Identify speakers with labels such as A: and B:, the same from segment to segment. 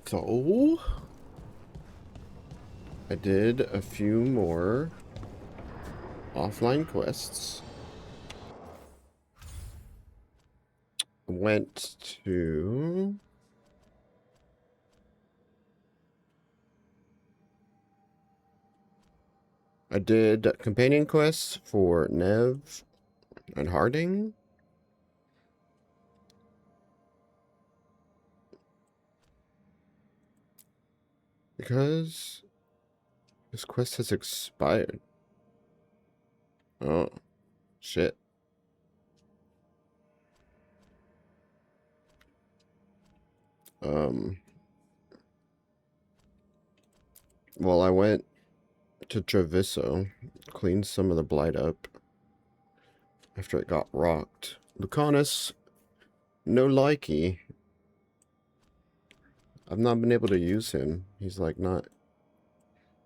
A: So, I did a few more offline quests. Went to... I did companion quests for Nev and Harding. Because this quest has expired. Oh, shit. Well, I went to Treviso, cleaned some of the blight up after it got rocked. Lucanus, no likey. I've not been able to use him. He's like not...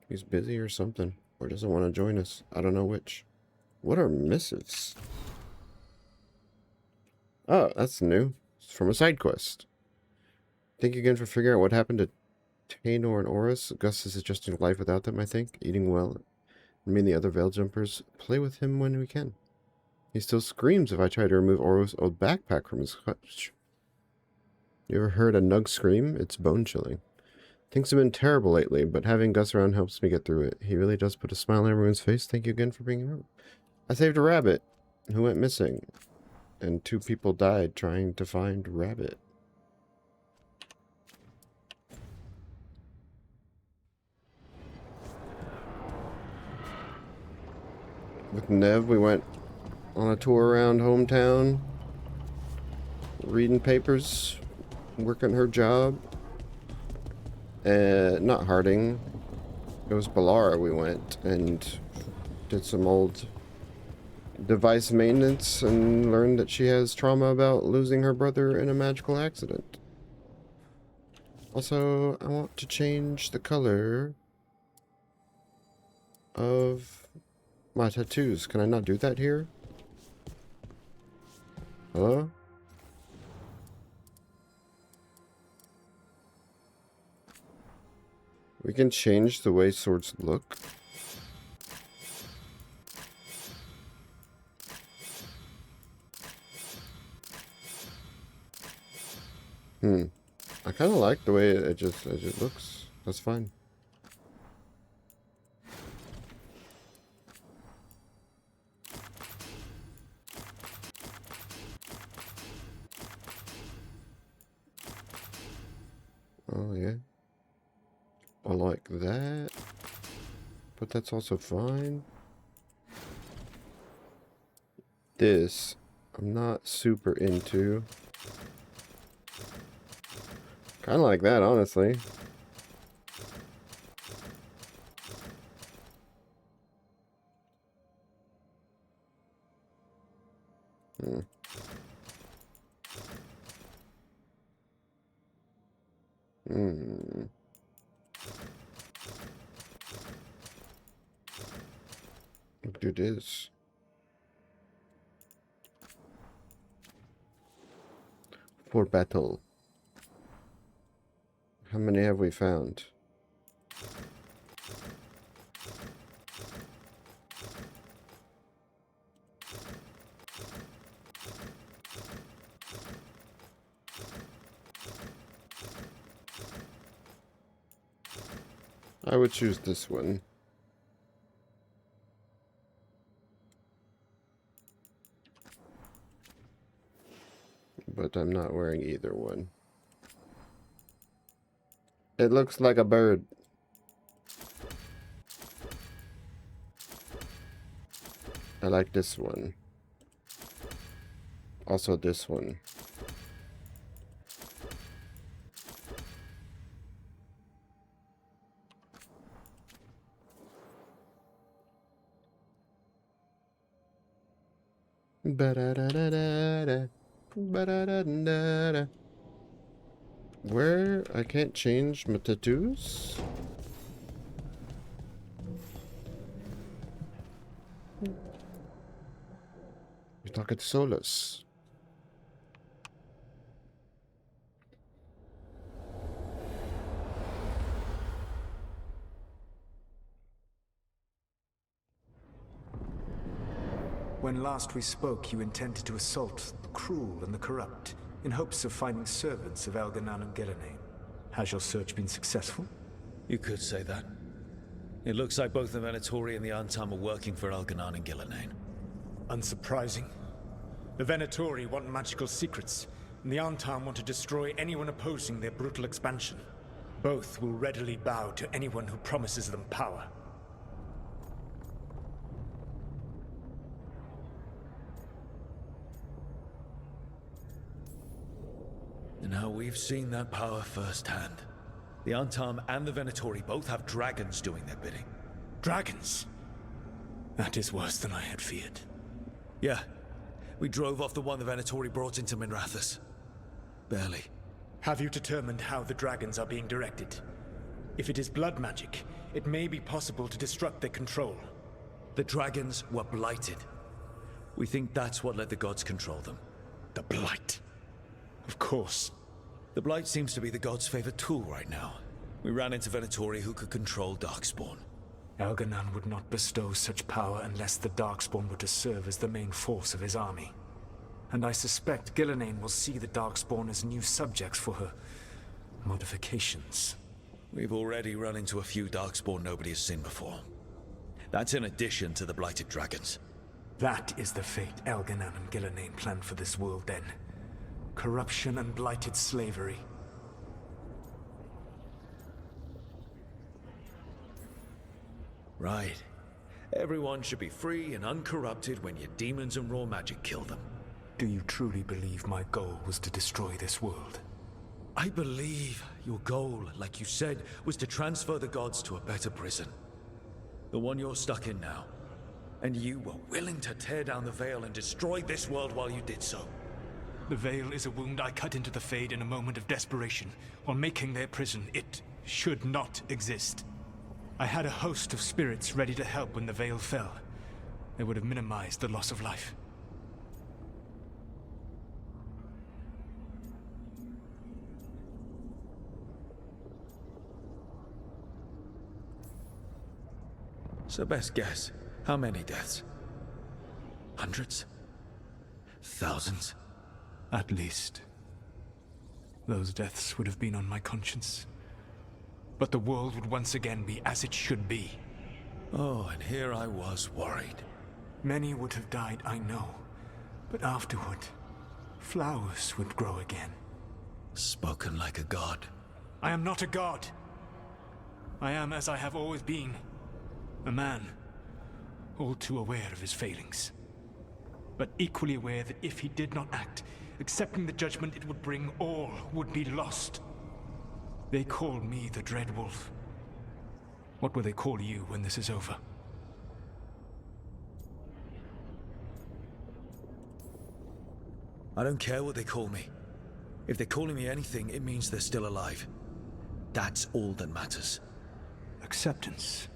A: He's busy or something. Or doesn't want to join us. I don't know which. What are missives? Oh, that's new. It's from a side quest. Thank you again for figuring out what happened to Taynor and Oris. Gus is adjusting life without them, I think. Eating well. Me and the other Veil Jumpers play with him when we can. He still screams if I try to remove Oris' old backpack from his hutch. You ever heard a Nug scream? It's bone-chilling. Things have been terrible lately, but having Gus around helps me get through it. He really does put a smile on everyone's face. Thank you again for being around. I saved a rabbit who went missing, and 2 people died trying to find rabbit. With Nev, we went on a tour around hometown, reading papers, working her job. Not Harding. It was Ballara we went and did some old device maintenance and learned that she has trauma about losing her brother in a magical accident. Also, I want to change the color of my tattoos. Can I not do that here? Hello? We can change the way swords look. I kind of like the way it just looks. That's fine. Oh yeah. I like that. But that's also fine. This, I'm not super into. Kind of like that, honestly. Do this. For battle. How many have we found? I would choose this one. But I'm not wearing either one. It looks like a bird. I like this one. Also this one. Ba-da-da-da-da-da. Ba-da-da-da-da. Where? I can't change my tattoos? You're talking to Solus.
B: When last we spoke, you intended to assault the cruel and the corrupt, in hopes of finding servants of Elganan and Gillenane. Has your search been successful?
C: You could say that. It looks like both the Venatori and the Antam are working for Elganan and Gillenane.
B: Unsurprising. The Venatori want magical secrets, and the Antam want to destroy anyone opposing their brutal expansion. Both will readily bow to anyone who promises them power.
C: And now we've seen that power firsthand. The Antam and the Venatori both have dragons doing their bidding.
B: Dragons? That is worse than I had feared.
C: Yeah. We drove off the one the Venatori brought into Minrathous. Barely.
B: Have you determined how the dragons are being directed? If it is blood magic, it may be possible to disrupt their control.
C: The dragons were blighted. We think that's what let the gods control them.
B: The Blight. Of course.
C: The Blight seems to be the gods' favorite tool right now. We ran into Venatori who could control Darkspawn.
B: Elganan would not bestow such power unless the Darkspawn were to serve as the main force of his army. And I suspect Gillenane will see the Darkspawn as new subjects for her modifications.
C: We've already run into a few Darkspawn nobody has seen before. That's in addition to the blighted dragons.
B: That is the fate Elganan and Gillenane planned for this world then. Corruption and blighted slavery.
C: Right. Everyone should be free and uncorrupted when your demons and raw magic kill them.
B: Do you truly believe my goal was to destroy this world?
C: I believe your goal, like you said, was to transfer the gods to a better prison. The one you're stuck in now. And you were willing to tear down the veil and destroy this world while you did so.
B: The veil is a wound I cut into the Fade in a moment of desperation, while making their prison. It should not exist. I had a host of spirits ready to help when the veil fell. They would have minimized the loss of life.
C: So best guess, how many deaths? Hundreds? Thousands?
B: At least. Those deaths would have been on my conscience. But the world would once again be as it should be.
C: Oh, and here I was worried.
B: Many would have died, I know. But afterward, flowers would grow again.
C: Spoken like a god.
B: I am not a god. I am as I have always been. A man, all too aware of his failings. But equally aware that if he did not act, accepting the judgment it would bring, all would be lost. They call me the Dread Wolf. What will they call you when this is over?
C: I don't care what they call me. If they're calling me anything, it means they're still alive. That's all that matters.
B: Acceptance.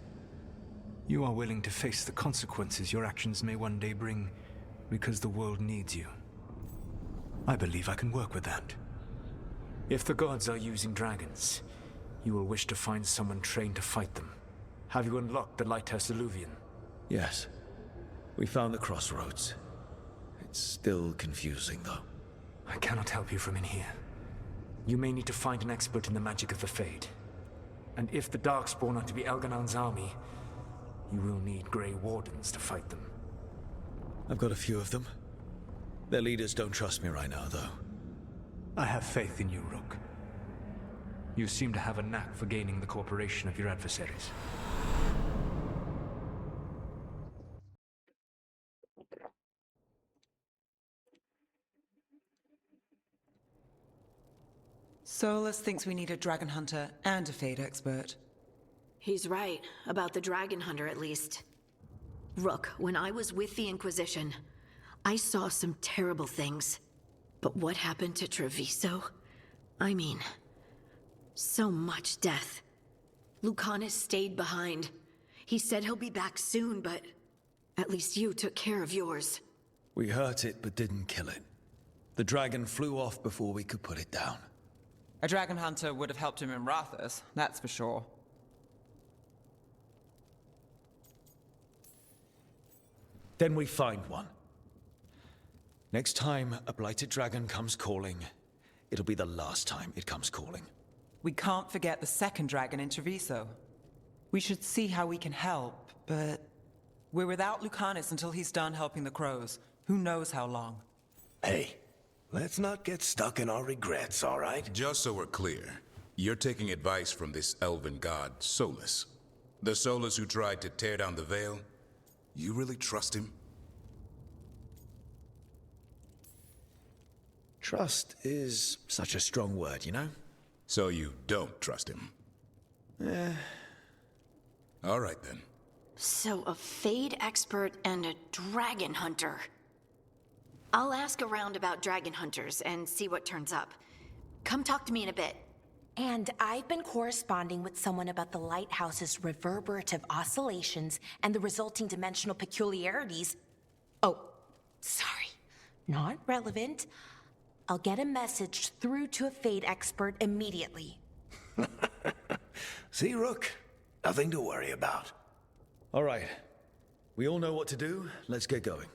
B: You are willing to face the consequences your actions may one day bring, because the world needs you. I believe I can work with that. If the gods are using dragons, you will wish to find someone trained to fight them. Have you unlocked the Lighthouse Illuvian?
C: Yes. We found the crossroads. It's still confusing, though.
B: I cannot help you from in here. You may need to find an expert in the magic of the Fade. And if the Darkspawn are to be Elganan's army, you will need Grey Wardens to fight them.
C: I've got a few of them. Their leaders don't trust me right now, though.
B: I have faith in you, Rook. You seem to have a knack for gaining the cooperation of your adversaries.
D: Solus thinks we need a dragon hunter and a Fade expert.
E: He's right, about the dragon hunter at least. Rook, when I was with the Inquisition, I saw some terrible things. But what happened to Treviso? I mean, so much death. Lucanus stayed behind. He said he'll be back soon, but at least you took care of yours.
C: We hurt it, but didn't kill it. The dragon flew off before we could put it down.
D: A dragon hunter would have helped him in Rathus, that's for sure.
C: Then we find one. Next time a blighted dragon comes calling, it'll be the last time it comes calling.
D: We can't forget the second dragon in Treviso. We should see how we can help, but we're without Lucanus until he's done helping the crows. Who knows how long?
F: Hey, let's not get stuck in our regrets, all right?
G: Just so we're clear, you're taking advice from this elven god, Solus. The Solus who tried to tear down the veil? You really trust him?
F: Trust is such a strong word, you know?
G: So you don't trust him? All right then.
E: So a Fade expert and a dragon hunter. I'll ask around about dragon hunters and see what turns up. Come talk to me in a bit.
H: And I've been corresponding with someone about the lighthouse's reverberative oscillations and the resulting dimensional peculiarities. Oh, sorry. Not relevant. I'll get a message through to a Fade expert immediately.
F: See, Rook? Nothing to worry about.
C: All right. We all know what to do. Let's get going.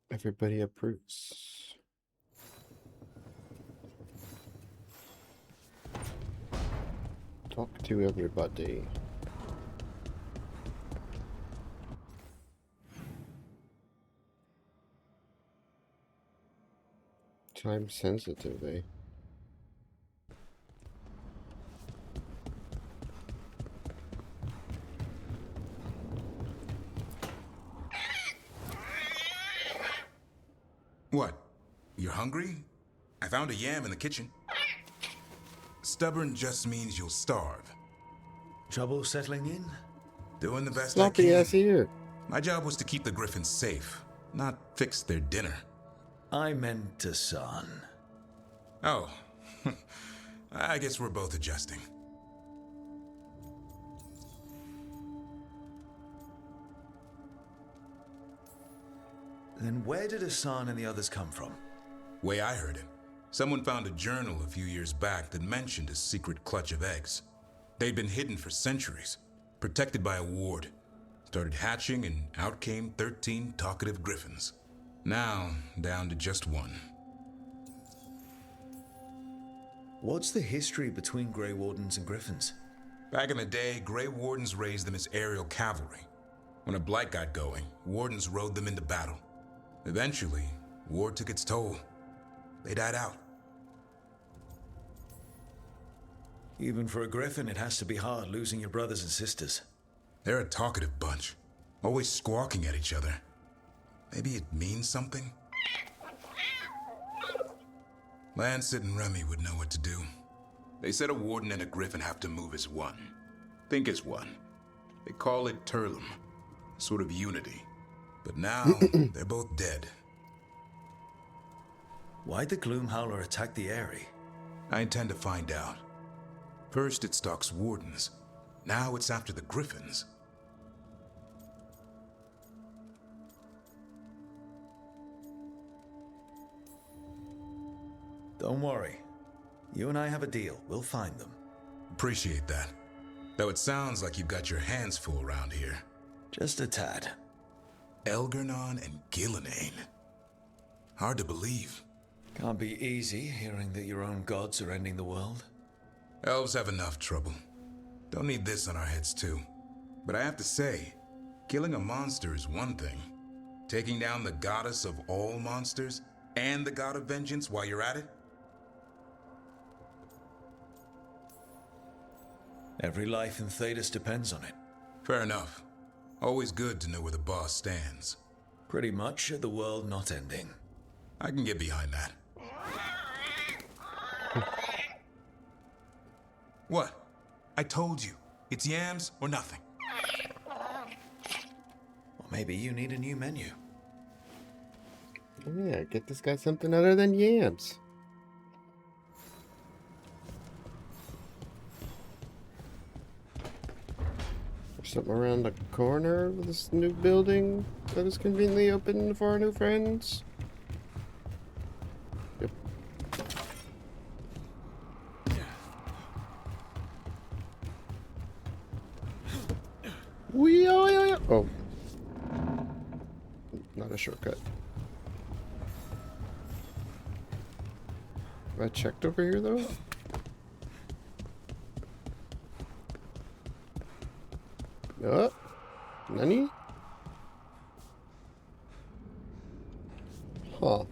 A: Everybody approves. Talk to everybody. Time sensitive, eh?
G: What? You're hungry? I found a yam in the kitchen. Stubborn just means you'll starve.
C: Trouble settling in?
G: Doing the best
A: Sloppy
G: I can.
A: ass ear.
G: My job was to keep the griffins safe, not fix their dinner.
C: I meant a son.
G: Oh, I guess we're both adjusting.
C: Then where did Hassan and the others come from?
G: Way I heard it, someone found a journal a few years back that mentioned a secret clutch of eggs. They'd been hidden for centuries, protected by a ward. Started hatching and out came 13 talkative griffins. Now, down to just one.
C: What's the history between Grey Wardens and Griffins?
G: Back in the day, Grey Wardens raised them as aerial cavalry. When a blight got going, Wardens rode them into battle. Eventually, war took its toll. They died out.
C: Even for a Griffin, it has to be hard losing your brothers and sisters.
G: They're a talkative bunch, always squawking at each other. Maybe it means something? Lancet and Remy would know what to do. They said a warden and a griffin have to move as one. Think as one. They call it Turlum, sort of unity. But now, they're both dead.
C: Why'd the Gloomhowler attack the Eyrie?
G: I intend to find out. First it stalks wardens. Now it's after the griffins.
C: Don't worry. You and I have a deal. We'll find them.
G: Appreciate that. Though it sounds like you've got your hands full around here.
C: Just a tad.
G: Elgernon and Gillenane. Hard to believe.
C: Can't be easy hearing that your own gods are ending the world.
G: Elves have enough trouble. Don't need this on our heads too. But I have to say, killing a monster is one thing. Taking down the goddess of all monsters and the god of vengeance while you're at it?
C: Every life in Thedas depends on it.
G: Fair enough. Always good to know where the boss stands.
C: Pretty much the world not ending.
G: I can get behind that. What? I told you. It's yams or nothing.
C: Or maybe you need a new menu.
A: Yeah, get this guy something other than yams. There's something around the corner of this new building that is conveniently open for our new friends. Yep. Wee, oh, yeah, yeah. Oh. Not a shortcut. Have I checked over here, though? Nani? Huh.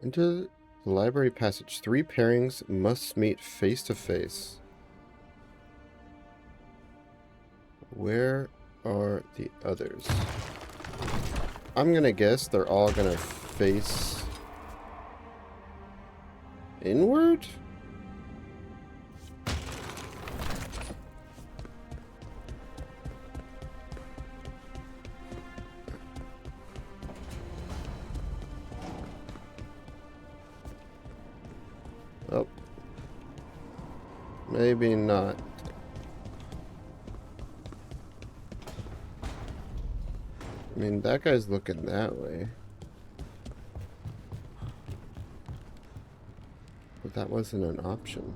A: Into the library passage. 3 pairings must meet face to face. Where are the others? I'm gonna guess they're all gonna face inward? Oh. Maybe not. I mean, that guy's looking that way. But that wasn't an option.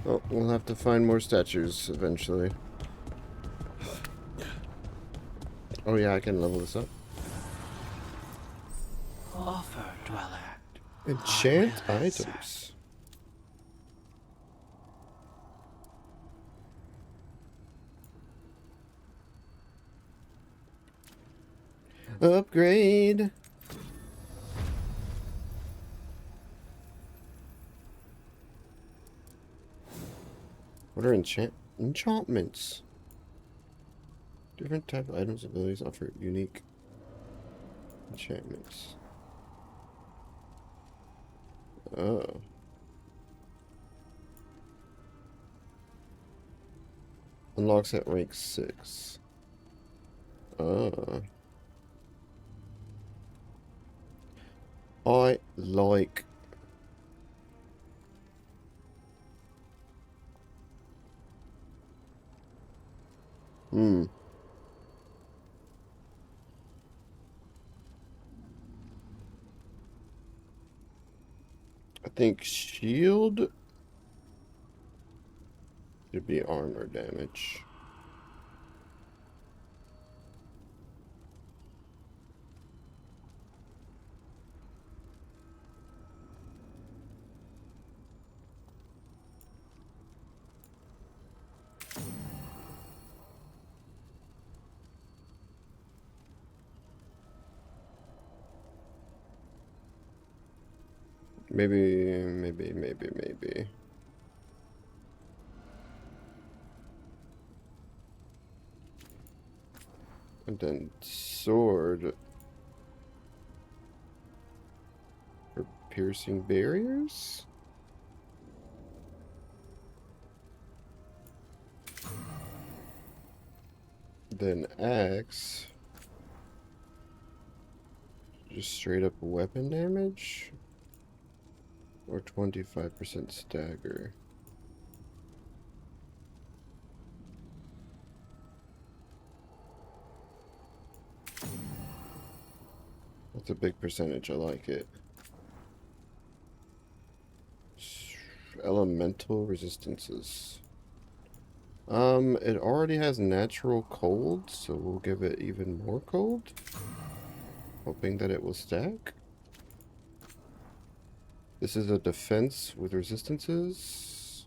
A: Oh, we'll have to find more statues eventually. Oh yeah, I can level this up.
I: Offer, dweller.
A: Enchant items. Upgrade. What are enchantments? Different type of items and abilities offer unique enchantments. Oh. Unlocks at rank 6. I like... I think shield should be armor damage. Maybe. And then sword for piercing barriers? Then axe. Just straight up weapon damage? Or 25% stagger? That's a big percentage, I like it. Elemental resistances. It already has natural cold, so we'll give it even more cold. Hoping that it will stack. This is a defense with resistances.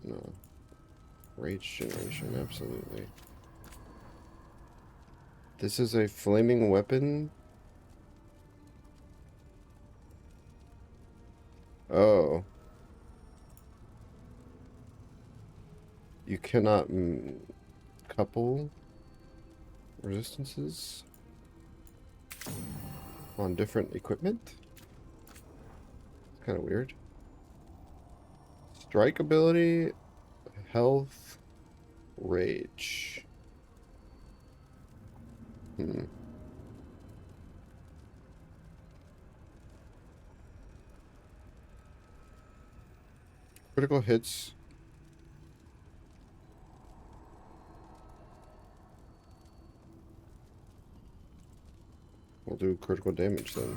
A: No. Rage generation, absolutely. This is a flaming weapon. Oh. You cannot couple resistances on different equipment. It's kind of weird. Strike ability, health, rage. Critical hits. We'll do critical damage then.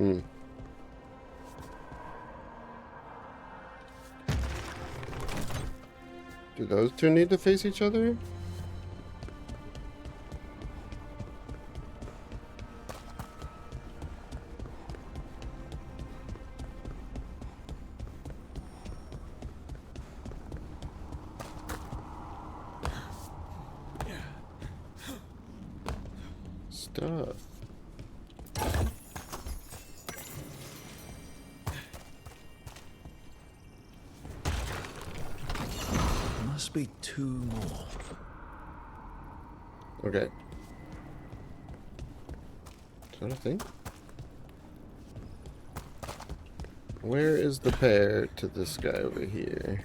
A: Hmm. Do those two need to face each other? Stuff.
C: Must be 2 more.
A: Okay. Is that a thing? Where is the pair to this guy over here?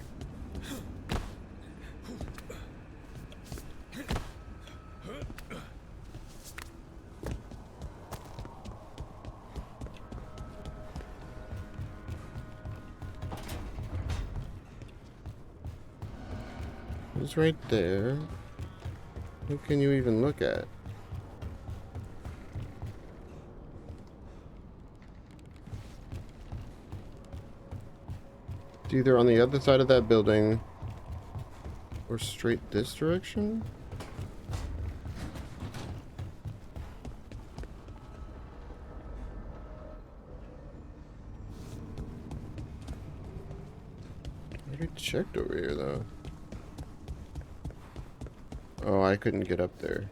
A: It's right there. Who can you even look at? It's either on the other side of that building or straight this direction. I already checked over here though. Oh, I couldn't get up there.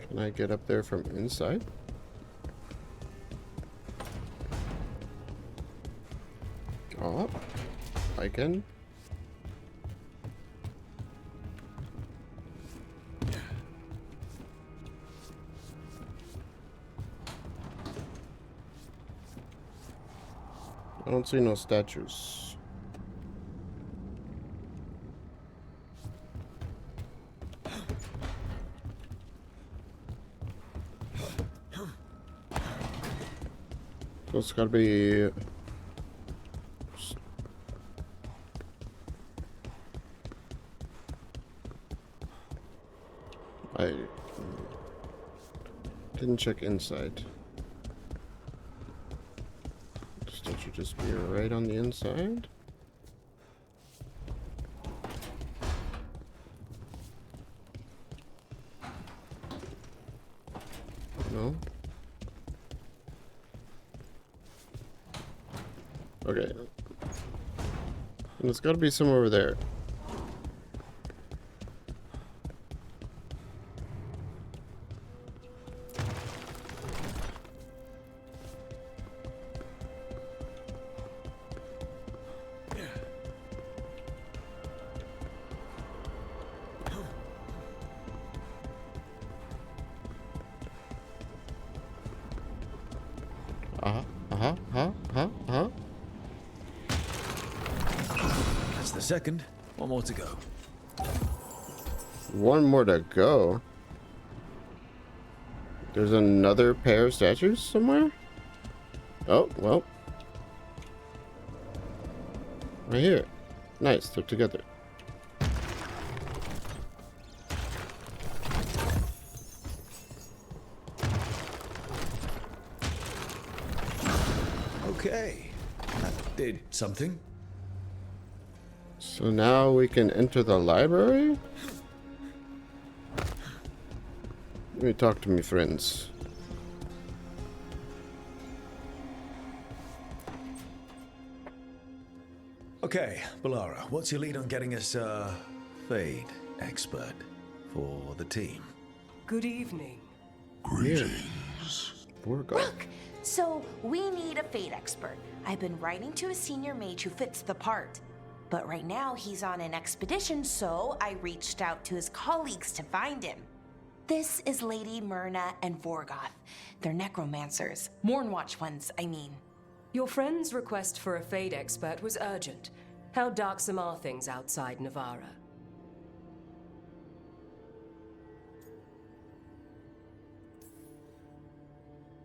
A: Can I get up there from inside? Oh, I can. I don't see no statues. So it's gotta be... I didn't check inside. Statue just be right on the inside? No? Okay. And it's gotta be somewhere over there.
C: That's the second. 1 more to go.
A: One more to go. There's another pair of statues somewhere? Oh, well. Right here. Nice, they're together.
C: Okay. That did something.
A: So now we can enter the library? Let me talk to me friends.
C: Okay, Balara, what's your lead on getting us a Fade expert for the team?
J: Good evening.
A: Veilguard.
H: Look, so we need a Fade expert. I've been writing to a senior mage who fits the part. But right now he's on an expedition, so I reached out to his colleagues to find him. This is Lady Myrna and Vorgoth. They're necromancers. Mournwatch ones, I mean.
J: Your friend's request for a Fade expert was urgent. How darksome are things outside Navarra?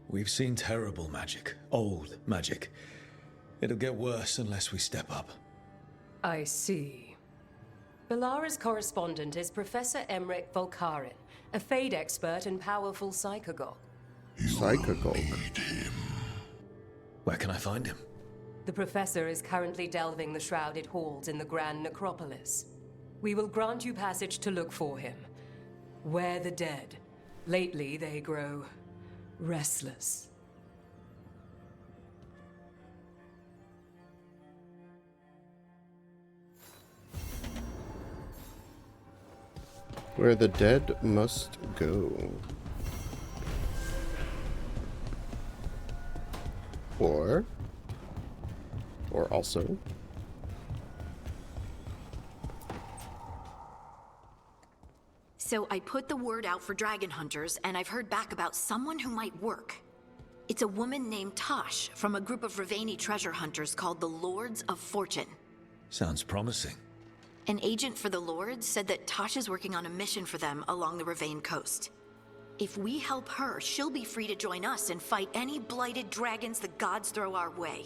C: We've seen terrible magic. Old magic. It'll get worse unless we step up.
J: I see. Belara's correspondent is Professor Emmerich Volkarin, a Fade expert and powerful psychagogue.
A: Psychagogue.
C: Where can I find him?
J: The Professor is currently delving the shrouded halls in the Grand Necropolis. We will grant you passage to look for him. Where the dead. Lately they grow restless.
A: Where the dead must go. Or also.
E: So I put the word out for dragon hunters, and I've heard back about someone who might work. It's a woman named Tosh from a group of Ravani treasure hunters called the Lords of Fortune.
C: Sounds promising.
E: An agent for the Lords said that Tosh is working on a mission for them along the Ravane coast. If we help her, she'll be free to join us and fight any blighted dragons the gods throw our way.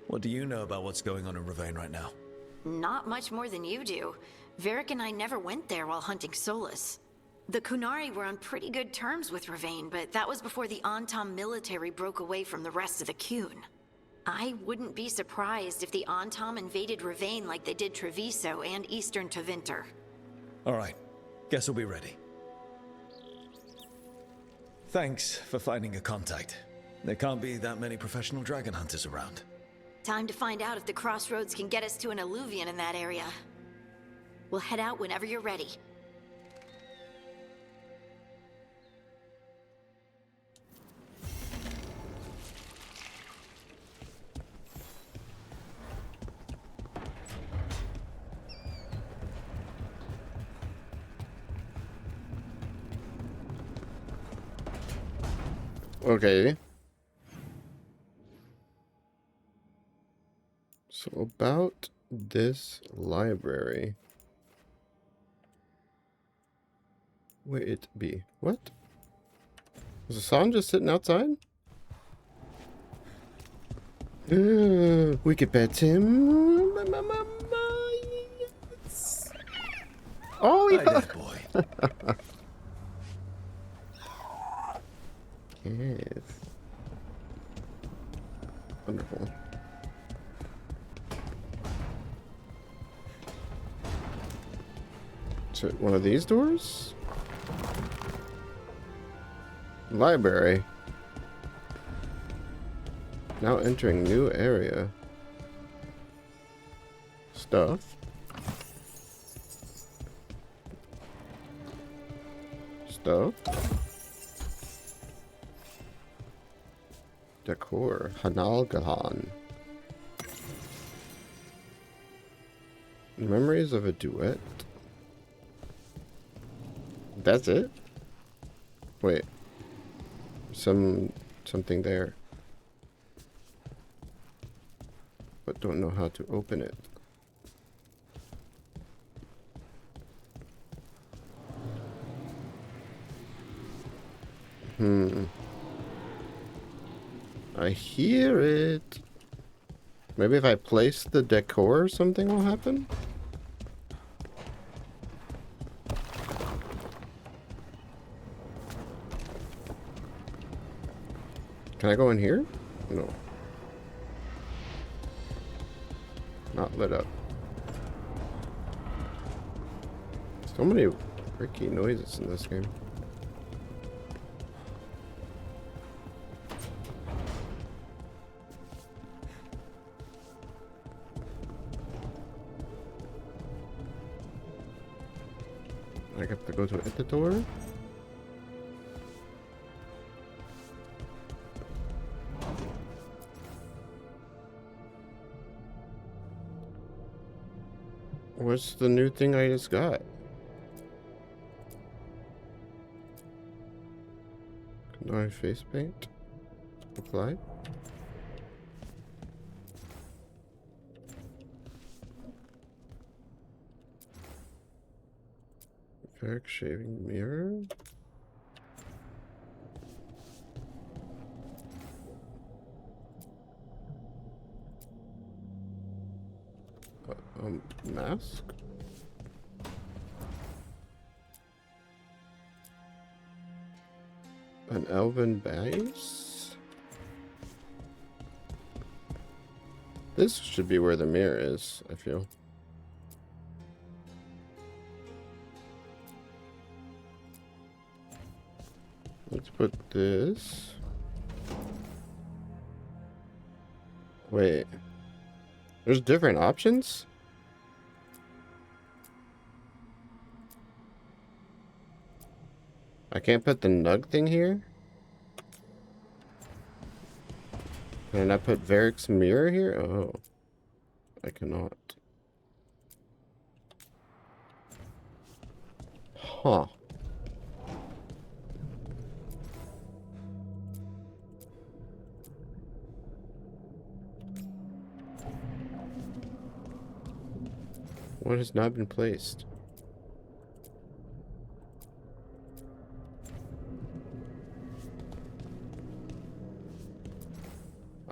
C: What do you know about what's going on in Ravane right now?
E: Not much more than you do. Varric and I never went there while hunting Solus. The Kunari were on pretty good terms with Ravane, but that was before the Antam military broke away from the rest of the Qun. I wouldn't be surprised if the Antam invaded Ravane like they did Treviso and Eastern Tevinter.
C: Alright, guess we'll be ready. Thanks for finding a contact. There can't be that many professional dragon hunters around.
E: Time to find out if the crossroads can get us to an alluvion in that area. We'll head out whenever you're ready.
A: Okay. So about this library. Where it be? What? Is Hassan just sitting outside? We could bet him. Yes. Oh, yeah.
C: Hi there, boy.
A: Yes. Wonderful. So one of these doors? Library. Now entering new area. Stuff. Stuff. Decor. Hanalgahan. Memories of a duet. That's it? Wait. Something there. But don't know how to open it. I hear it. Maybe if I place the decor, something will happen? Can I go in here? No. Not lit up. So many freaky noises in this game. I have to go to editor. What's the new thing I just got? Kunari face paint. Apply. Ferric shaving mirror. Mask? An elven base? This should be where the mirror is, I feel. Let's put this. Wait. There's different options? I can't put the nug thing here? Can I put Varric's mirror here? Oh. I cannot. Huh. What has not been placed?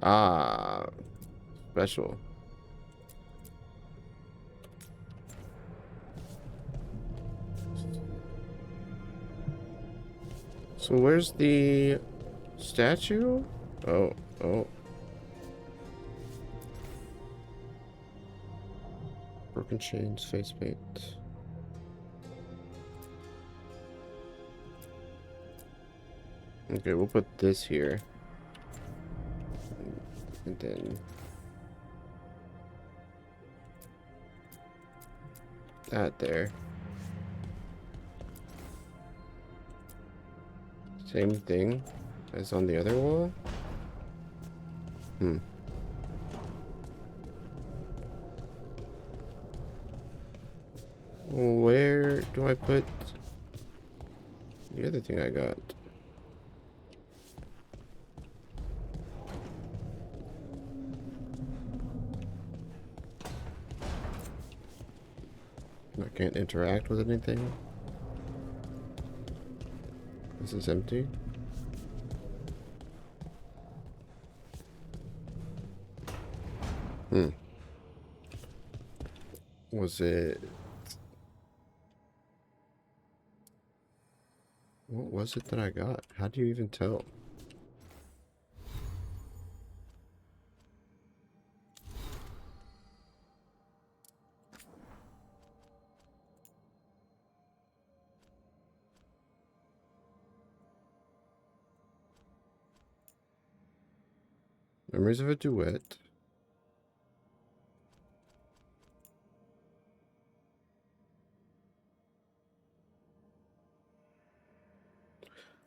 A: Ah, special. So where's the statue? Oh. Broken chains, face paint. Okay, we'll put this here. And then that there. Same thing as on the other wall. Where do I put the other thing I got? I can't interact with anything. This is empty. Was it... What was it that I got? How do you even tell? Memories of a duet.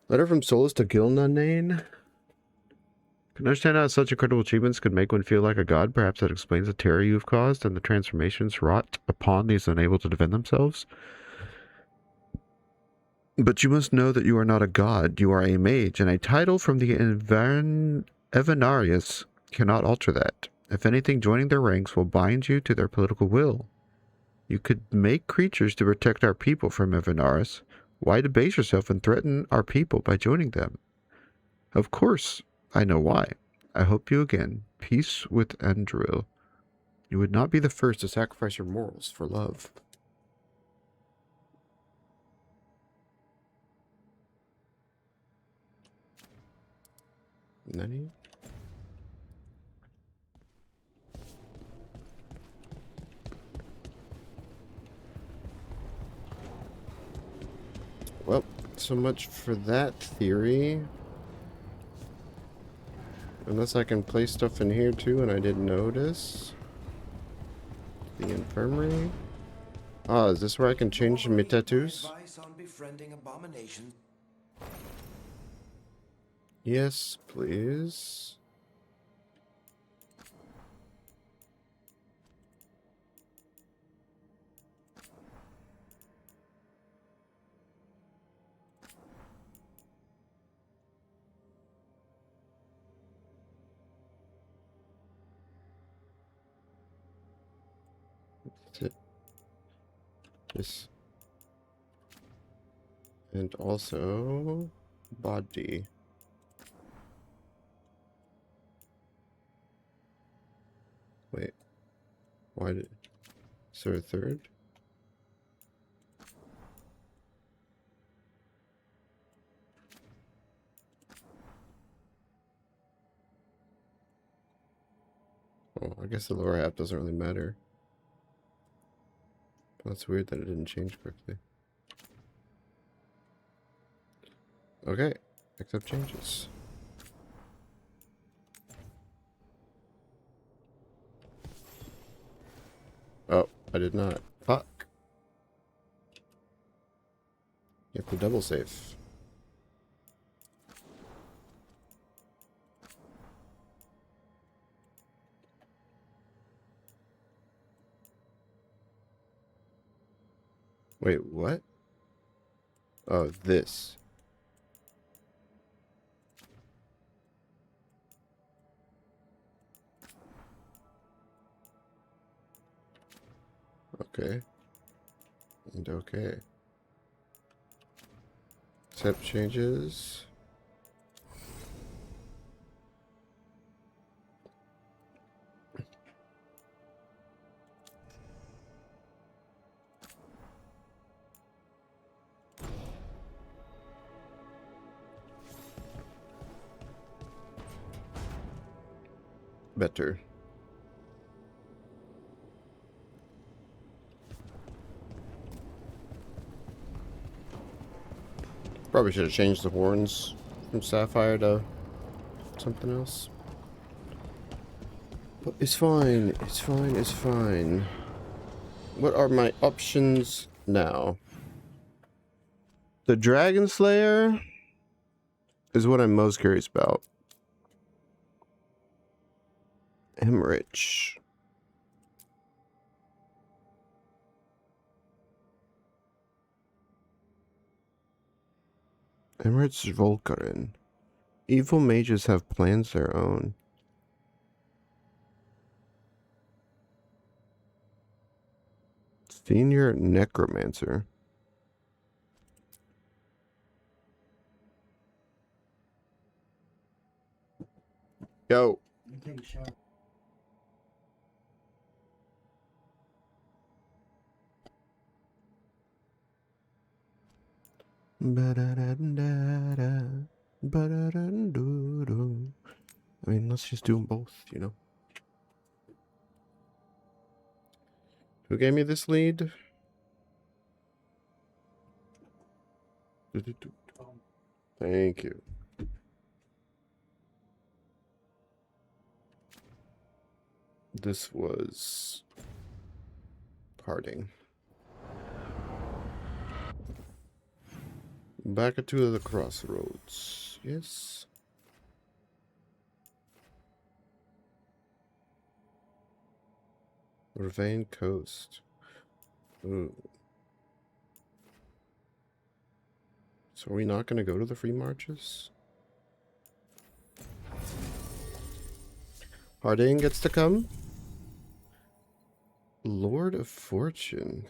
A: Letter from Solus to Gilnanane. Can understand how such incredible achievements could make one feel like a god. Perhaps that explains the terror you have caused and the transformations wrought upon these unable to defend themselves. But you must know that you are not a god. You are a mage, and a title from the Evanarius cannot alter that. If anything, joining their ranks will bind you to their political will. You could make creatures to protect our people from Evanarius. Why debase yourself and threaten our people by joining them? Of course, I know why. I hope you again. Peace with Andril. You would not be the first to sacrifice your morals for love. Nani? Well, so much for that theory. Unless I can place stuff in here too and I didn't notice. The infirmary. Ah, is this where I can change my tattoos? Yes, please. This. And also body. Wait. Why did... Is there a third? Oh, I guess the lower half doesn't really matter. That's weird that it didn't change quickly. Okay, accept changes. Oh, I did not. Fuck. You have to double save. Wait, what? Oh, this. Okay. And okay. Accept changes. Better. Probably should have changed the horns from sapphire to something else. But it's fine. It's fine. It's fine. What are my options now? The Dragon Slayer is what I'm most curious about. Emmerich. Emmerich Volkaren. Evil mages have plans their own. Senior Necromancer. Yo. I mean, let's just do them both, you know. Who gave me this lead? Thank you. This was Harding. Back to the crossroads. Yes. Ravane Coast. Ooh. So are we not going to go to the free marches? Harding gets to come? Lord of Fortune.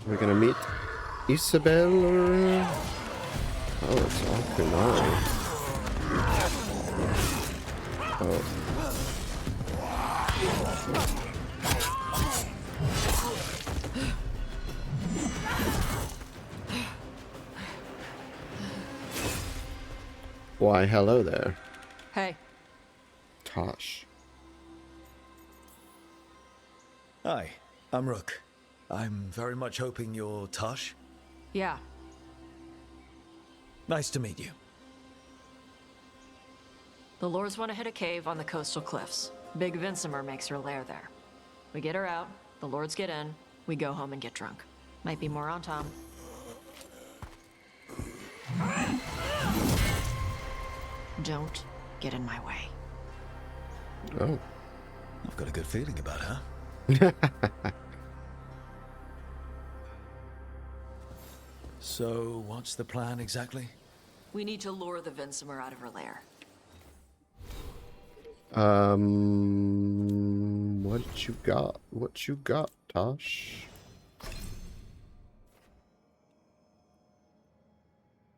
A: We're gonna meet Isabel or... Oh, it's all Kunai. Oh. Why, hello there.
K: Hey.
A: Tosh.
C: Hi, I'm Rook. I'm very much hoping you're Tosh.
K: Yeah.
C: Nice to meet you.
K: The Lords want to hit a cave on the coastal cliffs. Big Vincimer makes her lair there. We get her out, the Lords get in, we go home and get drunk. Might be more on Tom. Don't get in my way.
A: Oh.
C: I've got a good feeling about her. So, what's the plan exactly?
K: We need to lure the Vincimer out of her lair.
A: What you got? What you got, Tosh?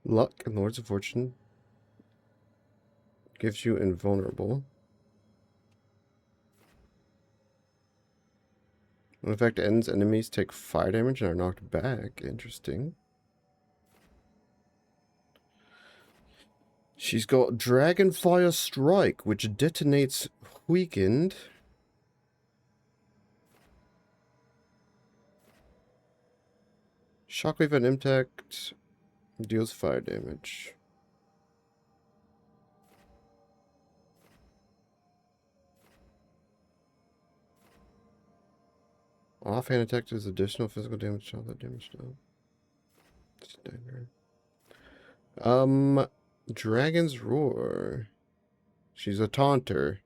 A: Luck and Lords of Fortune gives you invulnerable. When effect ends, enemies take fire damage and are knocked back. Interesting. She's got Dragonfire Strike, which detonates weakened. Shockwave and impact deals fire damage. Offhand attack does additional physical damage to all that damage done. Standard. Dragon's Roar. She's a taunter.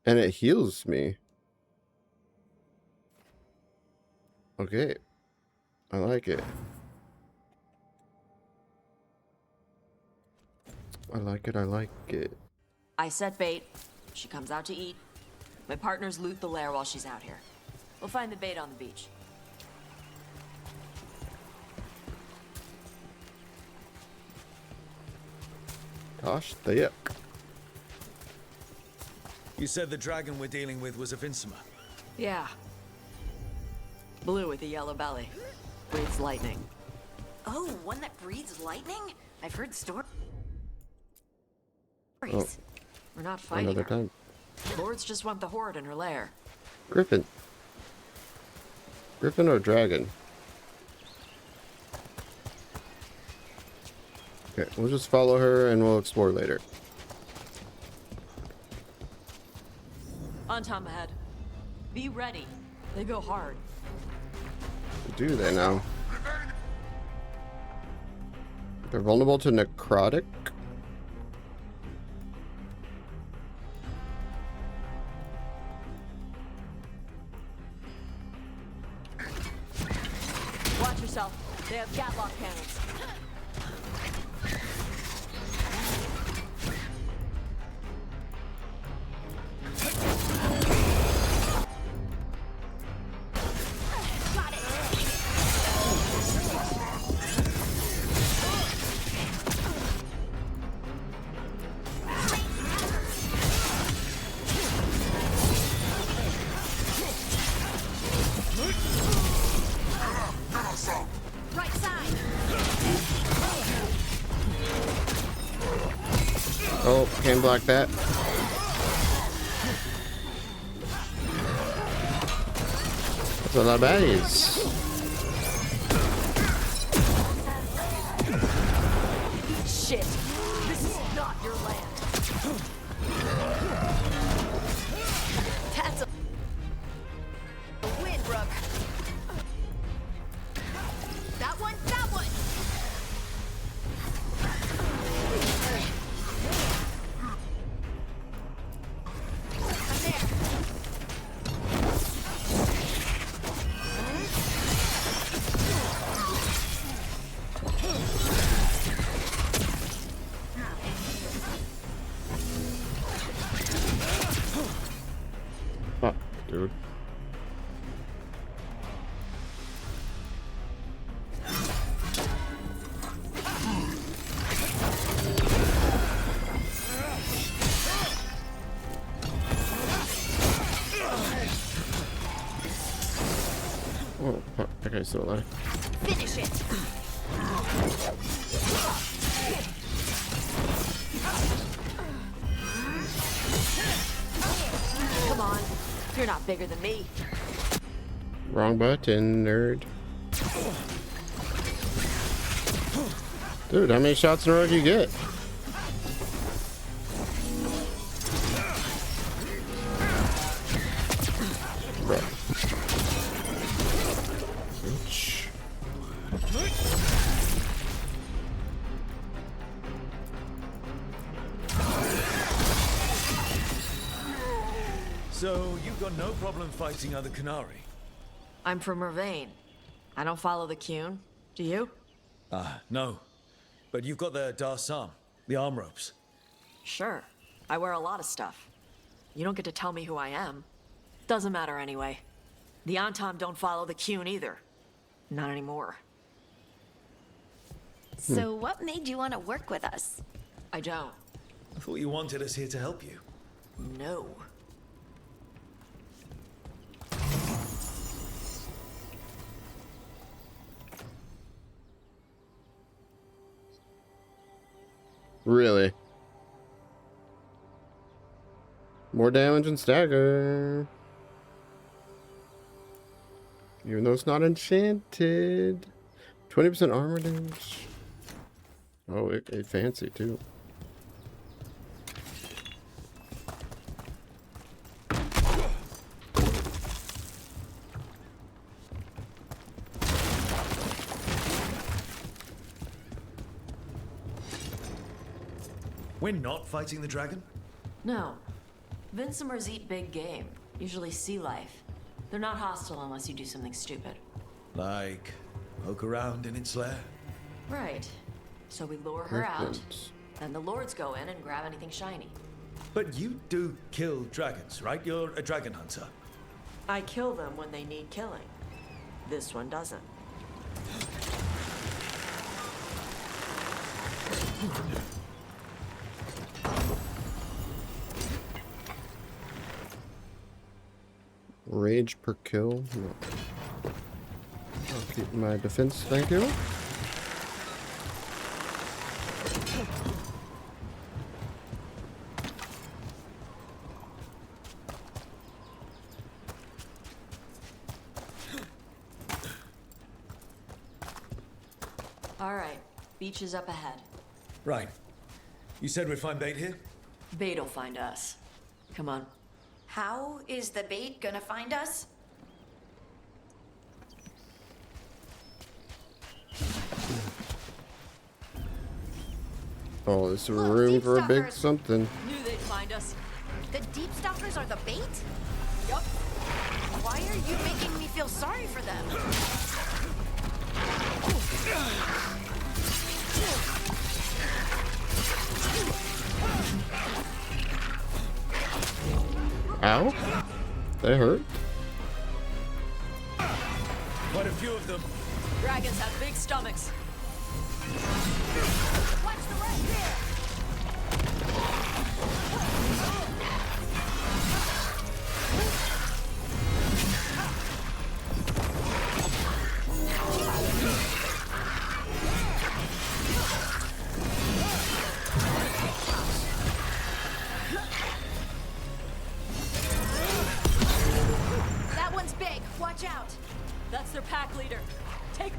A: And it heals me. Okay. I like it. I like it, I like it.
K: I set bait. She comes out to eat. My partners loot the lair while she's out here. We'll find the bait on the beach.
A: Gosh, thick.
C: You said the dragon we're dealing with was a Vincima.
K: Yeah. Blue with a yellow belly. Breathes lightning.
E: Oh, one that breathes lightning? I've heard stories.
A: Oh,
K: We're not fighting
A: another
K: her.
A: time.
K: Lords just want the horde in her lair.
A: Griffin. Griffin or dragon? Okay, we'll just follow her and we'll explore later.
K: On Tom ahead. Be ready. They go hard.
A: Do they now? They're vulnerable to necrotic.
K: Watch yourself. They have gatlock cannons.
E: Right side.
A: Oh, can't block that. That's a lot of baddies.
K: Shit. This is not your land. That's a win, Brooke.
E: That one, that one. I'm there.
A: Fuck, dude. Oh, fuck. Okay, still alive.
E: Finish it.
K: Come on. You're not bigger than me.
A: Wrong button, nerd. Dude, how many shots in a row do you get? Bro. Bitch.
C: So, you've got no problem fighting other Canary?
K: I'm from Mervain. I don't follow the Cune. Do you?
C: No. But you've got the Darsam, the arm ropes.
K: Sure. I wear a lot of stuff. You don't get to tell me who I am. Doesn't matter anyway. The Antam don't follow the Qun either. Not anymore.
E: So what made you want to work with us?
K: I don't.
C: I thought you wanted us here to help you.
K: No.
A: Really? More damage and stagger. Even though it's not enchanted. 20% armor damage. Oh, it fancy too.
C: We're not fighting the dragon?
K: No. Vincimers eat big game, usually sea life. They're not hostile unless you do something stupid.
C: Like, poke around in its lair?
K: Right. So we lure her out,
A: Perfect.
K: then the lords go in and grab anything shiny.
C: But you do kill dragons, right? You're a dragon hunter.
K: I kill them when they need killing. This one doesn't.
A: Rage per kill. No. I'll keep my defense, thank you.
K: All right, beach is up ahead.
C: Right. You said we'd find bait here?
K: Bait'll find us. Come on.
E: How is the bait gonna find us?
A: Oh, there's
E: Look,
A: room
E: deep
A: for a big
E: stalkers.
A: something.
K: Knew they'd find us.
E: The deep stalkers are the bait?
K: Yup.
E: Why are you making me feel sorry for them?
A: Ow? They hurt?
C: Quite a few of them.
K: Dragons have big stomachs.
E: Watch the right here! That one's big. Watch out.
K: That's their pack leader. Take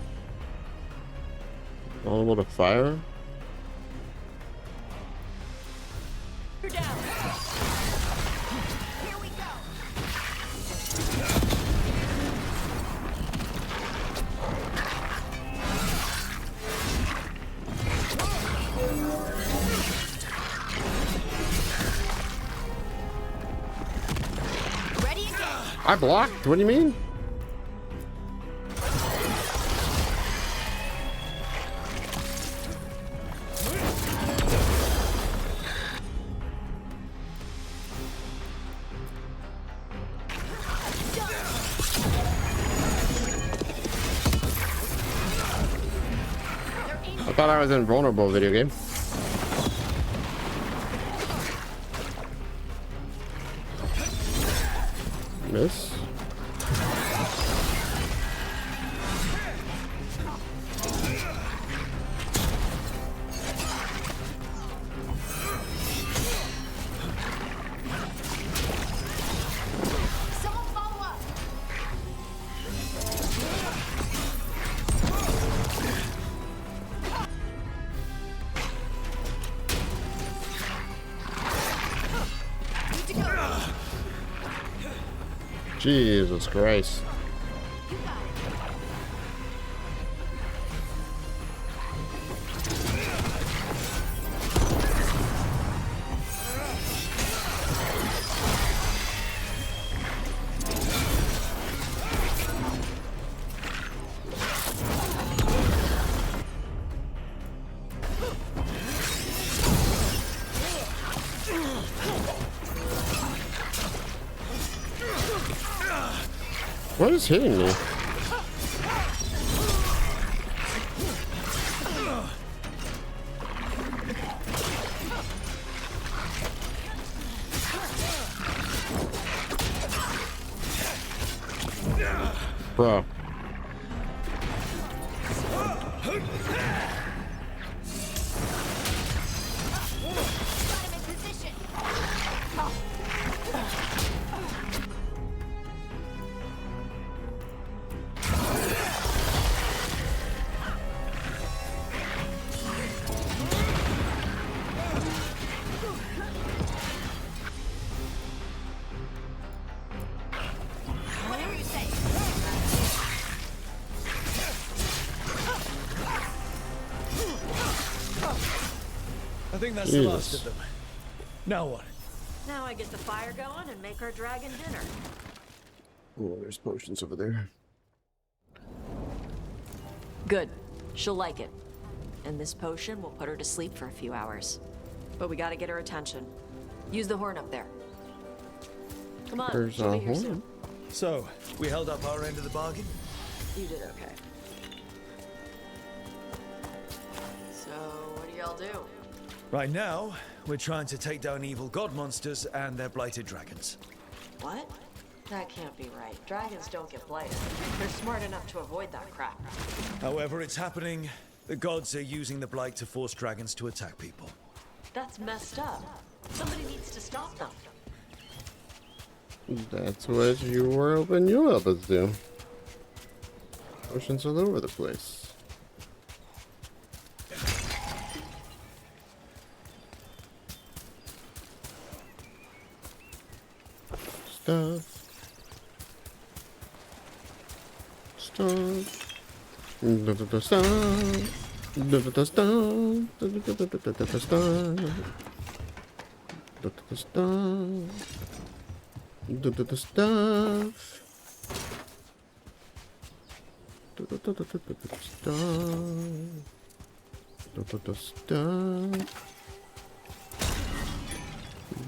A: Vulnerable to fire?
K: her down.
E: Here we go. Ready again.
A: I blocked? What do you mean? I thought I was invulnerable video game. Miss.
E: Someone follow up. Need to go.
A: Jesus Christ.
E: You got it.
A: What is hitting me? Bro.
C: I think that's the last of them. Now what?
K: Now I get the fire going and make our dragon dinner.
A: Oh, there's potions over there.
K: Good. She'll like it. And this potion will put her to sleep for a few hours. But we gotta get her attention. Use the horn up there. Come on,
A: There's
K: she'll
A: a
K: be here
A: horn.
K: soon.
C: So, we held up our end of the bargain?
K: You did okay. So, what do y'all do?
C: Right now, we're trying to take down evil god monsters and their blighted dragons.
K: What? That can't be right. Dragons don't get blighted. They're smart enough to avoid that crap.
C: However, it's happening. The gods are using the blight to force dragons to attack people.
K: That's messed up. Somebody needs to stop them.
A: That's what you were hoping you'll help us do. Potions all over the place. Stuff.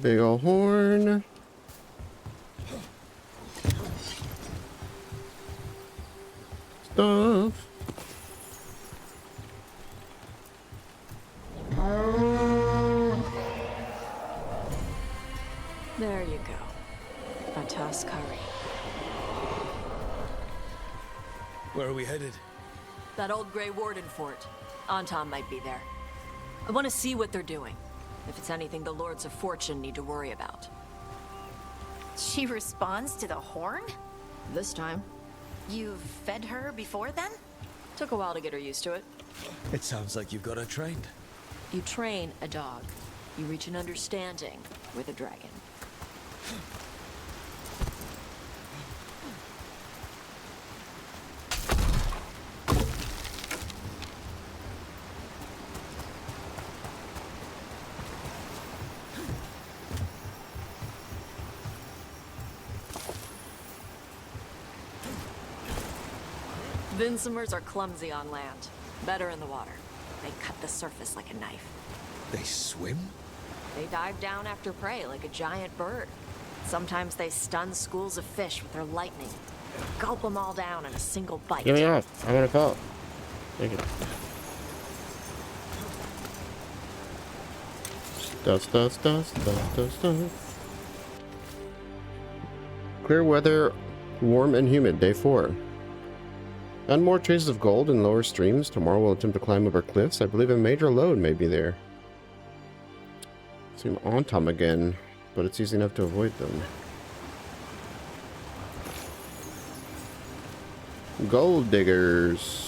A: Big ol' horn. Stuff.
K: There you go. A toss curry.
C: Where are we headed?
K: That old Grey Warden fort. Anton might be there. I want to see what they're doing. If it's anything the Lords of Fortune need to worry about.
E: She responds to the horn?
K: This time.
E: You've fed her before then?
K: Took a while to get her used to it.
C: It sounds like you've got her trained.
K: You train a dog. You reach an understanding with a dragon. Vincimers are clumsy on land, better in the water. They cut the surface like a knife.
C: They swim?
K: They dive down after prey like a giant bird. Sometimes they stun schools of fish with their lightning. Gulp them all down in a single bite.
A: Get me off. I'm gonna fall. Take it. Stuff. Clear weather, warm and humid, day 4. Found more traces of gold in lower streams. Tomorrow we'll attempt to climb over cliffs. I believe a major load may be there. See Antom again, but it's easy enough to avoid them. Gold diggers.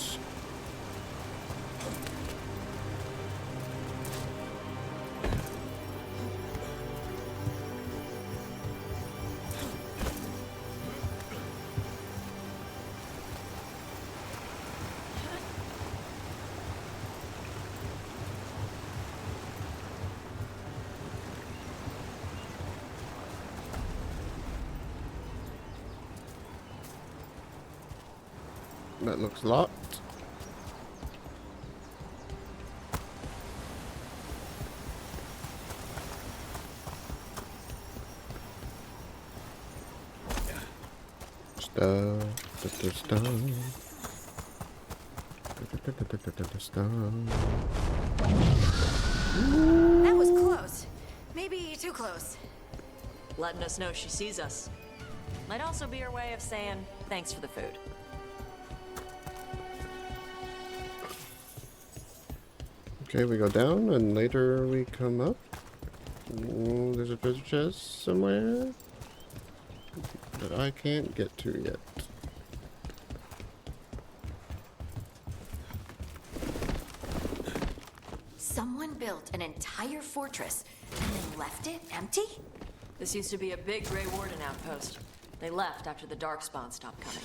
A: That looks locked. Stuff.
E: That was close. Maybe too close.
K: Letting us know she sees us. Might also be her way of saying thanks for the food.
A: Okay, we go down and later we come up. Ooh, there's a treasure chest somewhere that I can't get to yet.
E: Someone built an entire fortress and then left it empty?
K: This used to be a big Grey Warden outpost. They left after the Darkspawn stopped coming.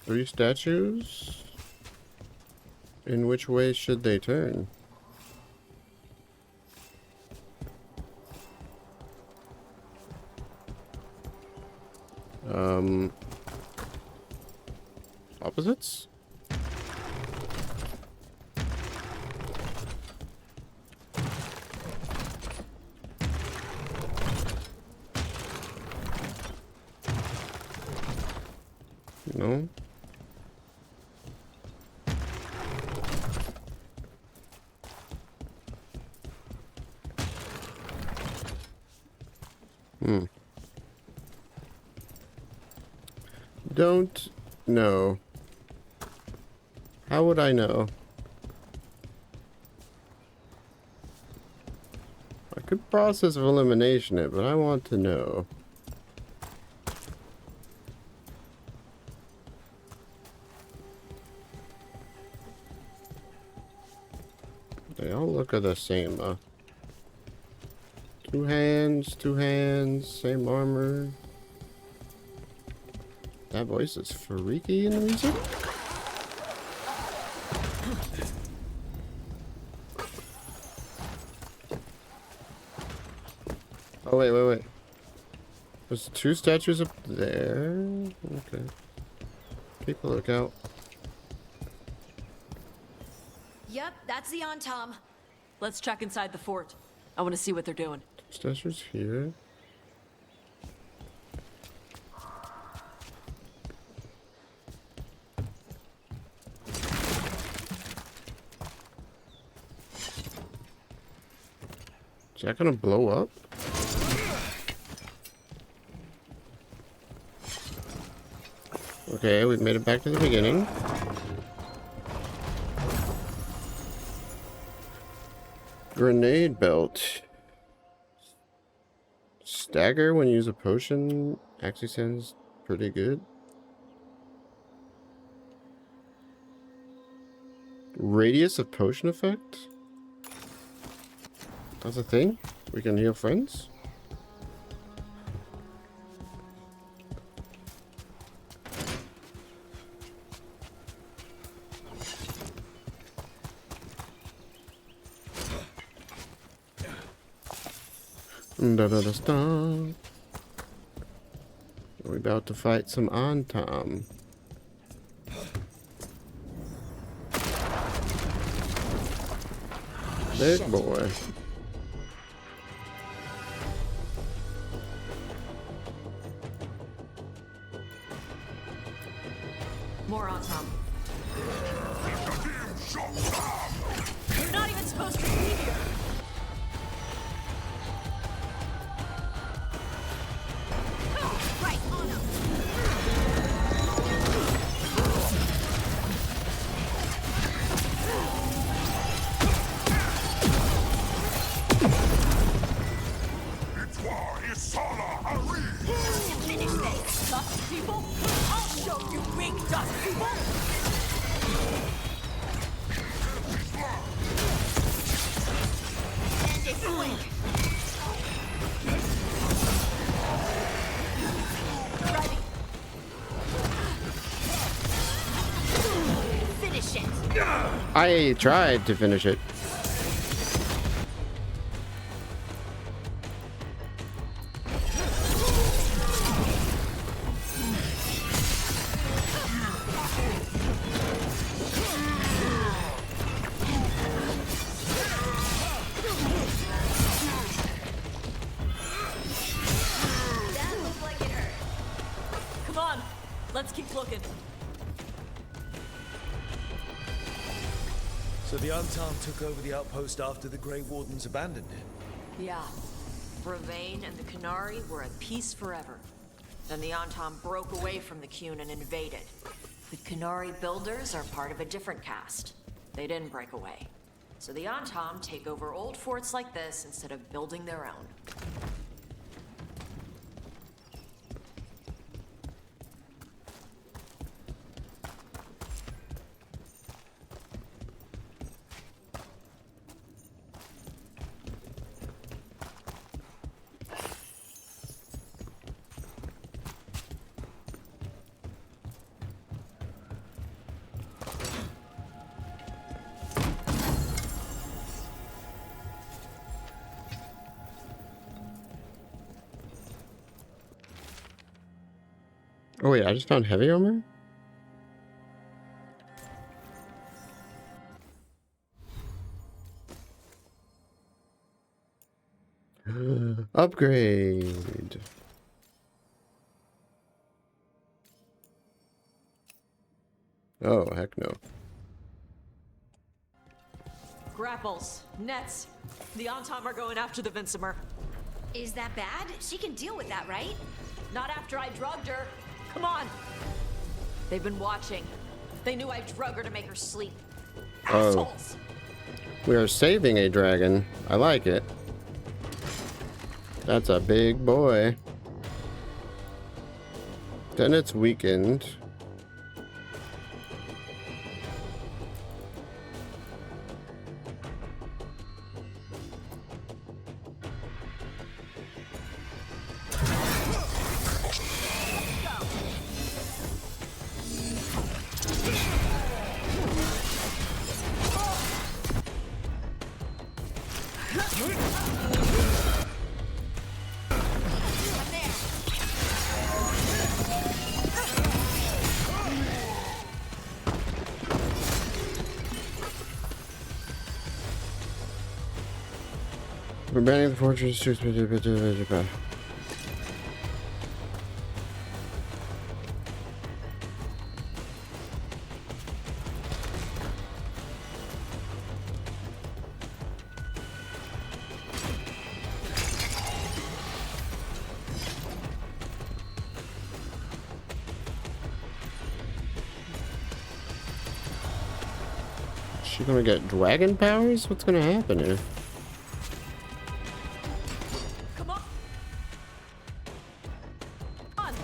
A: Three statues? In which way should they turn? Opposites? No. Don't know. How would I know? I could process of elimination it, but I want to know. They all look the same, two hands, same armor. That voice is freaky in the music. Oh, wait. There's two statues up there. Okay. Keep a lookout.
E: Yep, that's the on-tom.
K: Let's check inside the fort. I want to see what they're doing.
A: Statues here. Is that gonna blow up? Okay, we've made it back to the beginning. Grenade belt. Stagger when you use a potion actually sounds pretty good. Radius of potion effect? That's a thing? We can heal friends? We're about to fight some on-tom. Big boy.
K: More on top. You're not even supposed to be here.
E: Right on him. Finish this.
K: Dust people? I'll show you weak dust people!
E: And it's quick. Ready. Finish it.
A: I tried to finish it.
K: Let's keep looking.
C: So the Antam took over the outpost after the Grey Wardens abandoned it?
K: Yeah. Bravain and the Canary were at peace forever. Then the Antam broke away from the Qun and invaded. The Canary builders are part of a different caste. They didn't break away. So the Antam take over old forts like this instead of building their own.
A: Oh wait, I just found heavy armor? Upgrade. Oh, heck no.
K: Grapples, nets. The Antam are going after the Vincimer.
L: Is that bad? She can deal with that, right?
K: Not after I drugged her. Come on. They've been watching. They knew I drug her to make her sleep. Assholes.
A: We are saving a dragon. I like it. That's a big boy. Then it's weakened. We're banning the fortress. She gonna get dragon powers? What's gonna happen here?
K: Come on. On.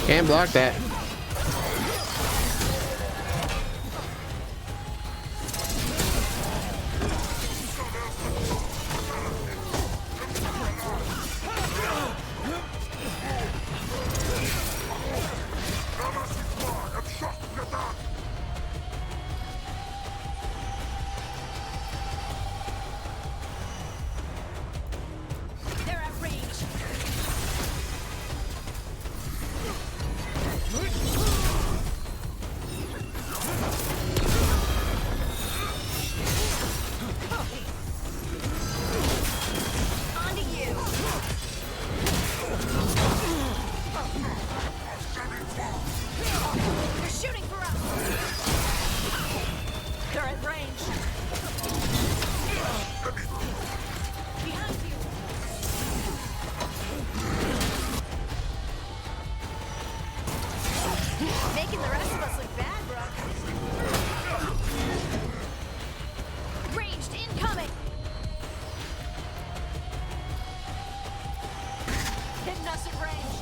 A: Can't block that.
L: They're at range. On to you. They're shooting for us.
K: They're at range.
L: Behind you. Making the rest of us look bad, Brooke. Ranged incoming.
K: Hitting us at range.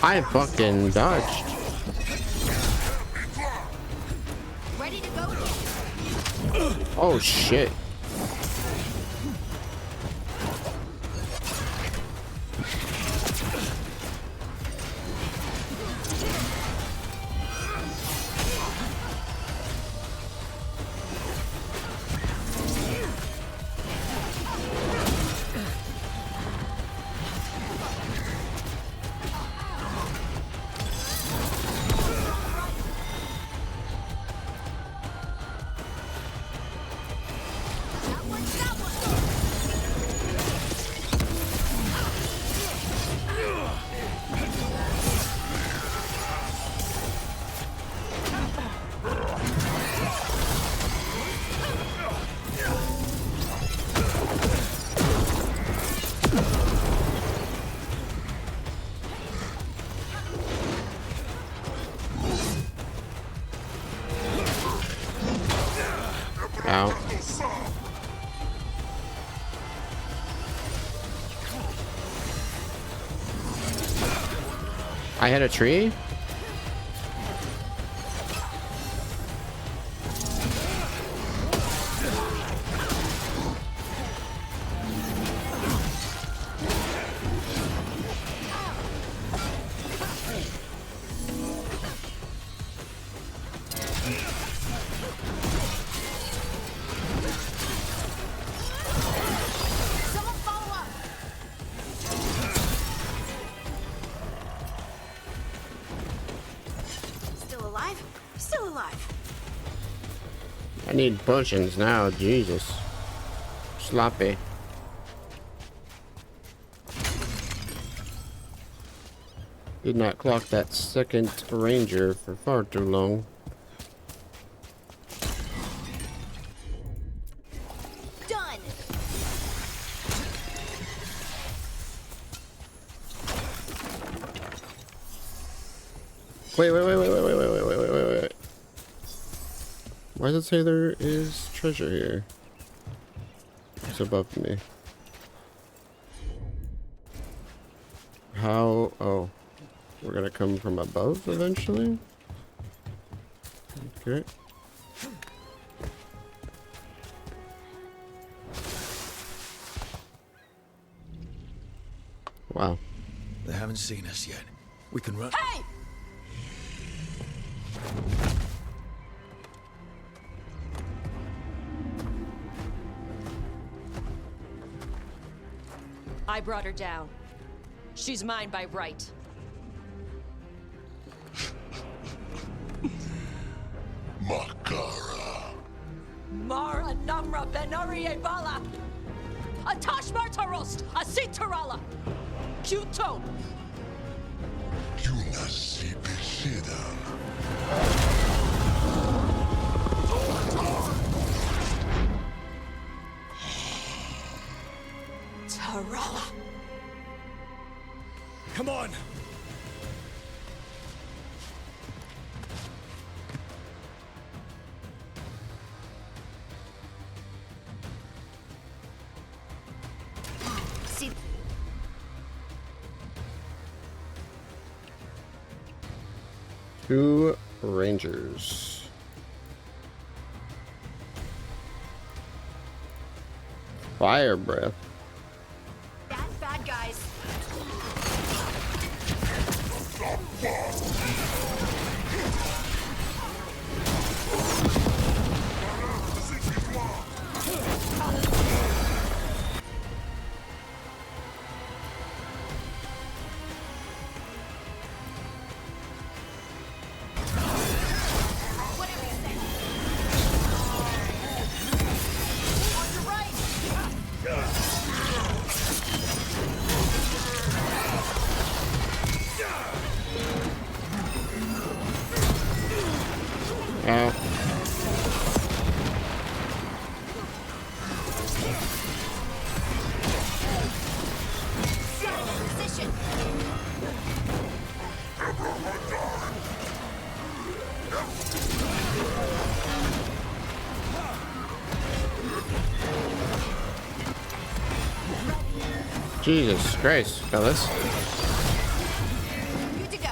A: I fucking dodged.
L: Ready to go again.
A: Oh shit. I hit a tree?
L: Someone follow up. Still alive? Still alive.
A: I need potions now, Jesus. Sloppy. Did not clock that second ranger for far too long.
L: Done.
A: Wait. Why does it say there is treasure here? It's above me. How? Oh. We're gonna come from above eventually? Okay. Wow.
C: They haven't seen us yet. We can run.
L: Hey!
K: I brought her down. She's mine by right.
F: Makara.
K: Mara Namra Benari Bala! Atash Martarost! Asitarala! Kuto!
F: Yunasibishidam.
K: Tarala!
C: Come on!
L: See,
A: Two rangers. Fire breath.
L: bad guys.
A: Ow.
L: Position.
A: Jesus Christ, fellas.
L: Good to go.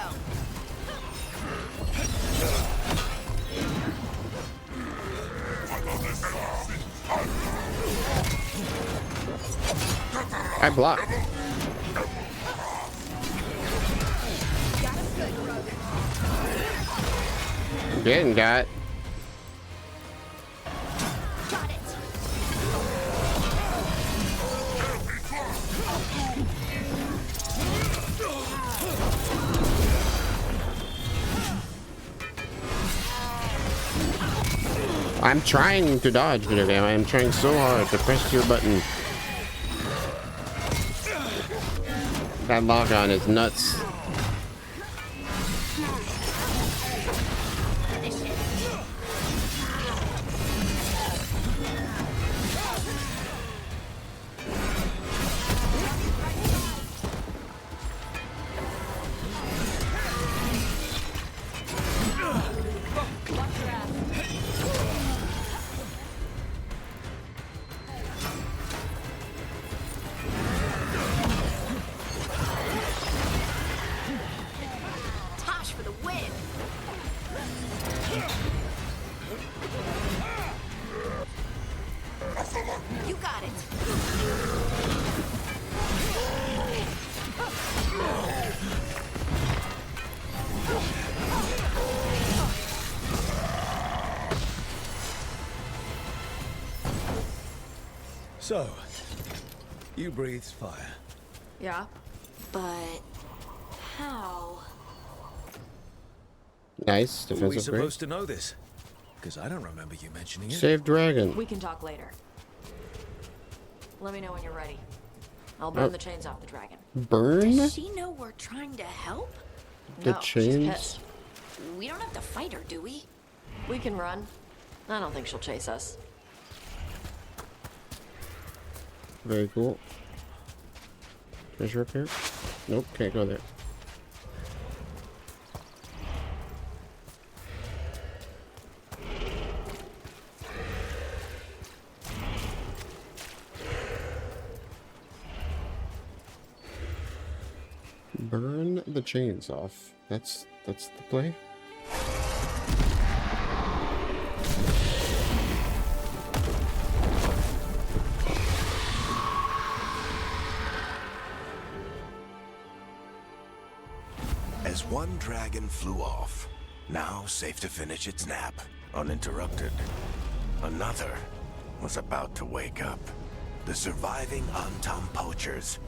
A: I blocked.
L: Got him good, Rogue.
A: Getting got.
L: Got it.
A: I'm trying to dodge, video game. I am trying so hard to press your button. That lock on is nuts.
C: So, you breathed fire.
K: Yeah? But how?
A: Nice
C: Were we
A: defensive grade.
C: supposed to know this? Because I don't remember you mentioning it.
A: Save dragon.
K: We can talk later. Let me know when you're ready. I'll burn the chains off the dragon.
A: Burn
E: Does she know we're trying to help?
A: the
K: No, she's
A: chains.
K: pissed.
E: We don't have to fight her, do we?
K: We can run. I don't think she'll chase us.
A: Very cool. Treasure up here? Nope, can't go there. Burn the chains off. That's the play.
F: As one dragon flew off, now safe to finish its nap, uninterrupted, another was about to wake up. The surviving Antam poachers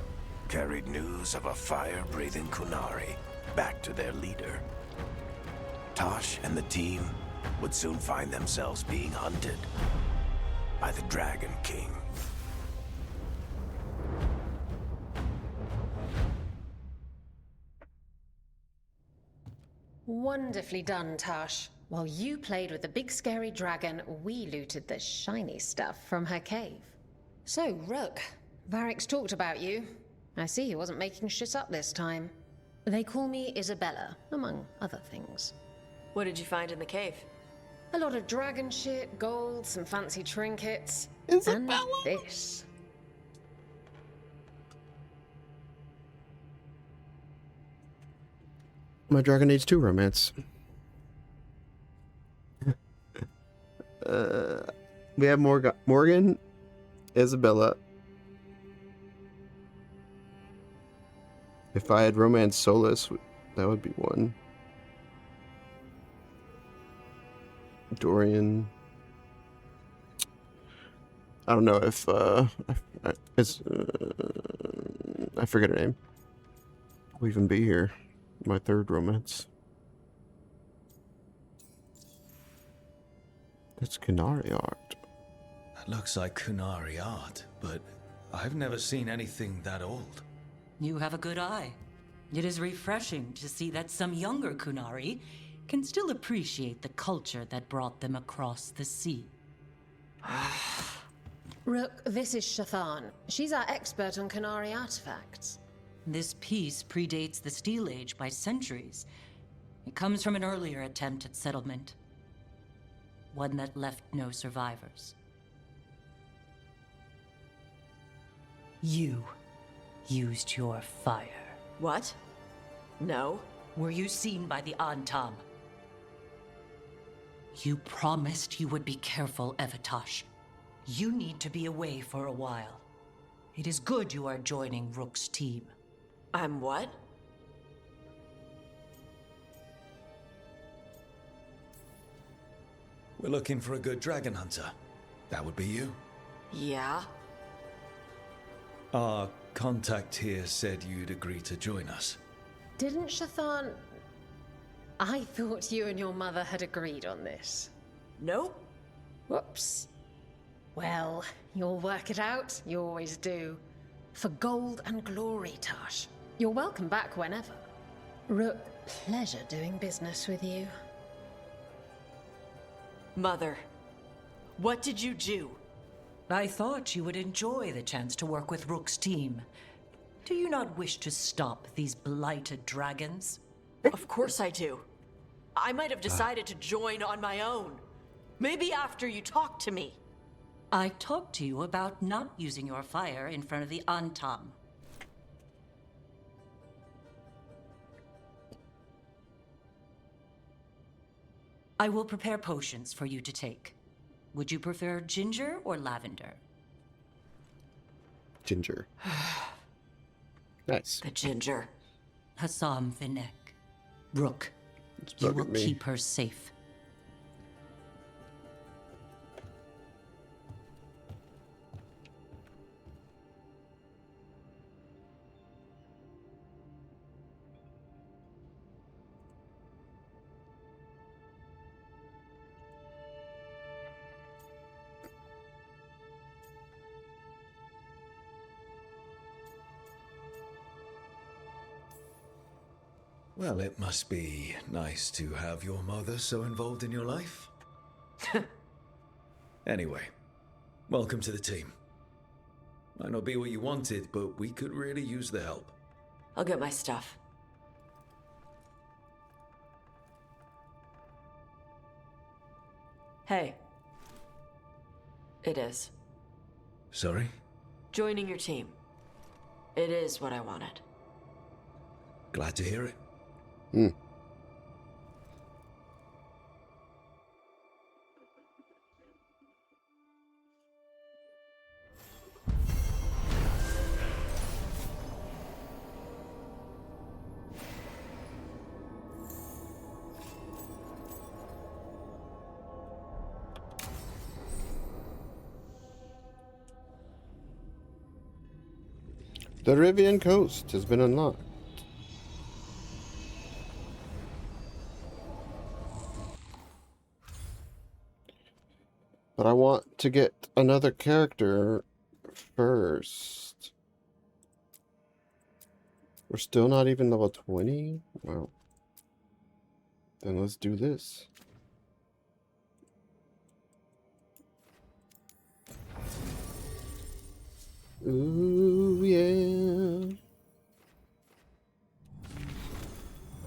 F: carried news of a fire-breathing Kunari back to their leader. Tosh and the team would soon find themselves being hunted by the Dragon King.
M: Wonderfully done, Tash. While you played with the big scary dragon, we looted the shiny stuff from her cave. So, Rook, Varric's talked about you. I see he wasn't making shit up this time. They call me Isabella, among other things.
K: What did you find in the cave?
M: A lot of dragon shit, gold, some fancy trinkets.
A: Isabella?
M: And this.
A: My dragon needs 2 romance. We have Morgan, Isabella. If I had romance Solus, that would be 1. Dorian. I don't know if I forget her name. Will even be here. My 3rd romance. That's Kunari art.
C: That looks like Kunari art, but I've never seen anything that old.
N: You have a good eye. It is refreshing to see that some younger Kunari can still appreciate the culture that brought them across the sea.
M: Rook, this is Shathan. She's our expert on Kunari artifacts.
N: This piece predates the Steel Age by centuries. It comes from an earlier attempt at settlement. One that left no survivors. You used your fire.
K: What? No.
N: Were you seen by the Antam? You promised you would be careful, Evatosh. You need to be away for a while. It is good you are joining Rook's team.
K: I'm what?
C: We're looking for a good dragon hunter. That would be you.
K: Yeah?
C: Our contact here said you'd agree to join us.
M: Didn't Shathan... I thought you and your mother had agreed on this.
K: Nope.
M: Whoops. Well, you'll work it out. You always do. For gold and glory, Tash. You're welcome back whenever. Rook, pleasure doing business with you.
K: Mother, what did you do?
N: I thought you would enjoy the chance to work with Rook's team. Do you not wish to stop these blighted dragons?
K: Of course I do. I might have decided to join on my own. Maybe after you talked to me.
N: I talked to you about not using your fire in front of the Antam. I will prepare potions for you to take. Would you prefer ginger or lavender?
A: Ginger. Nice.
K: The ginger.
N: Hassam Vinek. Rook, you will keep her safe.
C: Well, it must be nice to have your mother so involved in your life. Anyway, welcome to the team. Might not be what you wanted, but we could really use the help.
K: I'll get my stuff. Hey. It is.
C: Sorry?
K: Joining your team. It is what I wanted.
C: Glad to hear it.
A: The Rivian coast has been unlocked. But I want to get another character first. We're still not even level 20? Wow. Then let's do this. Ooh, yeah.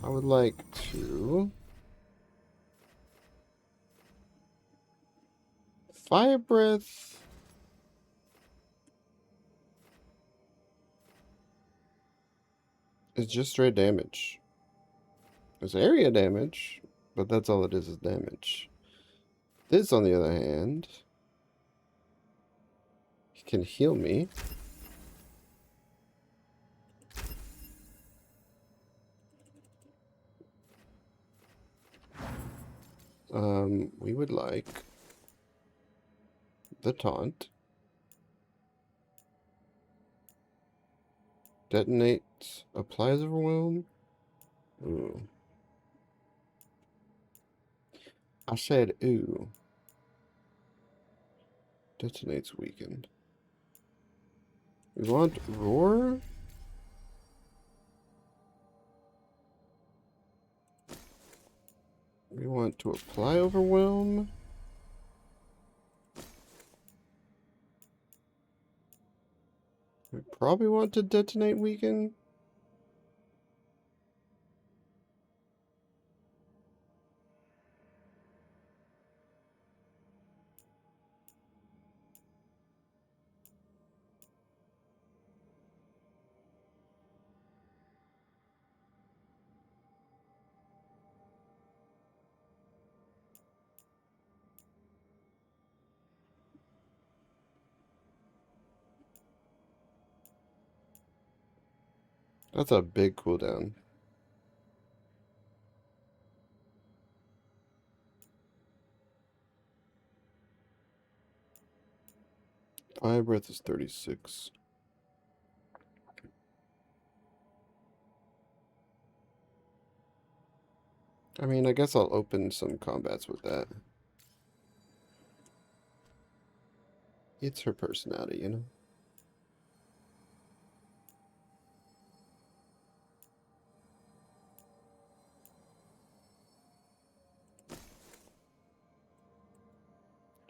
A: I would like to... Fire Breath. Is just straight damage. It's area damage, but that's all it is damage. This, on the other hand, can heal me. We would like the taunt. Detonate, applies overwhelm. Ooh. I said ooh. Detonates weakened. We want roar? We want to apply overwhelm. We probably want to detonate weaken. That's a big cooldown. Fire Breath is 36. I mean, I guess I'll open some combats with that. It's her personality, you know?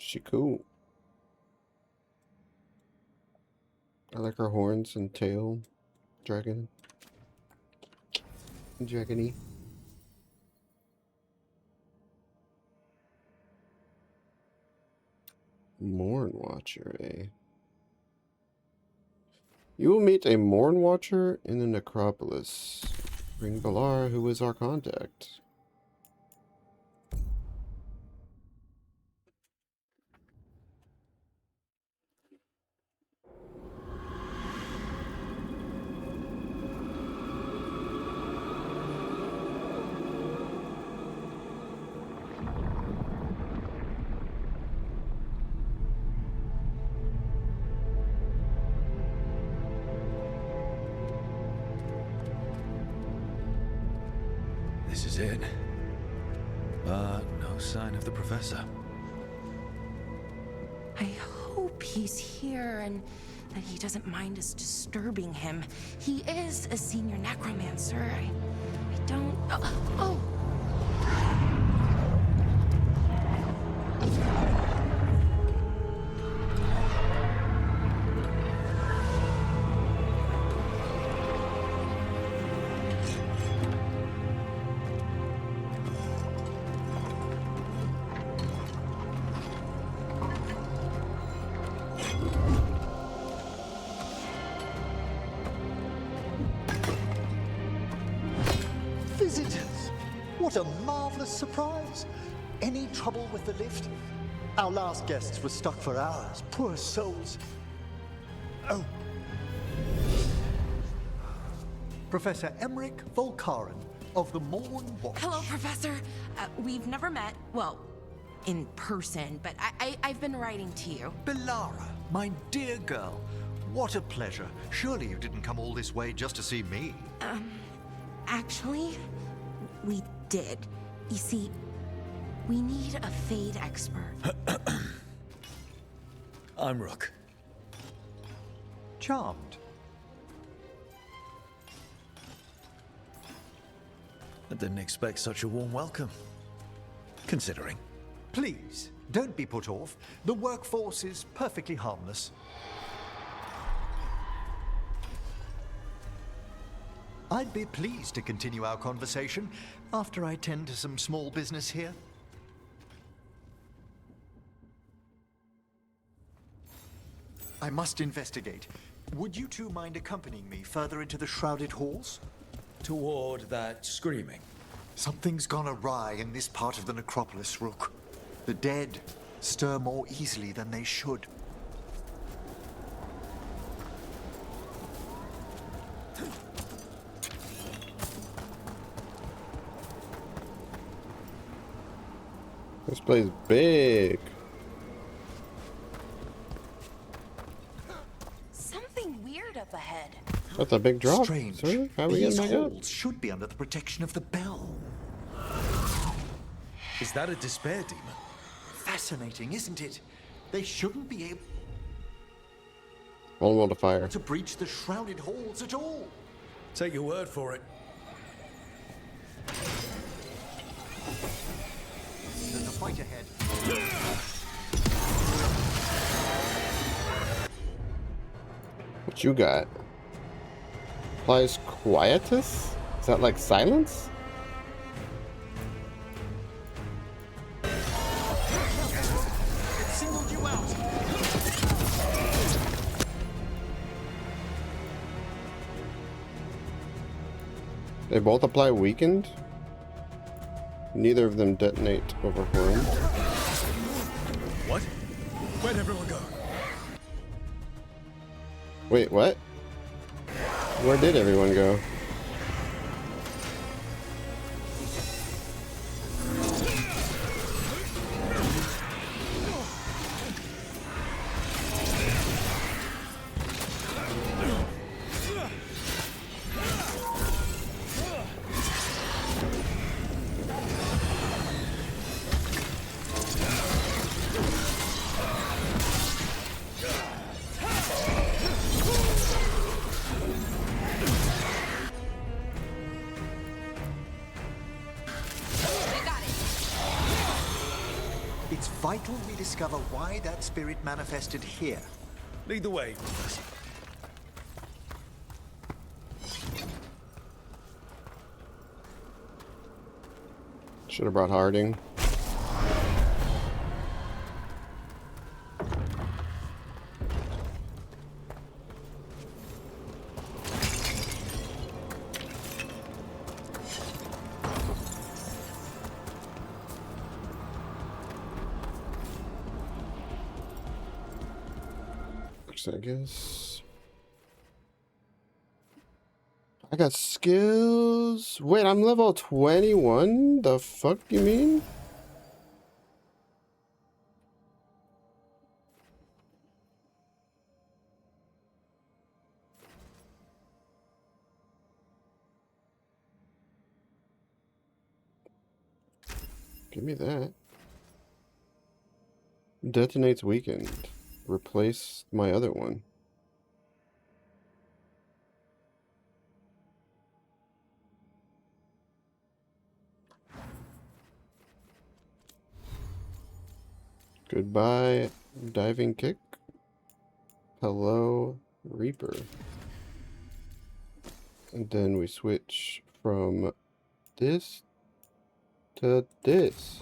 A: She cool. I like her horns and tail. Dragon. Dragony. Morn Watcher, eh? You will meet a Morn Watcher in the necropolis. Bring Balar, who is our contact.
C: This is it. But no sign of the professor.
H: I hope he's here and that he doesn't mind us disturbing him. He is a senior necromancer. I don't... Oh!
O: Visitors! What a marvelous surprise! Any trouble with the lift? Our last guests were stuck for hours. Poor souls. Oh. Professor Emmerich Volkaren of the Morn Watch.
H: Hello, Professor. We've never met, well, in person, but I've been writing to you.
O: Belara, my dear girl. What a pleasure. Surely you didn't come all this way just to see me.
H: Actually, we did. You see, we need a Fade expert.
C: I'm Rook.
O: Charmed.
C: I didn't expect such a warm welcome. Considering.
O: Please, don't be put off. The workforce is perfectly harmless. I'd be pleased to continue our conversation after I tend to some small business here. I must investigate. Would you two mind accompanying me further into the shrouded halls?
C: Toward that screaming.
O: Something's gone awry in this part of the necropolis, Rook. The dead stir more easily than they should.
A: This place is big.
H: Something weird up ahead.
A: That's a big drop.
O: Strange.
A: Sir? How are we
O: These
A: getting back up?
O: halls should be under the protection of the bell.
C: Is that a despair demon?
O: Fascinating, isn't it? They shouldn't be able
A: Vulnerable to fire.
O: to breach the shrouded halls at all.
C: Take your word for it.
O: There's a fight ahead.
A: What you got? Applies quietus? Is that like silence?
O: It singled you out.
A: They both apply weakened? Neither of them detonate overwhelmed.
C: What? Where'd everyone go?
A: Wait, what? Where did everyone go?
O: It's vital we discover why that spirit manifested here.
C: Lead the way, Professor.
A: Should have brought Harding. I guess I got skills. Wait, I'm level 21? The fuck you mean? Give me that. Detonates weakened. Replace my other one. Goodbye, diving kick. Hello, Reaper. And then we switch from this to this.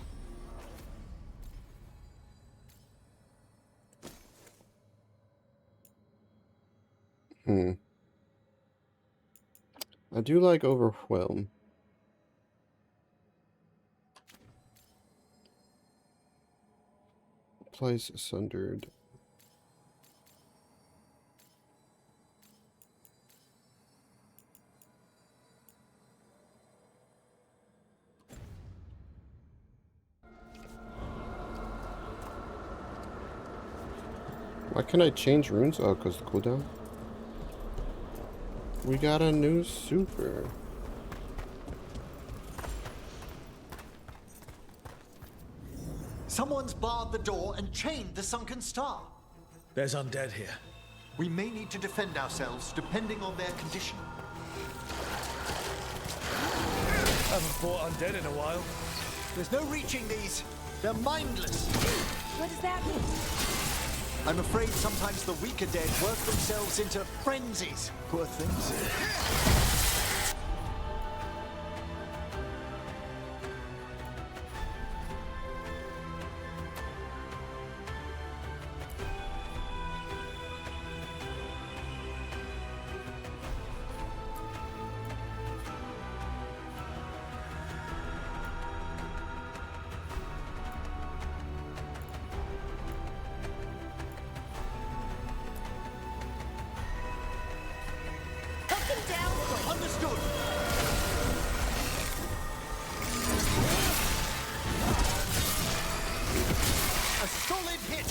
A: I do like Overwhelm. Place sundered. Why can't I change runes? Oh, because the cooldown. We got a new super.
O: Someone's barred the door and chained the sunken star.
C: There's undead here.
O: We may need to defend ourselves depending on their condition.
C: Haven't fought undead in a while.
O: There's no reaching these. They're mindless.
H: What does that mean?
O: I'm afraid sometimes the weaker dead work themselves into frenzies. Poor things. Understood. A solid hit.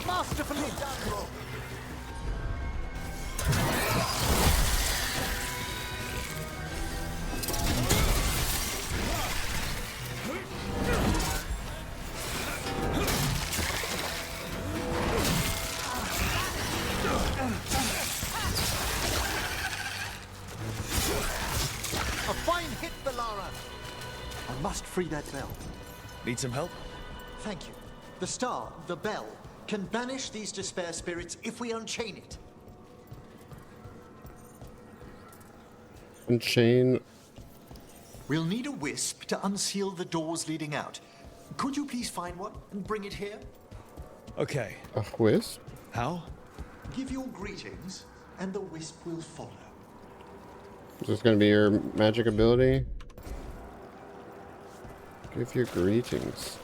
O: Masterfully done, Rob. A fine hit, Bellara. I must free that bell.
C: Need some help?
O: Thank you. The star, the bell, can banish these despair spirits if we unchain it.
A: Unchain.
O: We'll need a wisp to unseal the doors leading out. Could you please find one and bring it here?
C: Okay.
A: A wisp?
C: How?
O: Give your greetings, and the wisp will follow.
A: Is this gonna be your magic ability? Give your greetings.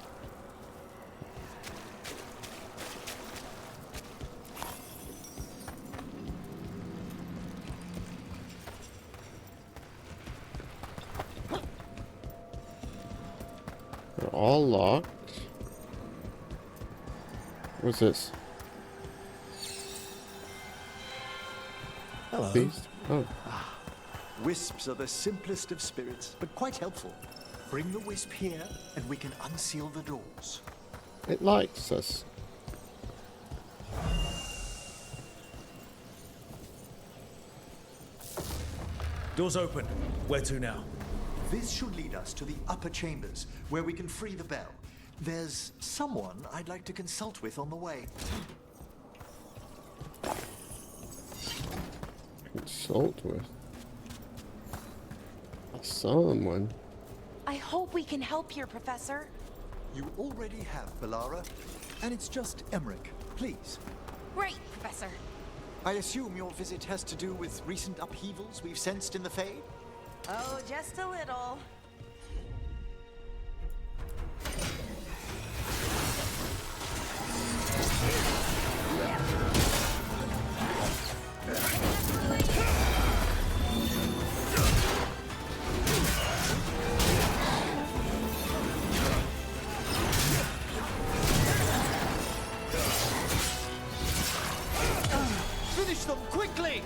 A: They're all locked. What's this?
O: Hello.
A: Beast? Oh.
O: Wisps are the simplest of spirits, but quite helpful. Bring the wisp here, and we can unseal the doors.
A: It likes us.
C: Doors open. Where to now?
O: This should lead us to the upper chambers, where we can free the bell. There's someone I'd like to consult with on the way.
A: Consult with? Someone.
H: I hope we can help here, Professor.
O: You already have, Bellara. And it's just Emmerich. Please.
H: Great, Professor.
O: I assume your visit has to do with recent upheavals we've sensed in the Fade?
H: Oh, just a little.
O: Finish them quickly!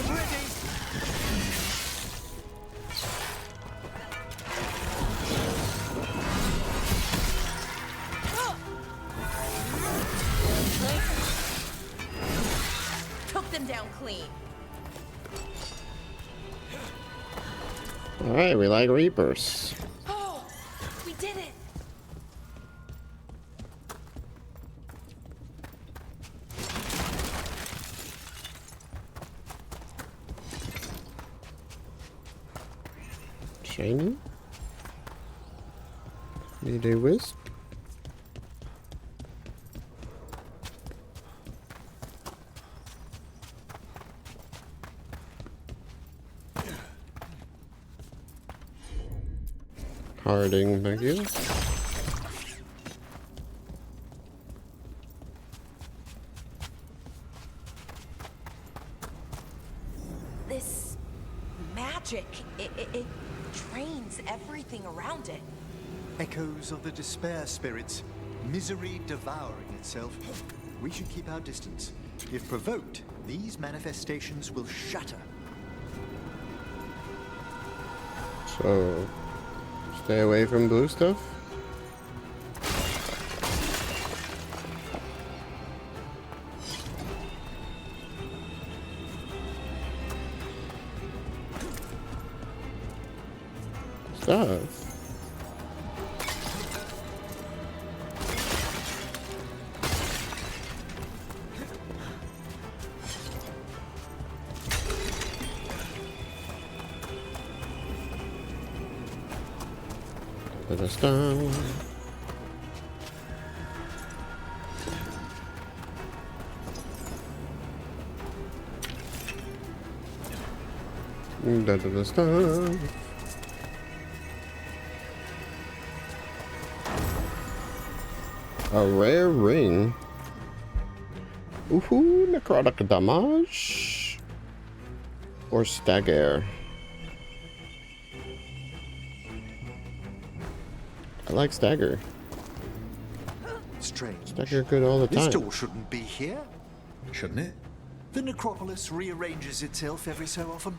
O: I'm ready.
H: Took them down clean.
A: Alright, we like Reapers.
H: Oh, we did it.
A: Shiny? Need a wisp? Harding, thank you.
H: This magic, it drains everything around it.
O: Echoes of the despair spirits, misery devouring itself. We should keep our distance. If provoked, these manifestations will shatter.
A: So, stay away from blue stuff? Stuff? Da-da-da. Da-da-da-da. A rare ring. Ooh, necrotic damage. Or stagger. I like stagger.
O: Strange.
A: Stagger good all the time.
O: This door shouldn't be here.
C: Shouldn't it?
O: The necropolis rearranges itself every so often.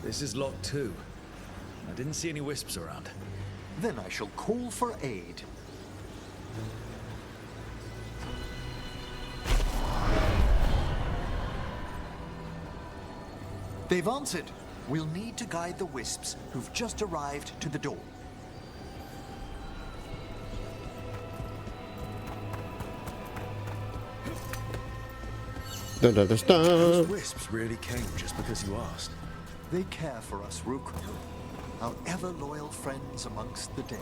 C: This is locked too. I didn't see any wisps around.
O: Then I shall call for aid. They've answered. We'll need to guide the wisps who've just arrived to the door.
A: Da-da-da-da.
C: Those wisps really came just because you asked.
O: They care for us, Rook. Our ever-loyal friends amongst the dead.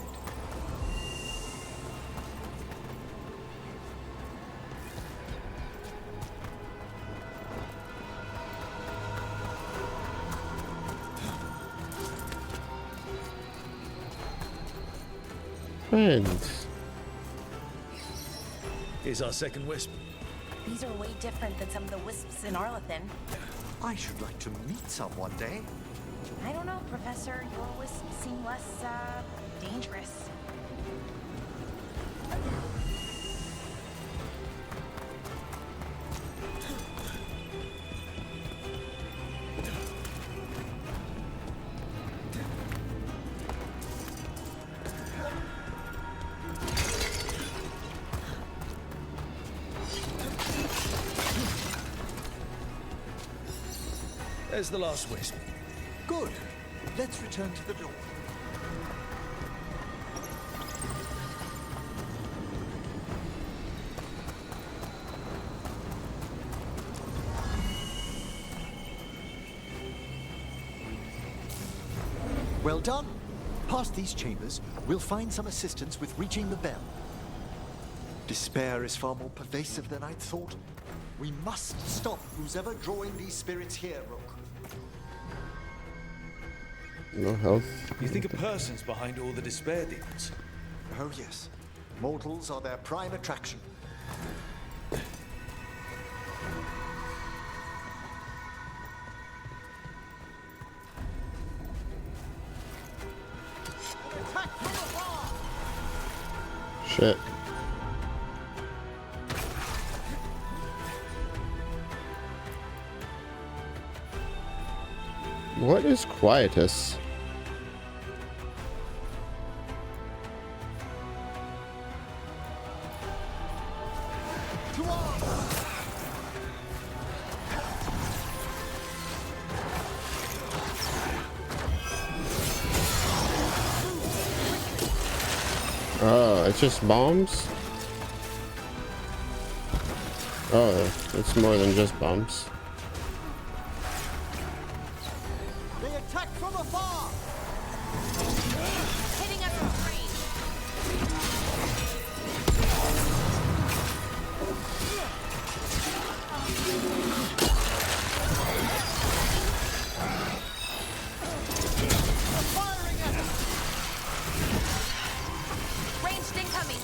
A: Friends.
C: Here's our second wisp.
H: These are way different than some of the wisps in Arlethan.
O: I should like to meet some one day.
H: I don't know, Professor. Your wisps seem less, dangerous.
C: There's the last wisp.
O: Good. Let's return to the door. Well done. Past these chambers, we'll find some assistance with reaching the bell. Despair is far more pervasive than I'd thought. We must stop who's ever drawing these spirits here, Rook.
A: No health.
C: You think a person's behind all the despair demons?
O: Oh yes. Mortals are their prime attraction.
A: Shit. What is quietus? Oh, it's just bombs? Oh, it's more than just bombs.
O: They attack from afar!
L: Hitting us from range.
O: Firing at us!
L: Ranged incoming.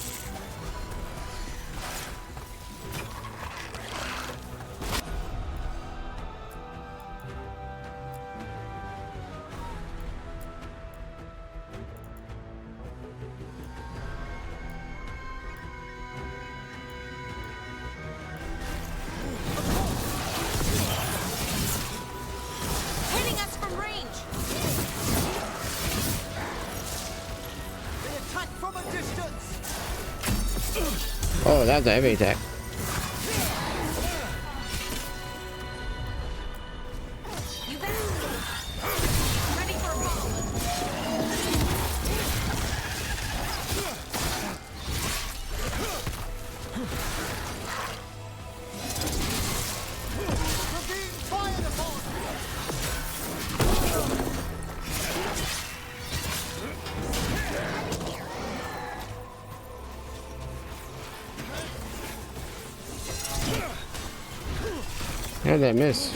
L: Hitting us from range.
O: They attack from a distance!
A: Oh, that's a heavy attack.
L: You bet. Ready for a roll.
O: We're being fired upon!
A: How'd that miss?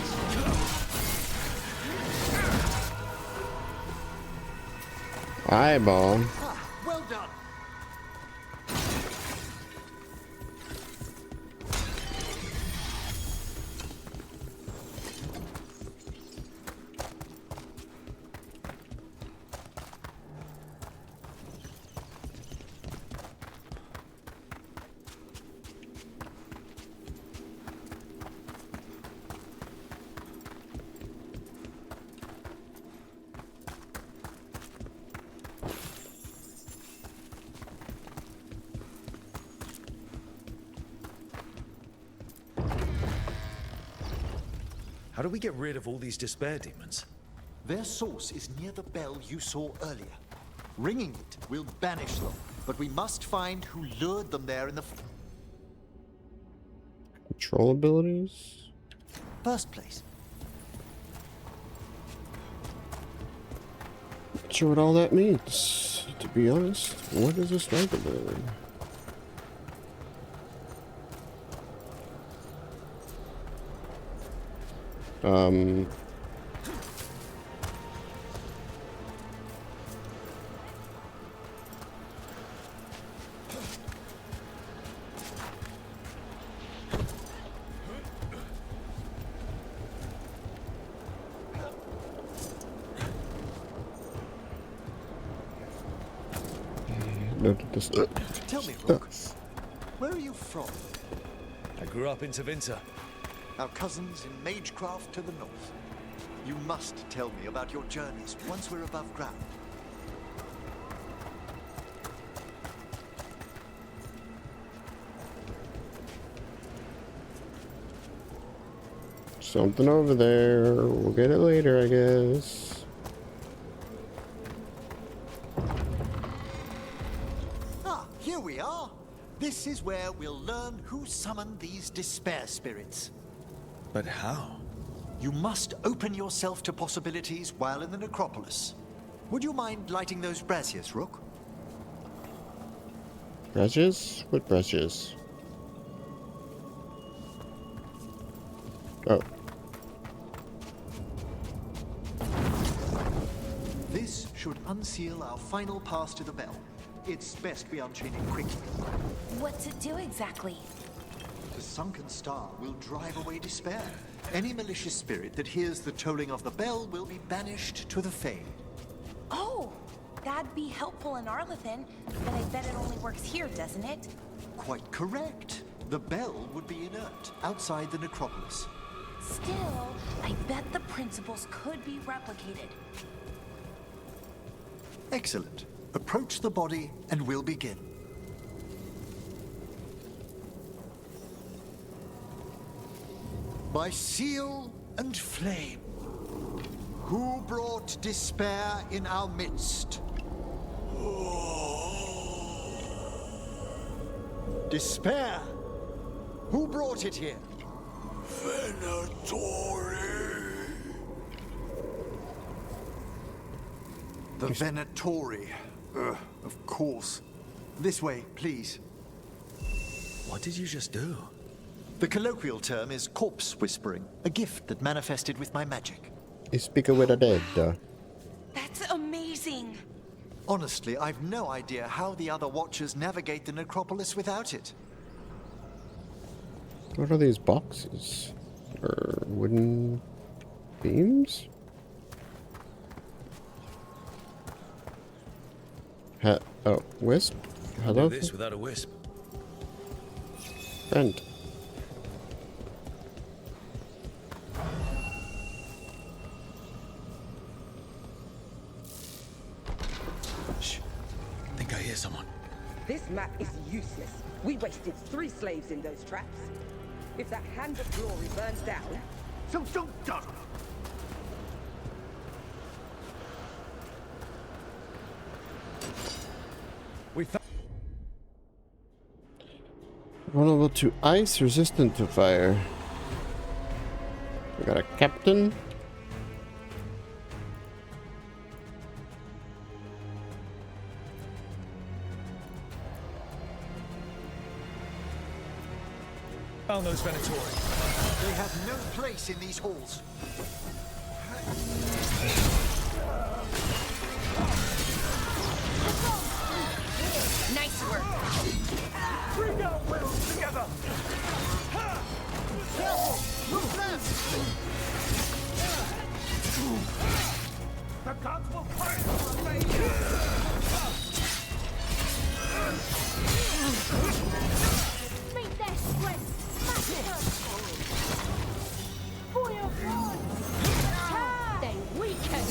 A: Eyeball.
O: Well done!
C: How do we get rid of all these despair demons?
O: Their source is near the bell you saw earlier. Ringing it will banish them, but we must find who lured them there in the
A: Control abilities?
O: first place.
A: Not sure what all that means, to be honest. What is a strike ability? Noted this.
O: Tell me, Rook, where are you from?
C: I grew up in Tevinter.
O: Our cousins in Magecraft to the north. You must tell me about your journeys once we're above ground.
A: Something over there. We'll get it later, I guess.
O: Ah, here we are. This is where we'll learn who summoned these despair spirits.
C: But how?
O: You must open yourself to possibilities while in the necropolis. Would you mind lighting those braziers, Rook?
A: Brushes? What brushes? Oh.
O: This should unseal our final pass to the bell. It's best we unchain it quickly.
H: What's it do exactly?
O: The sunken star will drive away despair. Any malicious spirit that hears the tolling of the bell will be banished to the Fade.
H: Oh, that'd be helpful. helpful in Arlethan, but I bet it only works here, doesn't it?
O: Quite correct. The bell would be inert, outside the necropolis.
H: Still, I bet the principles could be replicated.
O: Excellent. Approach the body and we'll begin. By seal and flame, who brought despair in our midst? Despair? Who brought it here?
F: Venatori.
O: The Venatori. Of course. This way, please.
C: What did you just do?
O: The colloquial term is corpse whispering, a gift that manifested with my magic.
A: You speak with the dead.
H: That's amazing!
O: Honestly, I've no idea how the other Watchers navigate the necropolis without it.
A: What are these boxes? Or wooden beams? Oh, Wisp? Hello?
C: Do this without a wisp.
A: Friend.
C: Shh. Think I hear someone.
P: This map is useless. We wasted 3 slaves in those traps. If that Hand of Glory burns down... So don't dawdle!
C: We found...
A: Vulnerable to ice, resistant to fire. We got a captain.
C: Found those Venatori.
O: They have no place in these halls.
H: Nice work!
P: Bring our wills together!
O: Careful! Move left!
P: The gods will pray for us!
L: Meet their strength! Massacre! For your gods! They weaken!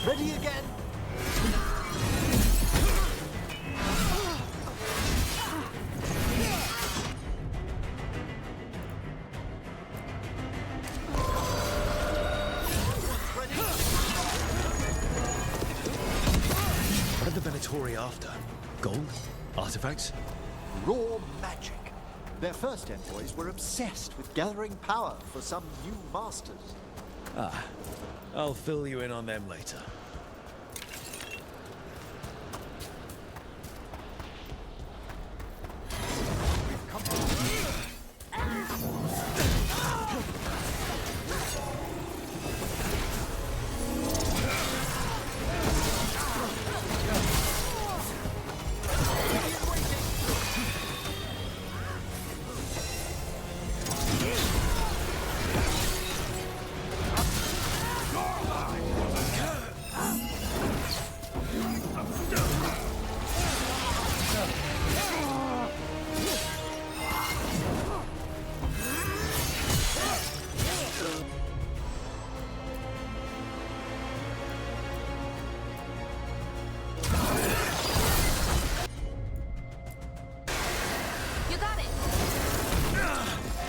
O: Ready again?
C: What are the Venatori after? Gold? Artifacts?
O: Raw magic. Their first envoys were obsessed with gathering power for some new masters.
C: Ah, I'll fill you in on them later.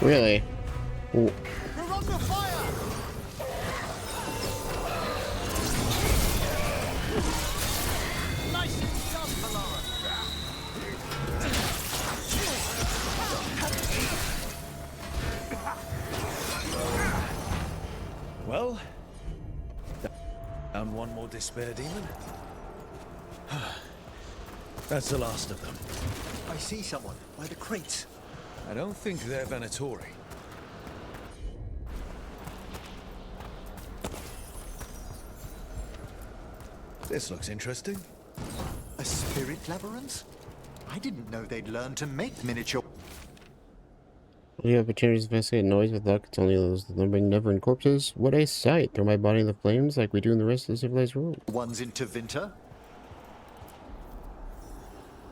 A: Really? Ooh.
O: You're under fire! Nicely done, Valora.
C: Well, down one more despair demon. That's the last of them.
O: I see someone by the crates.
C: I don't think they're Venatori. This looks interesting.
O: A spirit labyrinth? I didn't know they'd learn to make miniature.
A: Only opportunities to investigate noise with luck. It's only those lumbering never-end corpses. What a sight! Throw my body in the flames like we do in the rest of the civilized world.
O: One's into Vinter.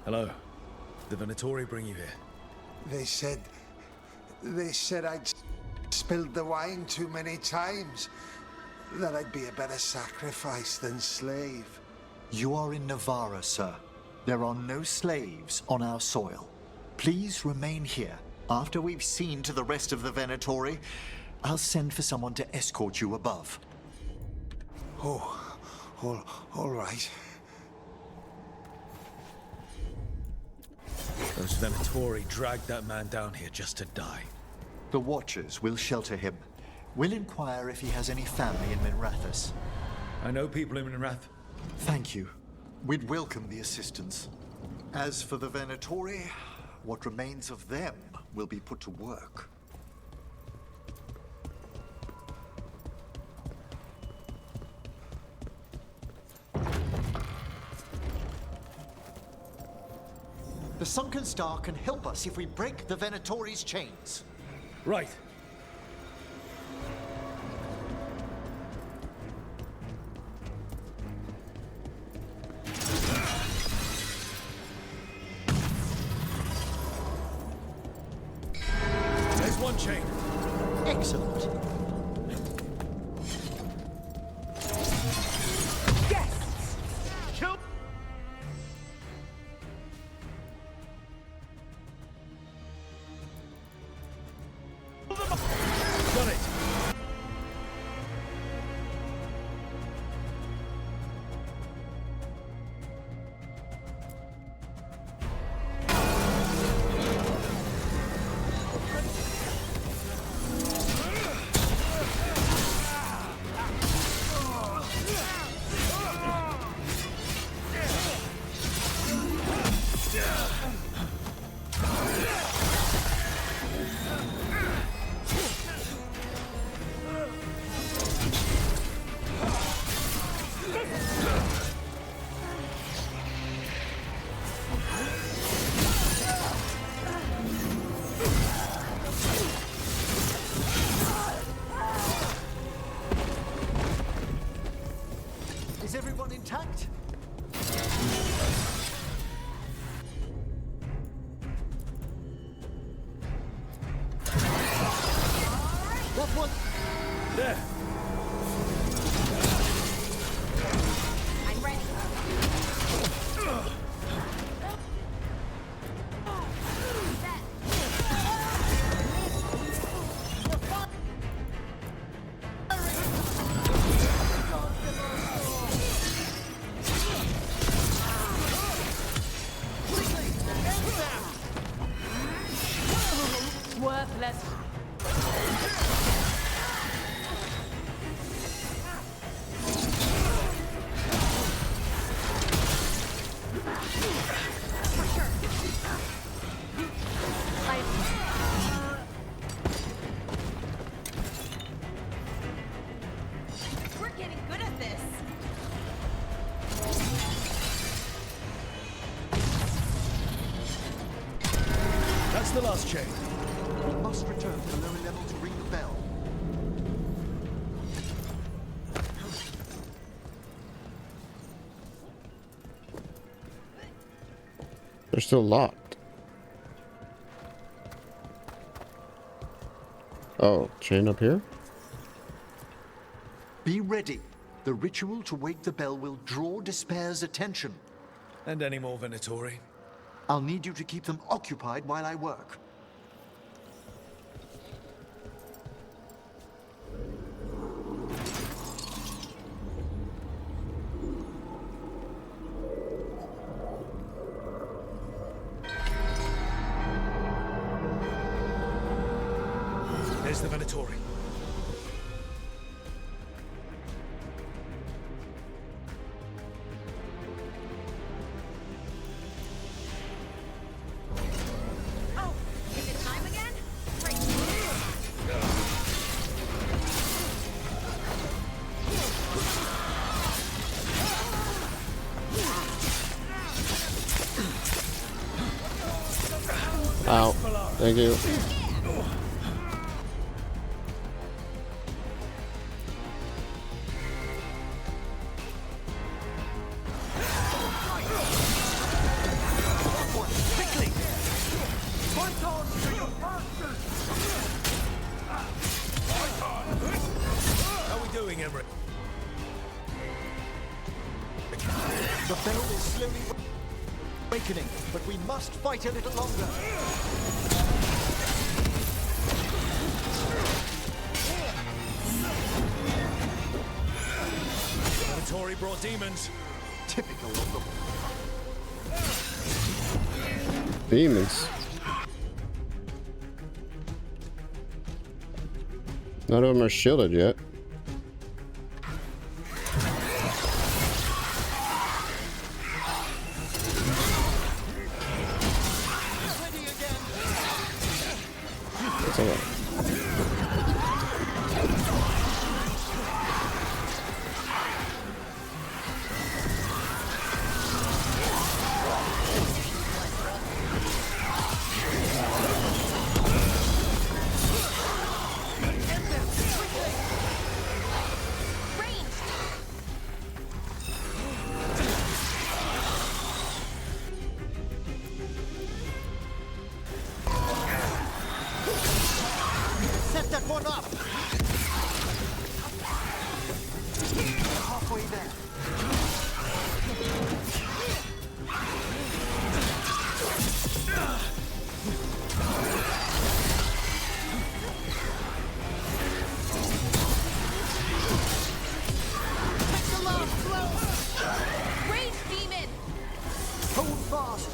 C: Hello. The Venatori bring you here?
Q: They said I'd spilled the wine too many times. That I'd be a better sacrifice than slave.
O: You are in Navarra, sir. There are no slaves on our soil. Please remain here. After we've seen to the rest of the Venatori, I'll send for someone to escort you above.
Q: Oh, all right.
C: Those Venatori dragged that man down here just to die.
O: The Watchers will shelter him. We'll inquire if he has any family in Minrathous.
C: I know people in Minrath.
O: Thank you. We'd welcome the assistance. As for the Venatori, what remains of them will be put to work. The Sunken Star can help us if we break the Venatori's chains.
C: Right. There's one chain.
O: Excellent.
P: Yes! Kill!
C: Got it.
O: Is everyone intact? That one.
C: There.
L: I'm ready.
J: Worthless.
L: We're getting good at this.
C: That's the last chain.
O: We must return to the lower level to ring the bell.
A: They're still locked. Oh, chain up here?
O: Be ready. The ritual to wake the bell will draw Despair's attention.
C: And any more Venatori?
O: I'll need you to keep them occupied while I work.
C: There's the Venatori.
L: Oh, is it time again? Great.
A: Ow. Thank you.
C: Quickly! How are we doing, Emmerich?
O: The bell is slowly awakening, but we must fight a little longer.
C: Venatori brought demons.
O: Typical of them.
A: Demons. None of them are shielded yet. That's alright.
O: Set that one up! Halfway there.
L: Take the last blow! Rage demon!
O: Hold fast!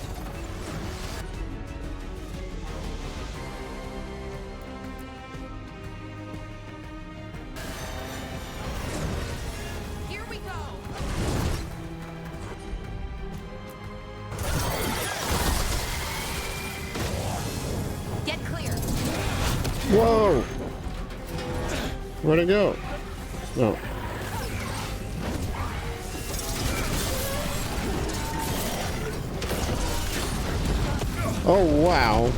L: Here we go! Get clear!
A: Whoa! Where'd it go? No. Oh, wow.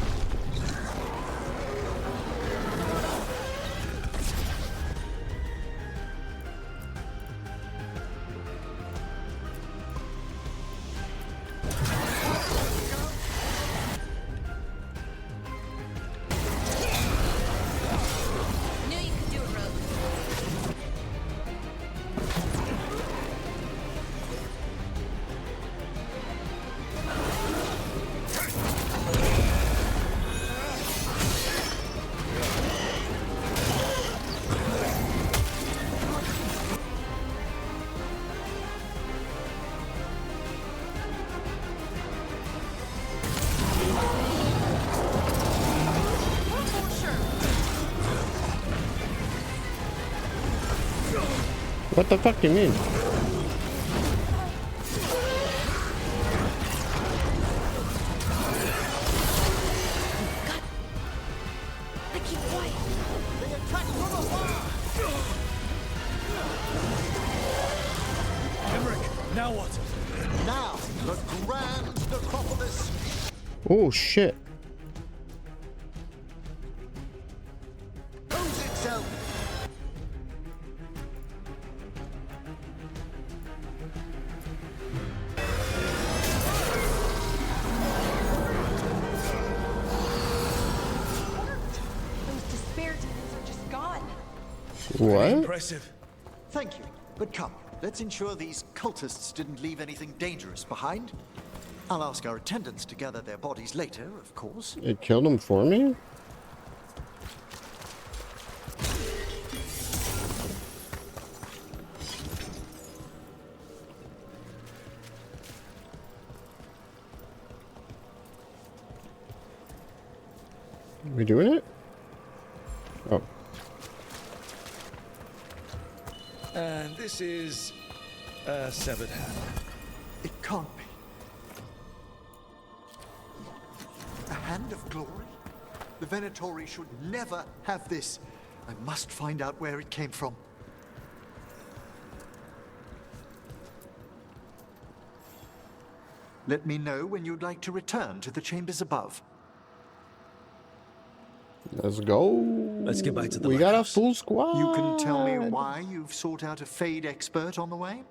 L: Knew you could do it, Rogue.
A: What the fuck do you mean?
L: I keep quiet.
O: They attack from afar!
C: Emmerich, now what?
O: Now, the Grand Necropolis.
A: Oh, shit.
O: Owns itself.
L: Those despair demons are just gone.
A: What?
C: Impressive.
O: Thank you. But come, let's ensure these cultists didn't leave anything dangerous behind. I'll ask our attendants to gather their bodies later, of course.
A: It killed him for me? We doing it? Oh.
C: And this is a severed hand.
O: It can't be. A hand of glory? The Venatori should never have this. I must find out where it came from. Let me know when you'd like to return to the chambers above.
A: Let's go.
C: Let's get back to the
A: We got a
C: lighthouse.
A: full squad.
O: You can tell me why you've sought out a Fade expert on the way?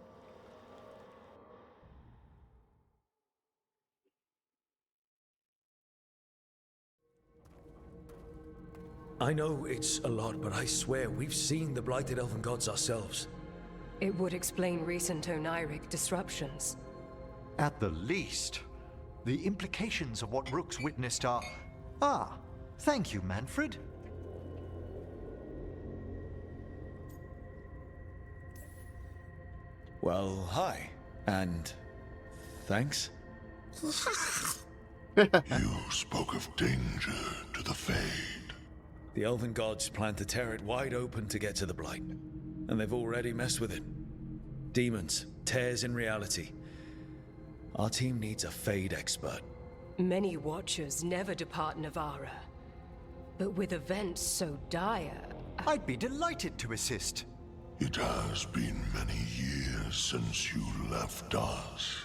C: I know it's a lot, but I swear we've seen the blighted elven gods ourselves.
J: It would explain recent Oniric disruptions.
O: At the least, the implications of what Rook's witnessed are... Ah, thank you, Manfred.
C: Well, hi. And thanks.
F: You spoke of danger to the Fade.
C: The elven gods plan to tear it wide open to get to the Blight. And they've already messed with it. Demons, tears in reality. Our team needs a Fade expert.
J: Many Watchers never depart Navara. But with events so dire...
O: I'd be delighted to assist.
F: It has been many years since you left us.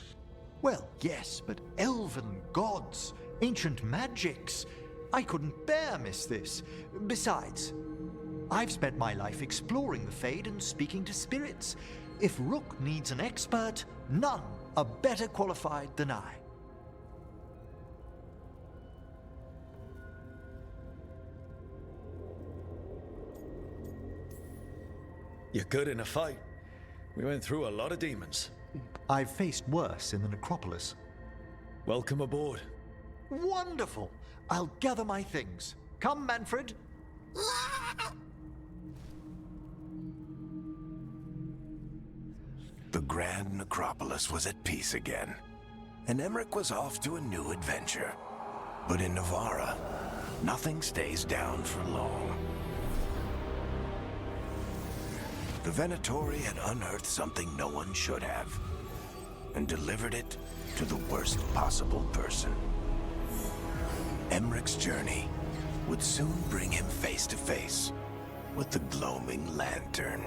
O: Well, yes, but elven gods, ancient magics. I couldn't bear miss this. Besides, I've spent my life exploring the Fade and speaking to spirits. If Rook needs an expert, none are better qualified than I.
C: You're good in a fight. We went through a lot of demons.
O: I've faced worse in the necropolis.
C: Welcome aboard.
O: Wonderful! I'll gather my things. Come, Manfred.
F: The Grand Necropolis was at peace again, and Emmerich was off to a new adventure. But in Navara, nothing stays down for long. The Venatori had unearthed something no one should have, and delivered it to the worst possible person. Emmerich's journey would soon bring him face to face with the gloaming lantern.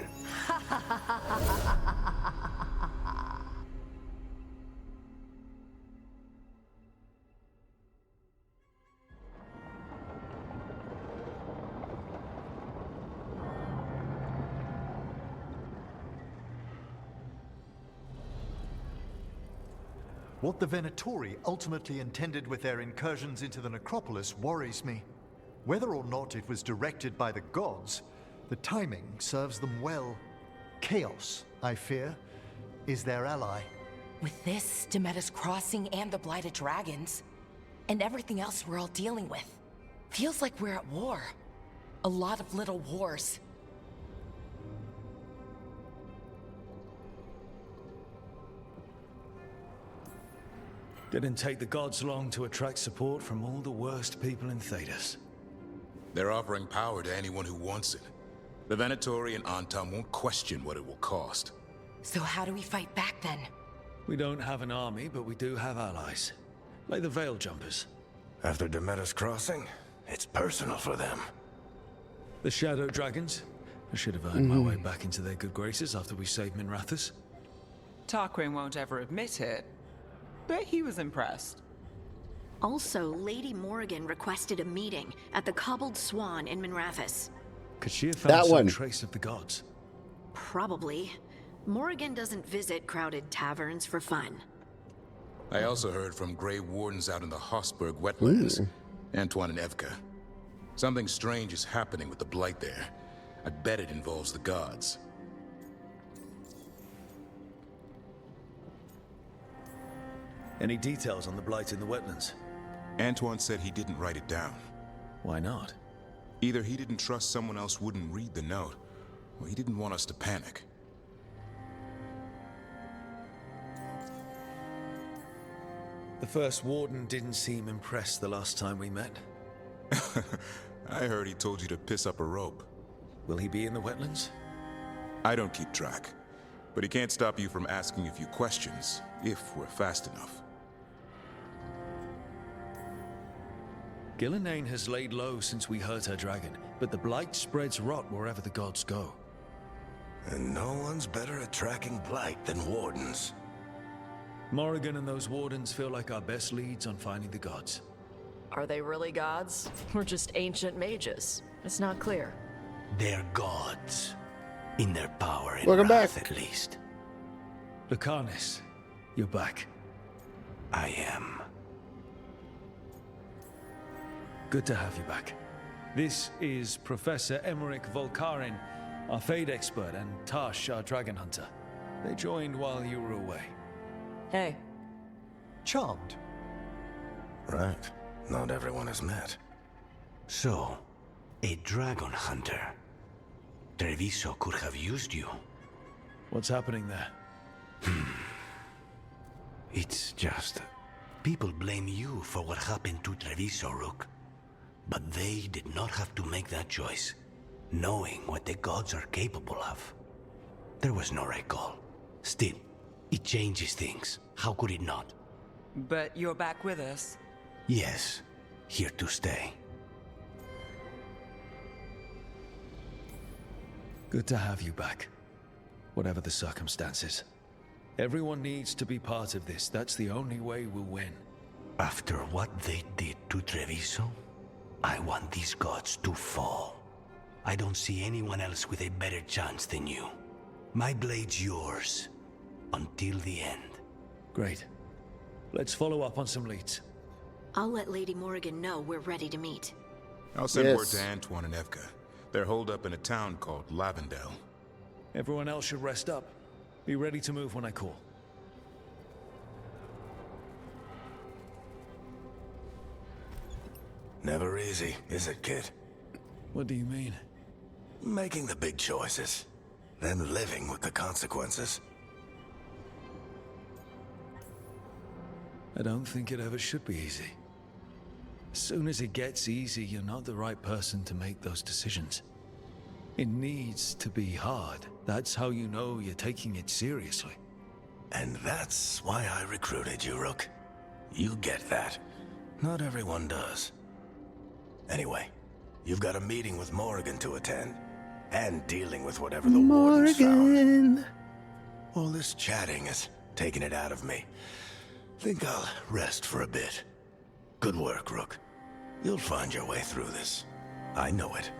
O: What the Venatori ultimately intended with their incursions into the necropolis worries me. Whether or not it was directed by the gods, the timing serves them well. Chaos, I fear, is their ally.
H: With this, Demeter's Crossing and the Blighted Dragons, and everything else we're all dealing with, feels like we're at war. A lot of little wars.
C: Didn't take the gods long to attract support from all the worst people in Thedas.
G: They're offering power to anyone who wants it. The Venatori and Antam won't question what it will cost.
H: So how do we fight back then?
C: We don't have an army, but we do have allies. Like the Veil Jumpers.
F: After Demeter's Crossing, it's personal for them.
C: The Shadow Dragons. I should have earned my way back into their good graces after we saved Minrathous.
D: Tarquin won't ever admit it, but he was impressed.
E: Also, Lady Morrigan requested a meeting at the Cobbled Swan in Minrathous.
C: Could she have found some trace of the gods?
E: Probably. Morrigan doesn't visit crowded taverns for fun.
G: I also heard from Grey Wardens out in the Hossberg wetlands. Antoine and Evka. Something strange is happening with the Blight there. I bet it involves the gods.
C: Any details on the Blight in the wetlands?
G: Antoine said he didn't write it down.
C: Why not?
G: Either he didn't trust someone else wouldn't read the note, or he didn't want us to panic.
C: The first warden didn't seem impressed the last time we met.
G: I heard he told you to piss up a rope.
C: Will he be in the wetlands?
G: I don't keep track, but he can't stop you from asking a few questions, if we're fast enough.
C: Gillenane has laid low since we hurt her dragon, but the blight spreads rot wherever the gods go.
F: And no one's better at tracking blight than wardens.
C: Morrigan and those wardens feel like our best leads on finding the gods.
K: Are they really gods? Or just ancient mages? It's not clear.
I: They're gods. In their power and
A: Welcome
I: wrath,
A: back.
I: at least.
C: Lucanus, you're back.
I: I am.
C: Good to have you back. This is Professor Emmerich Volkarin, our Fade expert, and Tash, our dragon hunter. They joined while you were away.
K: Hey.
O: Charmed.
F: Right. Not everyone has met.
I: So, a dragon hunter. Treviso could have used you.
C: What's happening there?
I: It's just... people blame you for what happened to Treviso, Rook. But they did not have to make that choice, knowing what the gods are capable of. There was no recall. Still, it changes things. How could it not?
D: But you're back with us.
I: Yes, here to stay.
C: Good to have you back. Whatever the circumstances. Everyone needs to be part of this. That's the only way we'll win.
I: After what they did to Treviso, I want these gods to fall. I don't see anyone else with a better chance than you. My blade's yours. Until the end.
C: Great. Let's follow up on some leads.
E: I'll let Lady Morrigan know we're ready to meet.
G: I'll send word to Antoine and Evka. They're holed up in a town called Lavendel.
C: Everyone else should rest up. Be ready to move when I call.
F: Never easy, is it, kid?
C: What do you mean?
F: Making the big choices, then living with the consequences.
C: I don't think it ever should be easy. As soon as it gets easy, you're not the right person to make those decisions. It needs to be hard. That's how you know you're taking it seriously.
F: And that's why I recruited you, Rook. You get that. Not everyone does. Anyway, you've got a meeting with Morrigan to attend, and dealing with whatever the warden's found. All this chatting is taking it out of me. Think I'll rest for a bit. Good work, Rook. You'll find your way through this. I know it.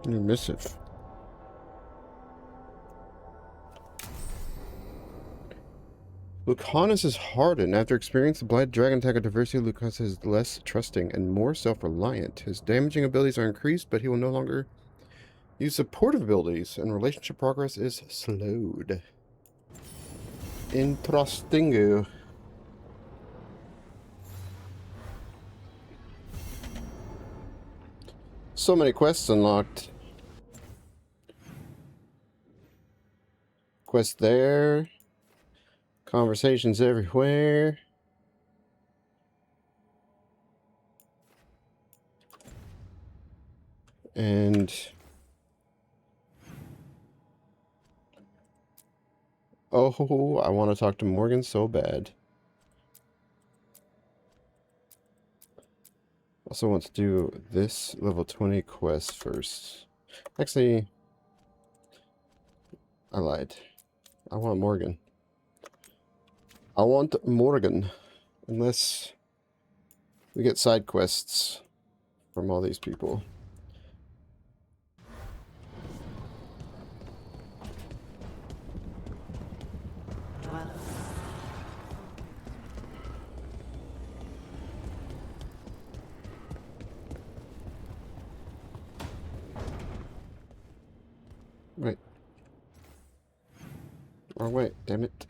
A: New missive. Lucanus is hardened. After experiencing the Blighted Dragon attack at Diversity, Lucanus is less trusting and more self-reliant. His damaging abilities are increased, but he will no longer use supportive abilities, and relationship progress is slowed. Interesting. So many quests unlocked. Quest there. Conversations everywhere. And oh, I want to talk to Morgan so bad. Also want to do this level 20 quest first. Actually, I lied. I want Morgan. I want Morgan. Unless we get side quests from all these people. Wait. Wrong way, damn it.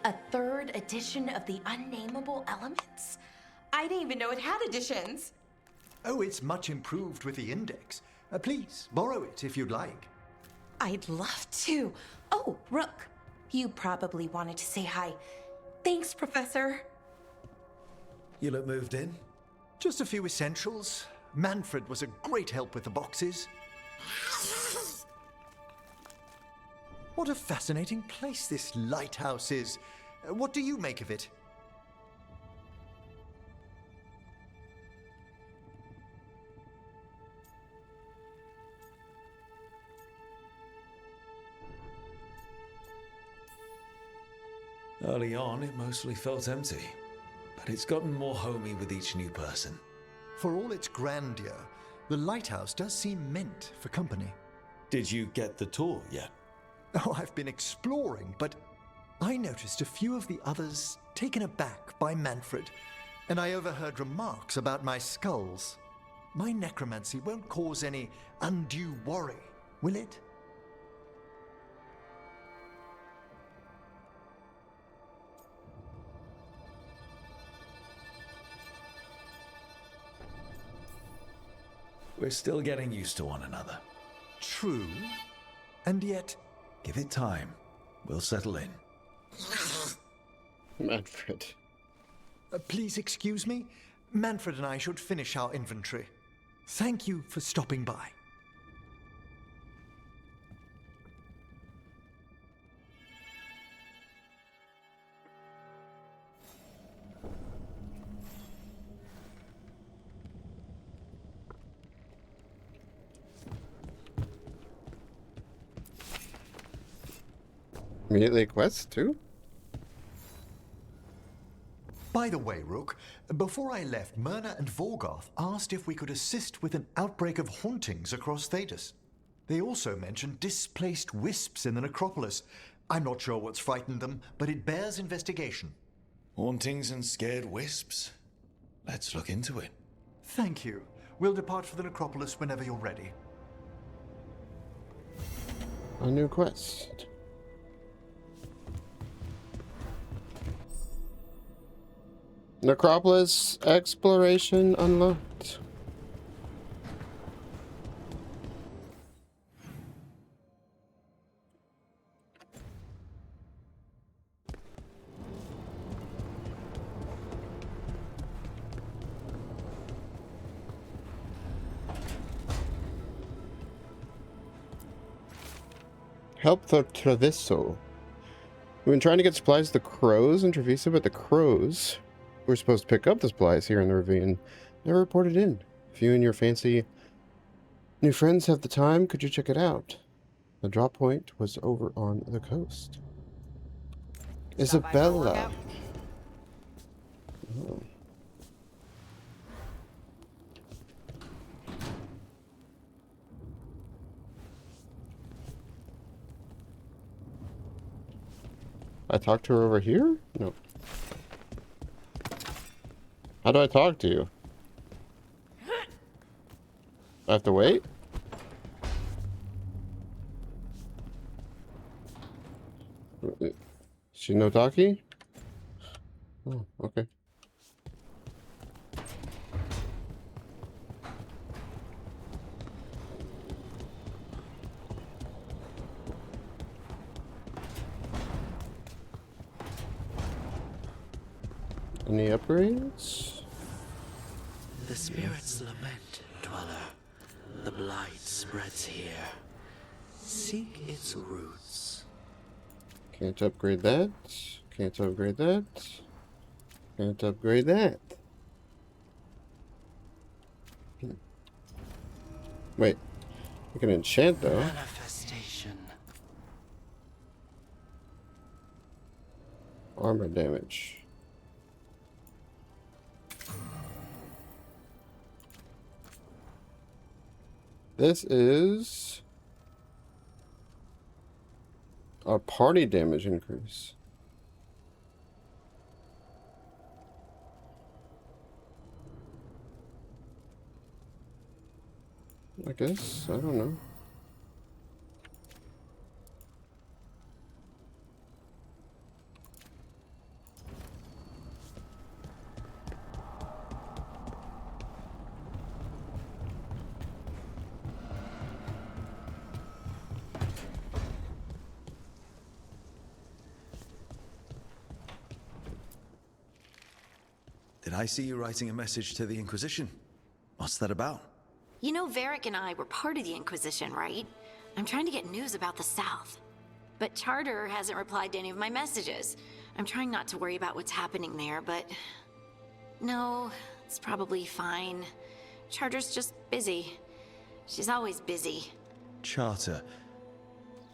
H: A third edition of the Unnameable Elements? I didn't even know it had editions.
O: Oh, it's much improved with the index. Please, borrow it if you'd like.
H: I'd love to. Oh, Rook, you probably wanted to say hi. Thanks, Professor.
O: You look moved in. Just a few essentials. Manfred was a great help with the boxes. What a fascinating place this lighthouse is. What do you make of it?
C: Early on, it mostly felt empty, but it's gotten more homey with each new person.
O: For all its grandeur, the lighthouse does seem meant for company.
C: Did you get the tour yet?
O: Oh, I've been exploring, but I noticed a few of the others taken aback by Manfred, and I overheard remarks about my skulls. My necromancy won't cause any undue worry, will it?
C: We're still getting used to one another.
O: True, and yet...
C: Give it time. We'll settle in.
A: Manfred.
O: Please excuse me. Manfred and I should finish our inventory. Thank you for stopping by.
A: Immediately a quest, too?
O: By the way, Rook, before I left, Myrna and Vorgoth asked if we could assist with an outbreak of hauntings across Thedas. They also mentioned displaced wisps in the necropolis. I'm not sure what's frightened them, but it bears investigation.
C: Hauntings and scared wisps? Let's look into it.
O: Thank you. We'll depart for the necropolis whenever you're ready.
A: A new quest. Necropolis exploration unlocked. Help the Treviso. We've been trying to get supplies to the crows in Treviso, but the crows who were supposed to pick up the supplies here in the ravine never reported in. If you and your fancy new friends have the time, could you check it out? The drop point was over on the coast. Isabella. Oh. I talked to her over here? No. How do I talk to you? I have to wait? She no talkie? Oh, okay. Any upgrades?
I: The spirits lament, dweller. The blight spreads here. Seek its roots.
A: Can't upgrade that. Can't upgrade that. Can't upgrade that. Wait. I can enchant though.
I: Manifestation.
A: Armor damage. This is a party damage increase. I guess, I don't know.
C: I see you writing a message to the Inquisition. What's that about?
E: You know, Varric and I were part of the Inquisition, right? I'm trying to get news about the South. But Charter hasn't replied to any of my messages. I'm trying not to worry about what's happening there, but... No, it's probably fine. Charter's just busy. She's always busy.
C: Charter.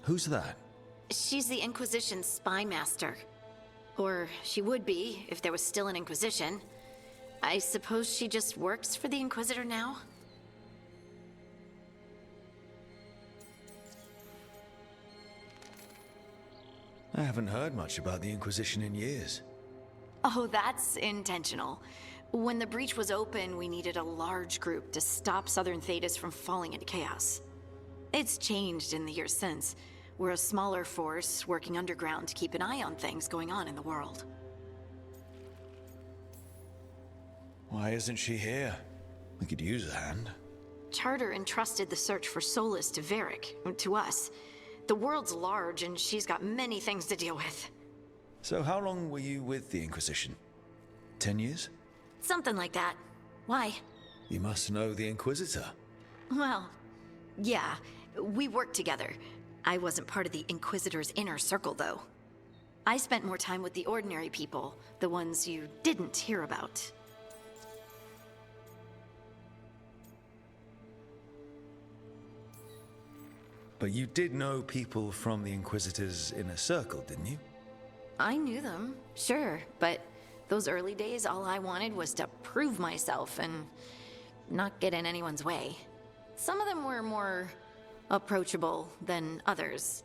C: Who's that?
E: She's the Inquisition's spy master. Or she would be, if there was still an Inquisition. I suppose she just works for the Inquisitor now?
C: I haven't heard much about the Inquisition in years.
E: Oh, that's intentional. When the breach was open, we needed a large group to stop Southern Thedas from falling into chaos. It's changed in the years since. We're a smaller force working underground to keep an eye on things going on in the world.
C: Why isn't she here? We could use a hand.
E: Charter entrusted the search for Solus to Varric, to us. The world's large, and she's got many things to deal with.
C: So how long were you with the Inquisition? 10 years?
E: Something like that. Why?
C: You must know the Inquisitor.
E: Well, yeah, we worked together. I wasn't part of the Inquisitor's inner circle, though. I spent more time with the ordinary people, the ones you didn't hear about.
C: But you did know people from the Inquisitor's inner circle, didn't you?
E: I knew them, sure, but those early days, all I wanted was to prove myself and not get in anyone's way. Some of them were more approachable than others.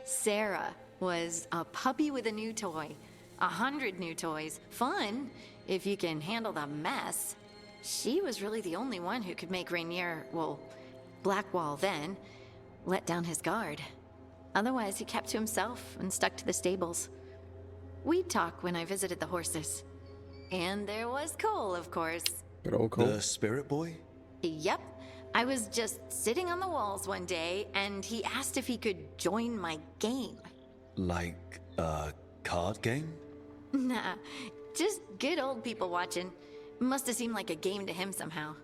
E: Sarah was a puppy with a new toy. 100 new toys. Fun, if you can handle the mess. She was really the only one who could make Rainier, well, Blackwall then, let down his guard. Otherwise, he kept to himself and stuck to the stables. We'd talk when I visited the horses. And there was Cole, of course.
A: Good old Cole.
C: The spirit boy?
E: Yep. I was just sitting on the walls one day, and he asked if he could join my game.
C: Like a card game?
E: Nah, just good old people watching. Must have seemed like a game to him somehow.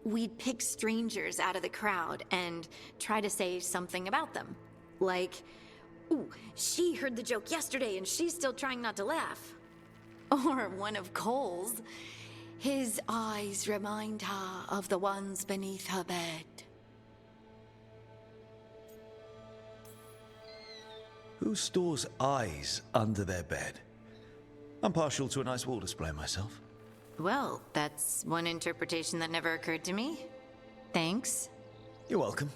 E: We'd pick strangers out of the crowd and try to say something about them. Like, ooh, she heard the joke yesterday and she's still trying not to laugh. Or one of Cole's. His eyes remind her of the ones beneath her bed.
C: Who stores eyes under their bed? I'm partial to a nice wall display myself.
E: Well, that's one interpretation that never occurred to me. Thanks.
C: You're welcome.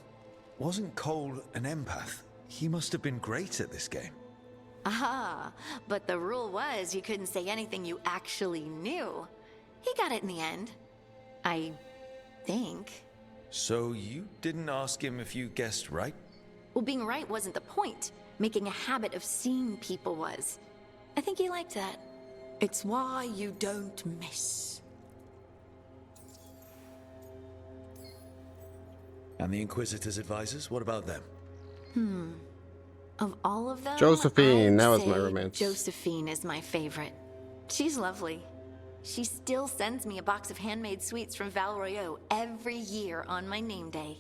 C: Wasn't Cole an empath? He must have been great at this game.
E: Aha, but the rule was you couldn't say anything you actually knew. He got it in the end. I think.
C: So you didn't ask him if you guessed right?
E: Well, being right wasn't the point. Making a habit of seeing people was. I think he liked that. It's why you don't miss.
C: And the Inquisitor's advisors, what about them?
E: Of all of them,
A: Josephine,
E: I'd
A: that was
E: say
A: my romance.
E: Josephine is my favorite. She's lovely. She still sends me a box of handmade sweets from Val Royeaux every year on my name day.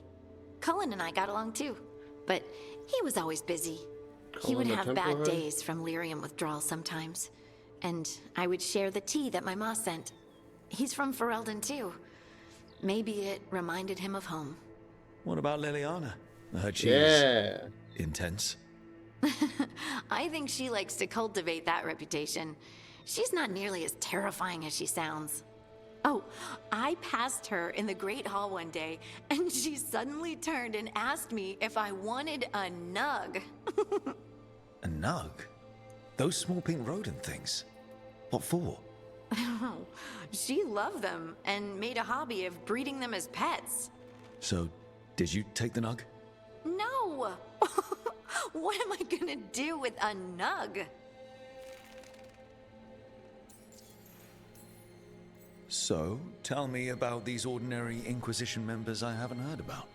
E: Cullen and I got along too, but he was always busy. He would
A: Cullen the
E: have bad
A: Templar?
E: days from lyrium withdrawal sometimes, and I would share the tea that my ma sent. He's from Ferelden too. Maybe it reminded him of home.
C: What about Liliana? I heard she's
A: Yeah.
C: intense.
E: I think she likes to cultivate that reputation. She's not nearly as terrifying as she sounds. Oh, I passed her in the Great Hall one day, and she suddenly turned and asked me if I wanted a nug.
C: A nug? Those small pink rodent things? What for?
E: She loved them and made a hobby of breeding them as pets.
C: So, did you take the nug?
E: No! What am I gonna do with a nug?
C: So, tell me about these ordinary Inquisition members I haven't heard about.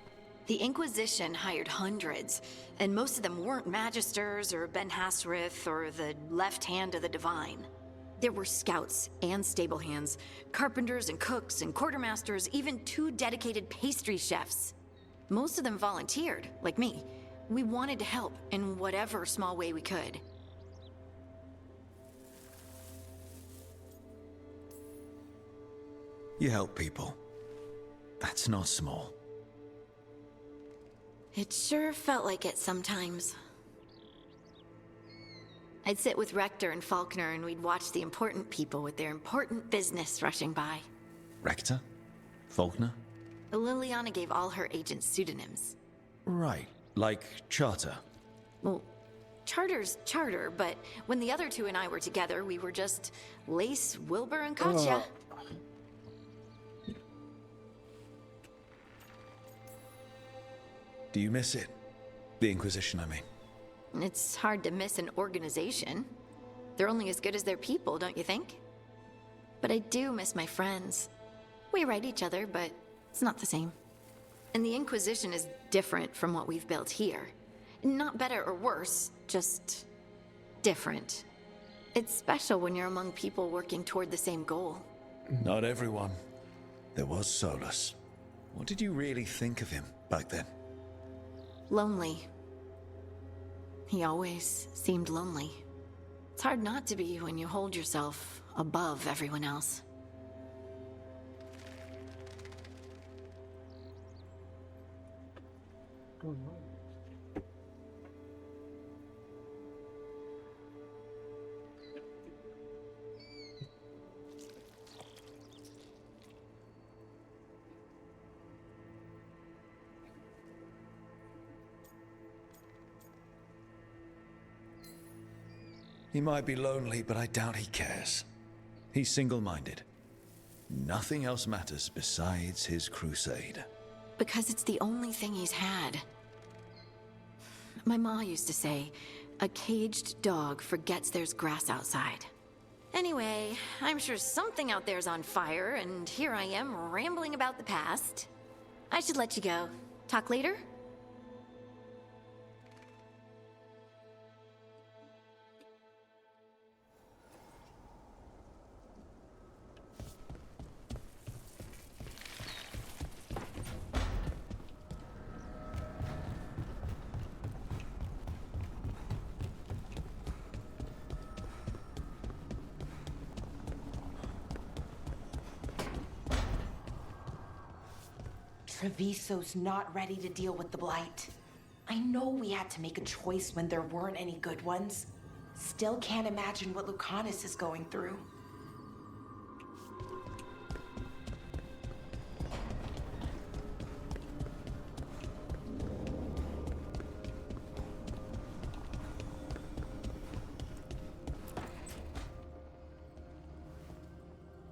E: The Inquisition hired hundreds, and most of them weren't Magisters or Ben Hasrith or the left hand of the Divine. There were scouts and stable hands, carpenters and cooks and quartermasters, even 2 dedicated pastry chefs. Most of them volunteered, like me. We wanted to help in whatever small way we could.
C: You help people. That's not small.
E: It sure felt like it sometimes. I'd sit with Rector and Faulkner and we'd watch the important people with their important business rushing by.
C: Rector? Faulkner?
E: Liliana gave all her agents pseudonyms.
C: Right, like Charter.
E: Well, Charter's Charter, but when the other 2 and I were together, we were just Lace, Wilbur, and Katya.
C: Do you miss it? The Inquisition, I mean.
E: It's hard to miss an organization. They're only as good as their people, don't you think? But I do miss my friends. We write each other, but it's not the same. And the Inquisition is different from what we've built here. Not better or worse, just different. It's special when you're among people working toward the same goal.
C: Not everyone. There was Solus. What did you really think of him back then?
E: Lonely. He always seemed lonely. It's hard not to be when you hold yourself above everyone else.
C: He might be lonely, but I doubt he cares. He's single-minded. Nothing else matters besides his crusade.
E: Because it's the only thing he's had. My ma used to say, a caged dog forgets there's grass outside. Anyway, I'm sure something out there's on fire, and here I am rambling about the past. I should let you go. Talk later?
H: Treviso's not ready to deal with the Blight. I know we had to make a choice when there weren't any good ones. Still can't imagine what Lucanus is going through.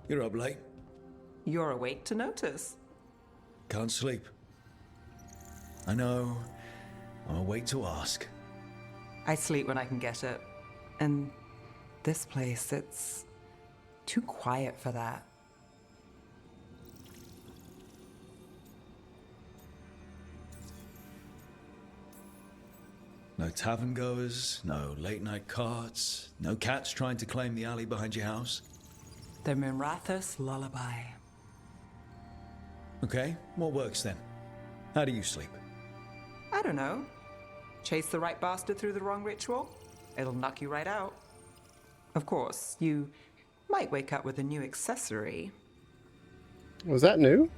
C: You're up late.
D: You're awake to notice.
C: Can't sleep. I know. I'm awake to ask.
D: I sleep when I can get it. And this place, it's too quiet for that.
C: No tavern goers, no late night carts, no cats trying to claim the alley behind your house.
D: The Mirathus lullaby.
C: Okay, what works then? How do you sleep?
D: I don't know. Chase the right bastard through the wrong ritual? It'll knock you right out. Of course, you might wake up with a new accessory.
A: Was that new?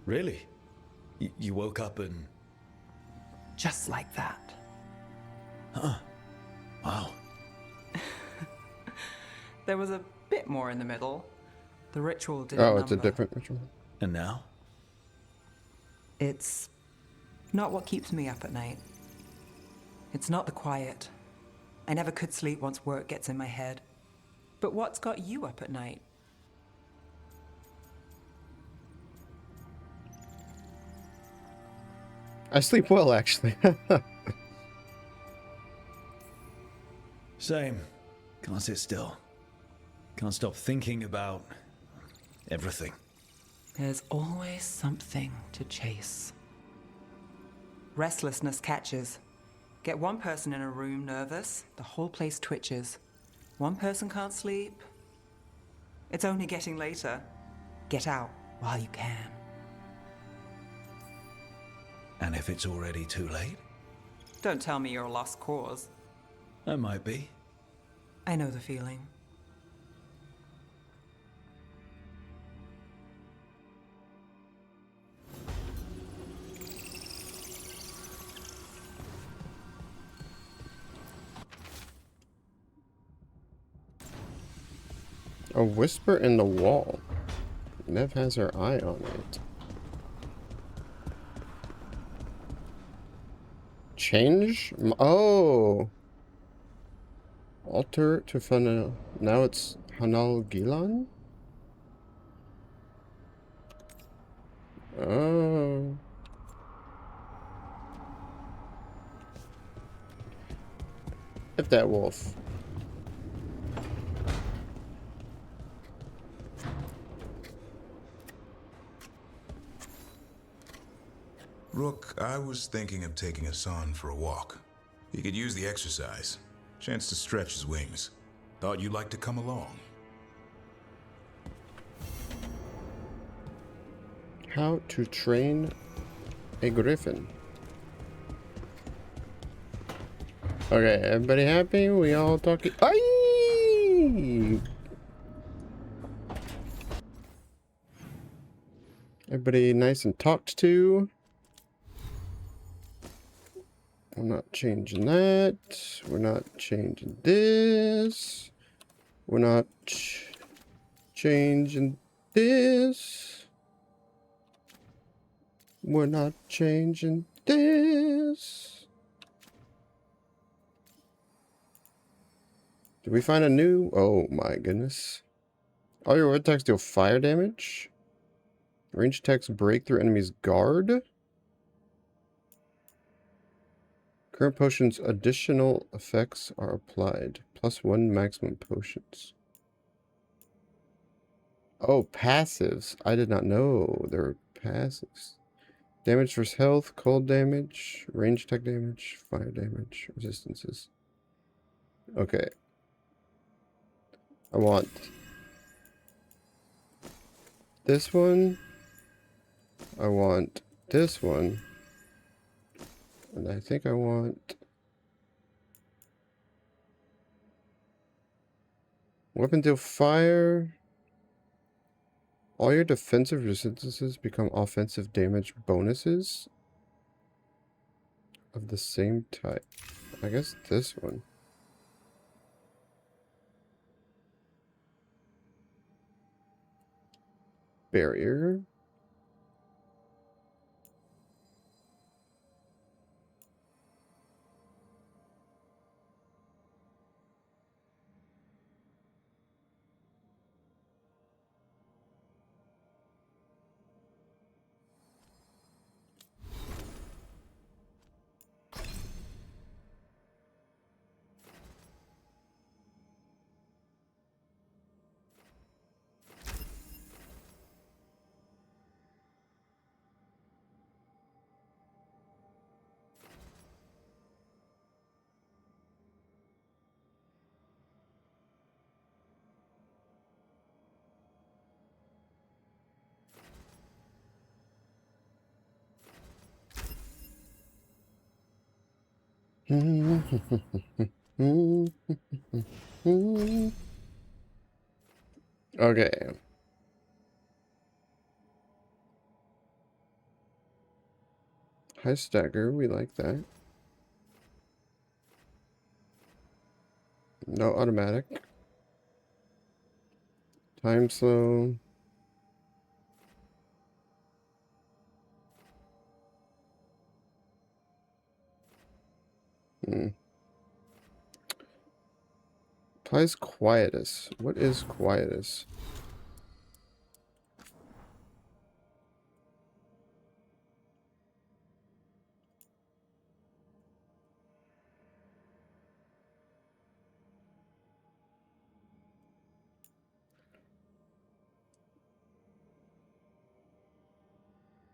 C: Really? You woke up and...
D: Just like that.
C: Huh. Wow.
D: There was a bit more in the middle. The ritual didn't
A: Oh, it's a
D: number.
A: different ritual.
C: And now?
D: It's not what keeps me up at night. It's not the quiet. I never could sleep once work gets in my head. But what's got you up at night?
A: I sleep well, actually.
C: Same. Can't sit still. Can't stop thinking about everything.
D: There's always something to chase. Restlessness catches. Get one person in a room nervous, the whole place twitches. One person can't sleep. It's only getting later. Get out while you can.
C: And if it's already too late?
D: Don't tell me you're a lost cause.
C: I might be.
D: I know the feeling.
A: A whisper in the wall. Nev has her eye on it. Change? Oh! Alter to funnel. Now it's Hanal Gilan? Oh. Hit that wolf.
G: Rook, I was thinking of taking Hassan for a walk. He could use the exercise. Chance to stretch his wings. Thought you'd like to come along.
A: How to train a griffin. Okay, everybody happy? We all talking. Aye! Everybody nice and talked to. I'm not changing that. We're not changing this. We're not changing this. We're not changing this. Did we find a new? Oh my goodness. All your attacks deal fire damage. Range attacks break through enemy's guard. Current potions additional effects are applied. +1 maximum potions. Oh, passives. I did not know there were passives. Damage versus health, cold damage, range attack damage, fire damage, resistances. Okay. I want this one. I want this one. And I think I want weapon deal fire. All your defensive resistances become offensive damage bonuses of the same type. I guess this one. Barrier. Okay. High stagger, we like that. No automatic. Time slow. Applies quietus. What is quietus?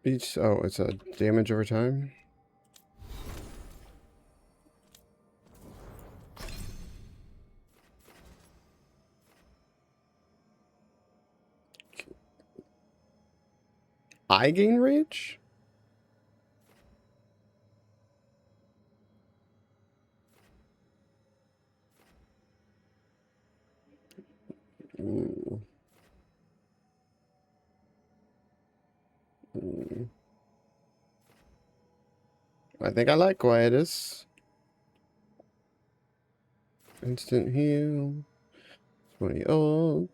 A: Each, oh, it's a damage over time. I gain rage? Ooh. Ooh. I think I like Quietus. Instant heal. 20 ult.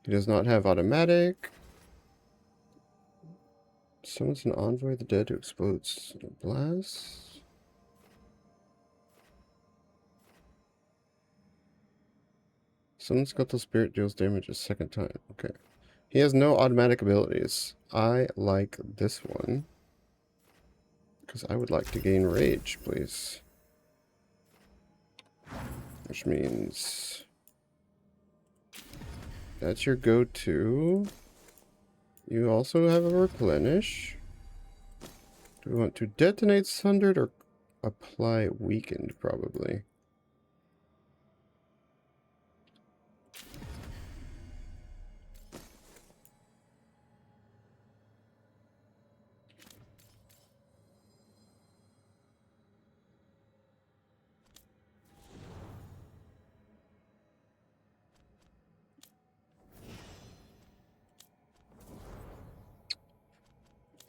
A: He does not have automatic. Summons an envoy of the dead who explodes blast. Summon Skeletal Spirit deals damage a second time. Okay. He has no automatic abilities. I like this one. Because I would like to gain rage, please. Which means that's your go-to. You also have a replenish. Do we want to detonate Sundered or apply weakened, probably?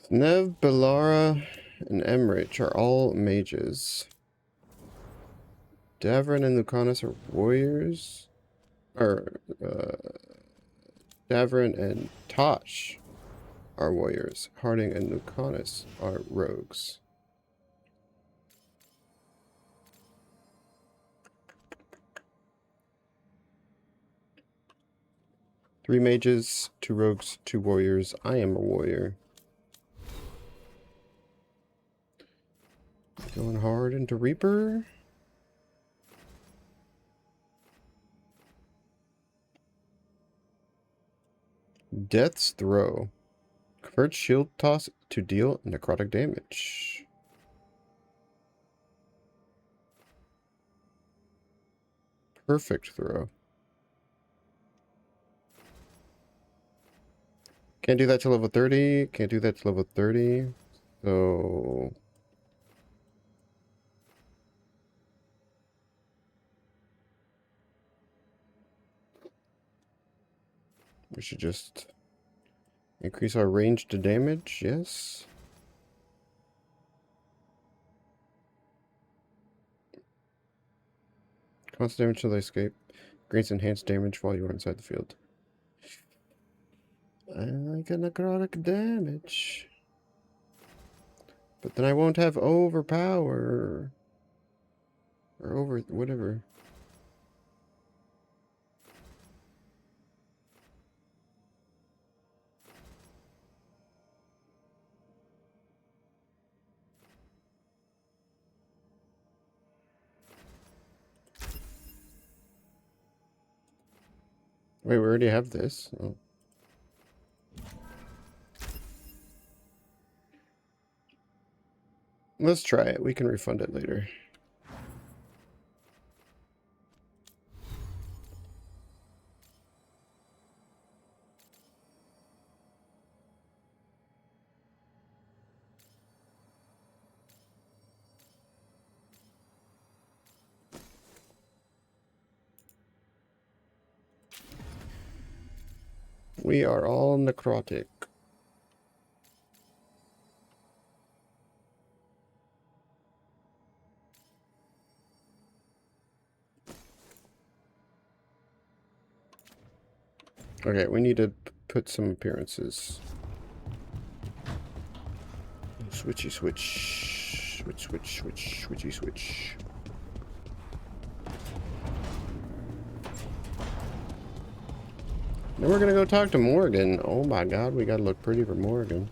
A: Nev, Belara, and Emrich are all mages. Davrin and Lucanus are warriors. Davrin and Tosh are warriors. Harding and Lucanus are rogues. Three mages, 2 rogues, 2 warriors. I am a warrior. Going hard into Reaper. Death's Throw. Convert shield toss to deal necrotic damage. Perfect throw. Can't do that to level 30. Can't do that to level 30. So we should just increase our range to damage, yes. Constant damage till they escape. Grants enhanced damage while you are inside the field. I like a necrotic damage. But then I won't have overpower. Or over whatever. Wait, we already have this. Oh. Let's try it. We can refund it later. We are all necrotic. Okay, we need to put some appearances. Switchy switch. Switchy switch. Then we're gonna go talk to Morgan. Oh my god, we gotta look pretty for Morgan.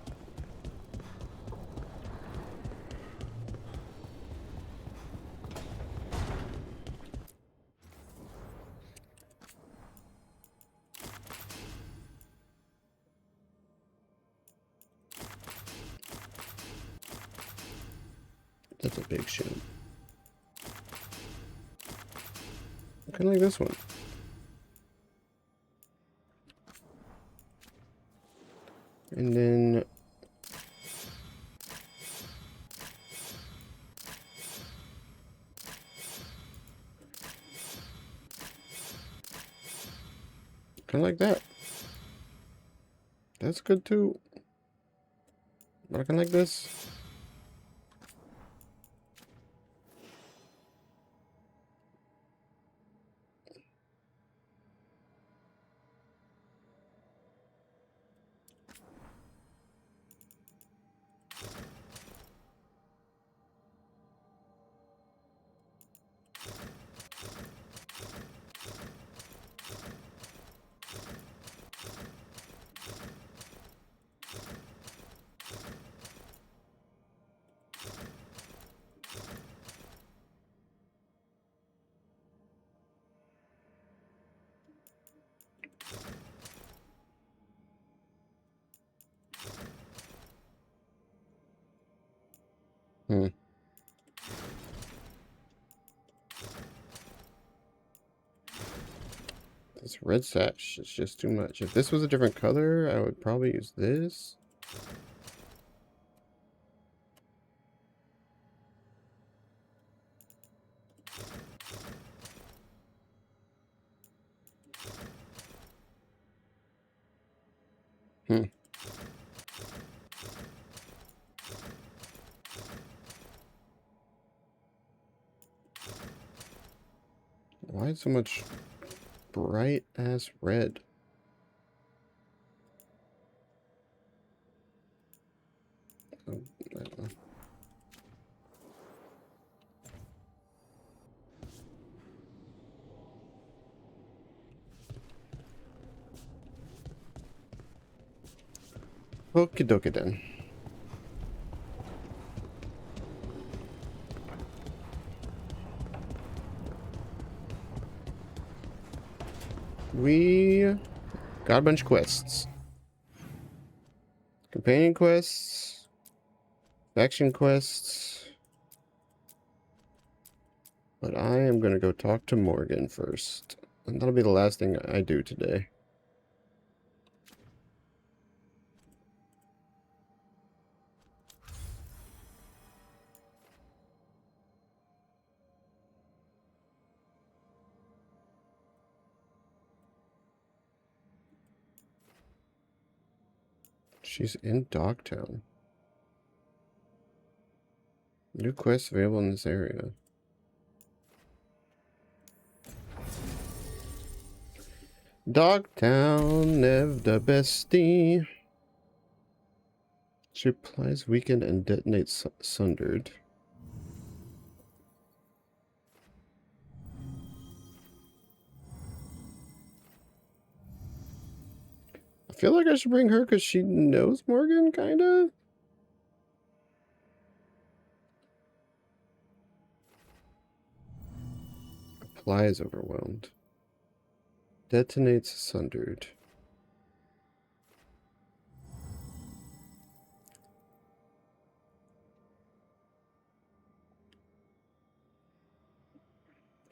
A: That's a big shit. Kind of like this one. And then kind of like that. That's good too. But I kind of like this. Hmm. This red sash is just too much. If this was a different color, I would probably use this. Hmm. Why so much bright ass red? Oh, I don't know. Okie dokie then. We got a bunch of quests. Companion quests. Faction quests. But I am going to go talk to Morgan first. And that'll be the last thing I do today. She's in Dogtown. New quests available in this area. Dogtown, never the bestie. She applies weakened and detonates sundered. I feel like I should bring her because she knows Morgan, kinda. Applies overwhelmed. Detonates sundered.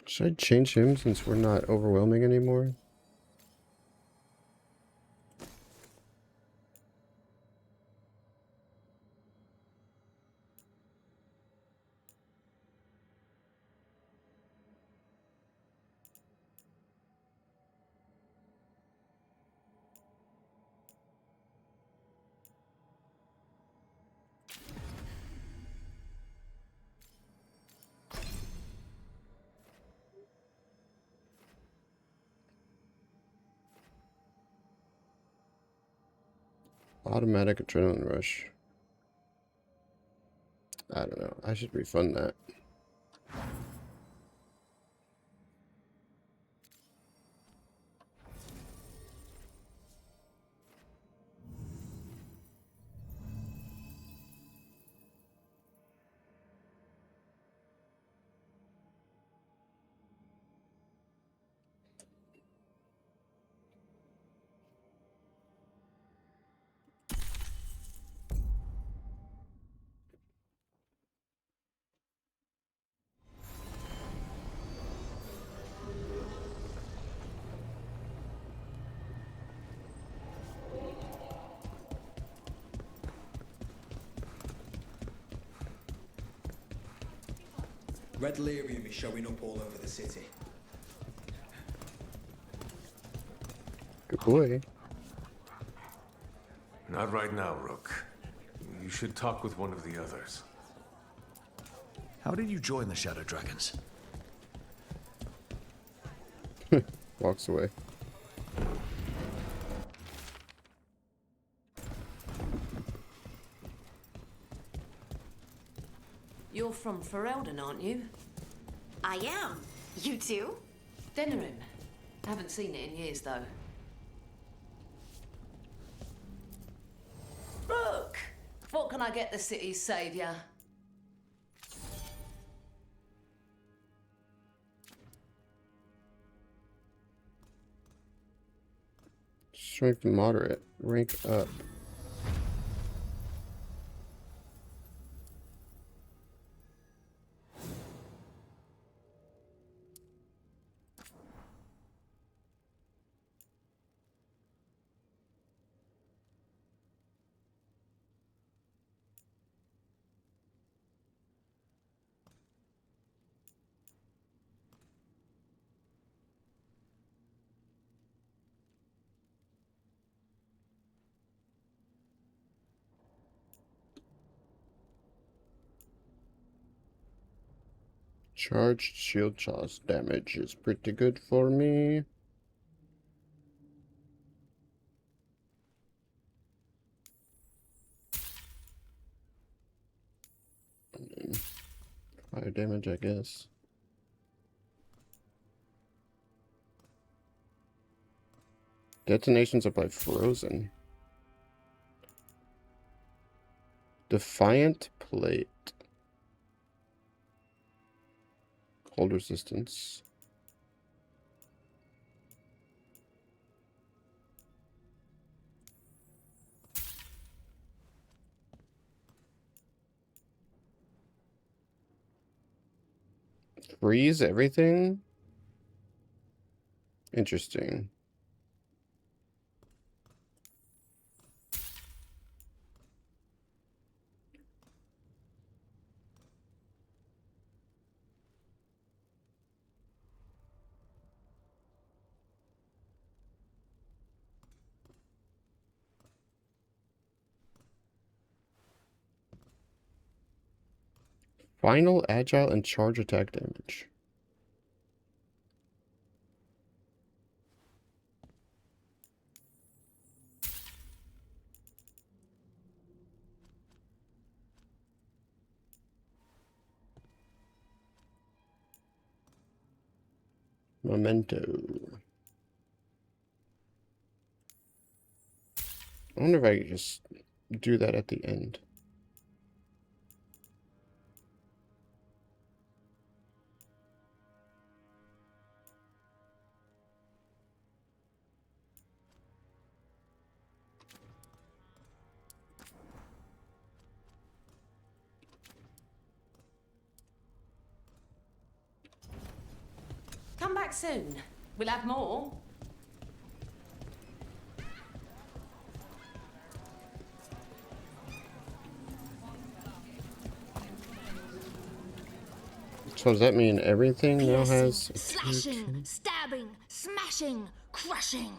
A: Should I change him since we're not overwhelming anymore? Automatic adrenaline rush. I don't know. I should refund that.
R: Red lyrium is showing up all over the city.
A: Good boy.
S: Not right now, Rook. You should talk with one of the others.
C: How did you join the Shadow Dragons?
A: Walks away.
K: You're from Ferelden, aren't you?
E: I am. You too?
K: Denerim. Haven't seen it in years, though. Rook! What can I get the city's saviour?
A: Strength moderate. Rank up. Charged shield charge damage is pretty good for me. And then fire damage, I guess. Detonations apply frozen. Defiant plate. Cold resistance. Freeze everything? Interesting. Final, agile, and charge attack damage. Memento. I wonder if I could just do that at the end.
K: Come back soon. We'll have more.
A: So does that mean everything now has...
E: Slashing, stabbing, smashing, crushing.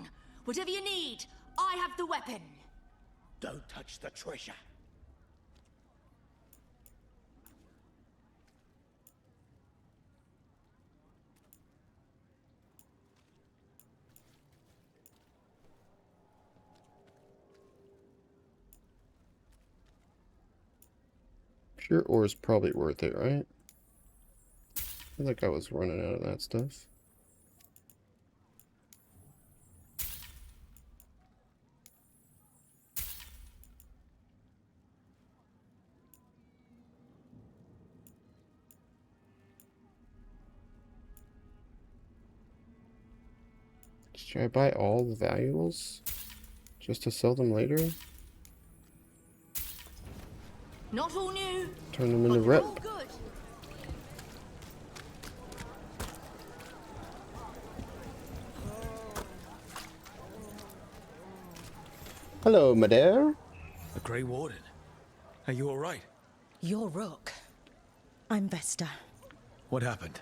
E: Whatever you need, I have the weapon.
I: Don't touch the treasure.
A: Pure ore is probably worth it, right? I feel like I was running out of that stuff. Should I buy all the valuables just to sell them later?
E: Not all new.
A: Turn them into rep.
E: All good.
A: Hello, Madare.
C: The Grey Warden. Are you all right?
T: You're Rook. I'm Vesta.
C: What happened?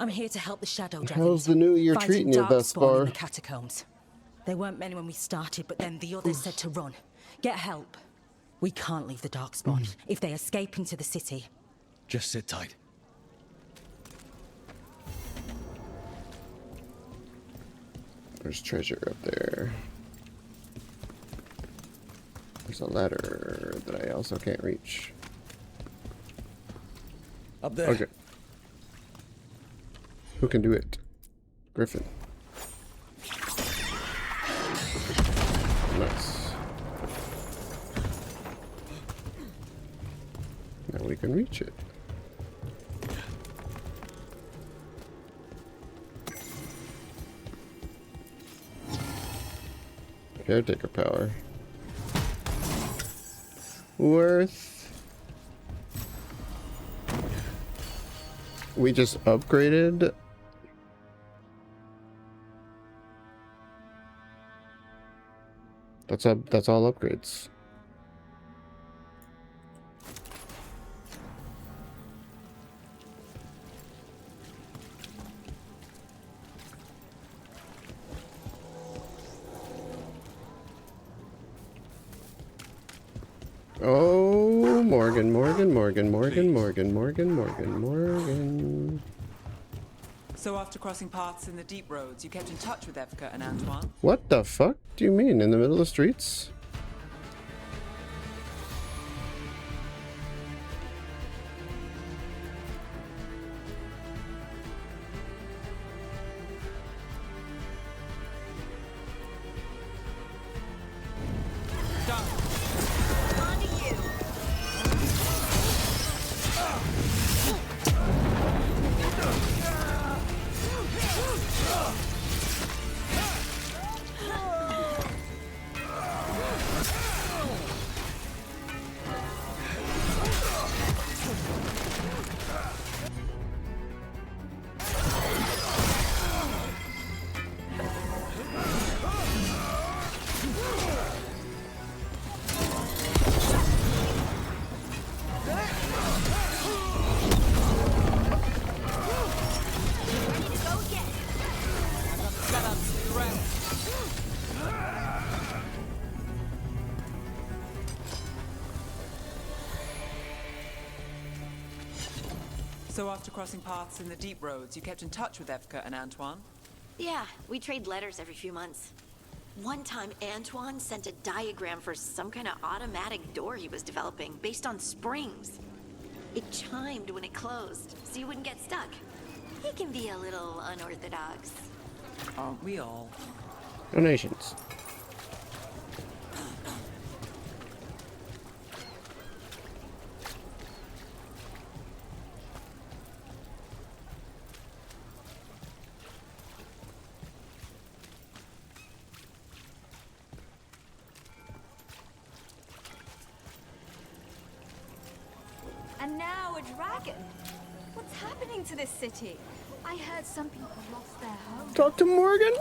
T: I'm here to help the Shadow Dragons.
A: How's the new year
T: fighting
A: treating you thus
T: Darkspawn in
A: far?
T: the catacombs. There weren't many when we started, but then the others said to run. Get help. We can't leave the Darkspawn if they escape into the city.
C: Just sit tight.
A: There's treasure up there. There's a ladder that I also can't reach.
C: Up there.
A: Okay. Who can do it? Griffin. Nice. Now we can reach it. Caretaker power. Worth. We just upgraded. That's all upgrades. Oh, Morgan.
D: So after crossing paths in the deep roads, you kept in touch with Evka and Antoine?
A: What the fuck do you mean? In the middle of the streets?
D: So after crossing paths in the deep roads, you kept in touch with Evka and Antoine?
E: Yeah, we trade letters every few months. One time, Antoine sent a diagram for some kind of automatic door he was developing based on springs. It chimed when it closed, so you wouldn't get stuck. He can be a little unorthodox.
D: Aren't we all?
A: Donations.
L: And now a dragon. What's happening to this city? I heard some people lost their homes.
A: Talk to Morgan.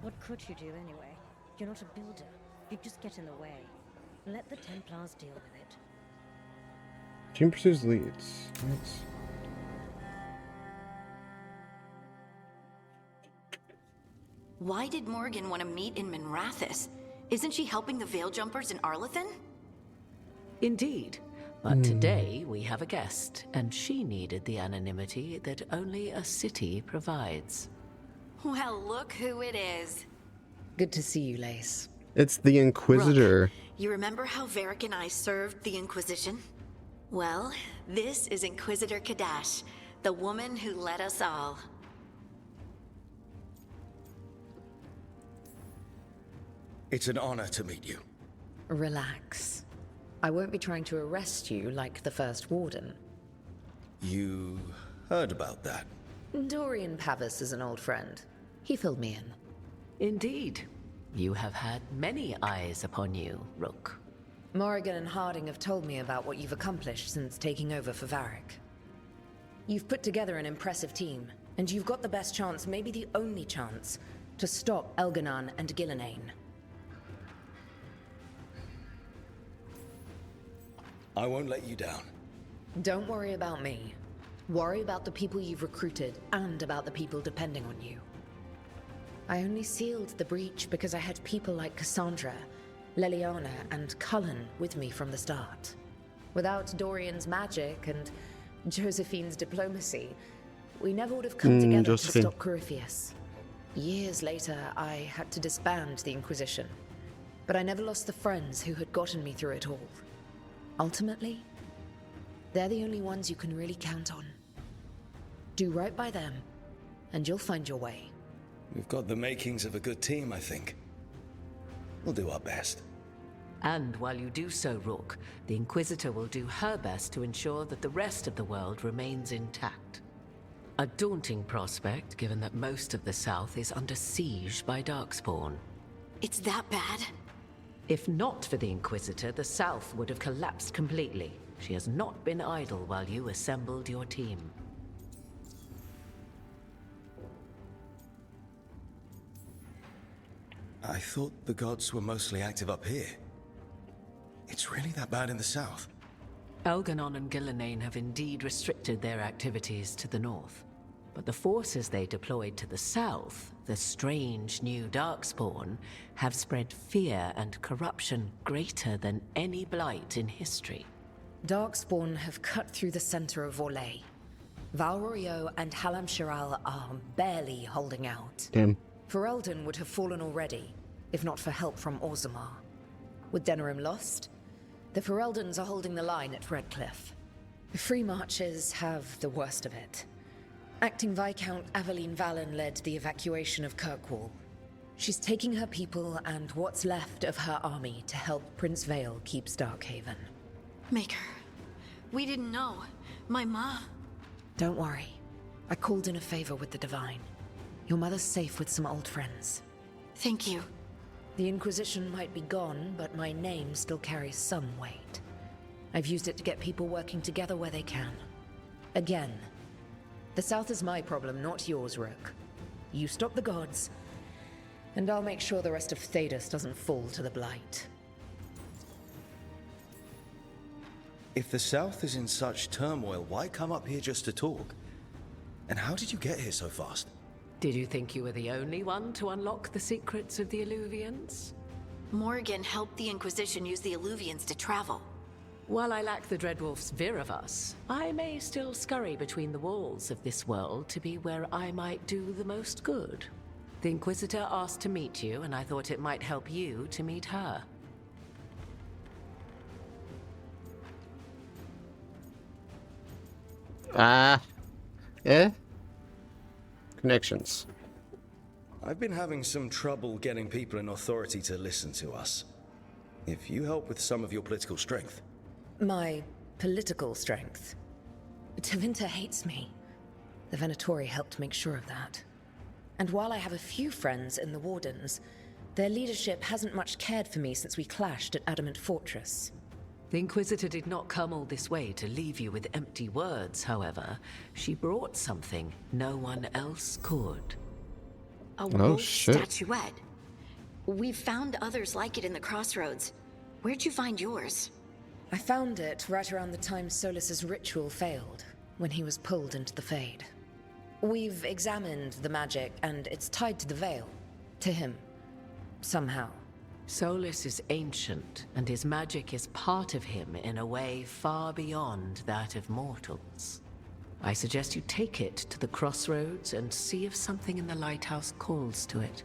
U: What could you do anyway? You're not a builder. You'd just get in the way. Let the Templars deal with it.
A: Team pursues leads. Nice.
E: Why did Morgan want to meet in Minrathous? Isn't she helping the Veil Jumpers in Arlathan?
V: Indeed. But today we have a guest, and she needed the anonymity that only a city provides.
E: Well, look who it is.
U: Good to see you, Lace.
A: It's the Inquisitor.
E: You remember how Varric and I served the Inquisition? Well, this is Inquisitor Kadash, the woman who led us all.
C: It's an honor to meet you.
U: Relax. I won't be trying to arrest you like the first warden.
C: You heard about that?
U: Dorian Pavis is an old friend. He filled me in.
V: Indeed. You have had many eyes upon you, Rook.
U: Morrigan and Harding have told me about what you've accomplished since taking over for Varric. You've put together an impressive team, and you've got the best chance, maybe the only chance, to stop Elganon and Gillenane.
C: I won't let you down.
U: Don't worry about me. Worry about the people you've recruited and about the people depending on you. I only sealed the breach because I had people like Cassandra, Leliana, and Cullen with me from the start. Without Dorian's magic and Josephine's diplomacy, we never would have come together to stop Corypheus. Years later, I had to disband the Inquisition, but I never lost the friends who had gotten me through it all. Ultimately, they're the only ones you can really count on. Do right by them, and you'll find your way.
B: We've got the makings of a good team, I think. We'll do our best.
V: And while you do so, Rook, the Inquisitor will do her best to ensure that the rest of the world remains intact. A daunting prospect, given that most of the South is under siege by Darkspawn.
E: It's that bad?
V: If not for the Inquisitor, the South would have collapsed completely. She has not been idle while you assembled your team.
B: I thought the gods were mostly active up here. It's really that bad in the south?
V: Elganon and Gillenane have indeed restricted their activities to the north. But the forces they deployed to the south, the strange new Darkspawn, have spread fear and corruption greater than any blight in history.
U: Darkspawn have cut through the center of Orlais. Valrorio and Halam Shiral are barely holding out.
A: Damn.
U: Ferelden would have fallen already, if not for help from Orzammar. With Denerim lost, the Fereldans are holding the line at Redcliffe. The Free Marches have the worst of it. Acting Viscount Aveline Valen led the evacuation of Kirkwall. She's taking her people and what's left of her army to help Prince Vale keep Starkhaven.
E: Maker, we didn't know. My ma...
U: Don't worry. I called in a favor with the Divine. Your mother's safe with some old friends.
E: Thank you.
U: The Inquisition might be gone, but my name still carries some weight. I've used it to get people working together where they can. Again, the South is my problem, not yours, Rook. You stop the gods, and I'll make sure the rest of Thedas doesn't fall to the Blight.
B: If the south is in such turmoil, why come up here just to talk? And how did you get here so fast?
V: Did you think you were the only one to unlock the secrets of the Illuvians?
E: Morgan helped the Inquisition use the Illuvians to travel.
V: While I lack the Dreadwolf's Viravus, I may still scurry between the walls of this world to be where I might do the most good. The Inquisitor asked to meet you, and I thought it might help you to meet her.
A: Yeah? Connections.
B: I've been having some trouble getting people in authority to listen to us. If you help with some of your political strength.
U: My political strength? Tevinter hates me. The Venatori helped make sure of that. And while I have a few friends in the Wardens, their leadership hasn't much cared for me since we clashed at Adamant Fortress.
V: The Inquisitor did not come all this way to leave you with empty words, however. She brought something no one else could.
E: A wolf statuette. We've found others like it in the crossroads. Where'd you find yours?
U: I found it right around the time Solus's ritual failed, when he was pulled into the Fade. We've examined the magic, and it's tied to the Veil. To him. Somehow.
V: Solus is ancient, and his magic is part of him in a way far beyond that of mortals. I suggest you take it to the crossroads and see if something in the lighthouse calls to it.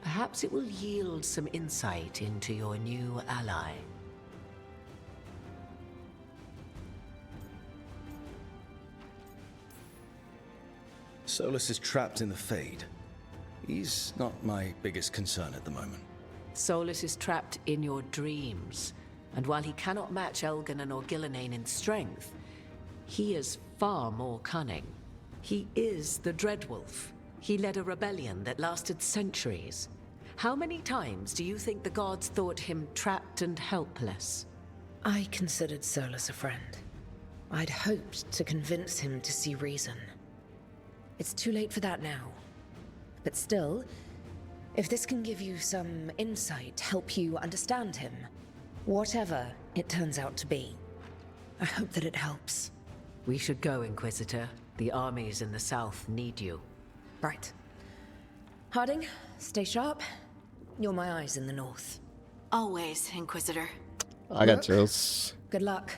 V: Perhaps it will yield some insight into your new ally.
B: Solus is trapped in the Fade. He's not my biggest concern at the moment.
V: Solus is trapped in your dreams, and while he cannot match Elganon or Gillenane in strength, he is far more cunning. He is the Dreadwolf. He led a rebellion that lasted centuries. How many times do you think the gods thought him trapped and helpless?
U: I considered Solus a friend. I'd hoped to convince him to see reason. It's too late for that now. But still, if this can give you some insight, help you understand him, whatever it turns out to be, I hope that it helps.
V: We should go, Inquisitor. The armies in the south need you.
U: Right. Harding, stay sharp. You're my eyes in the north.
E: Always, Inquisitor.
A: I got chills.
U: Good luck.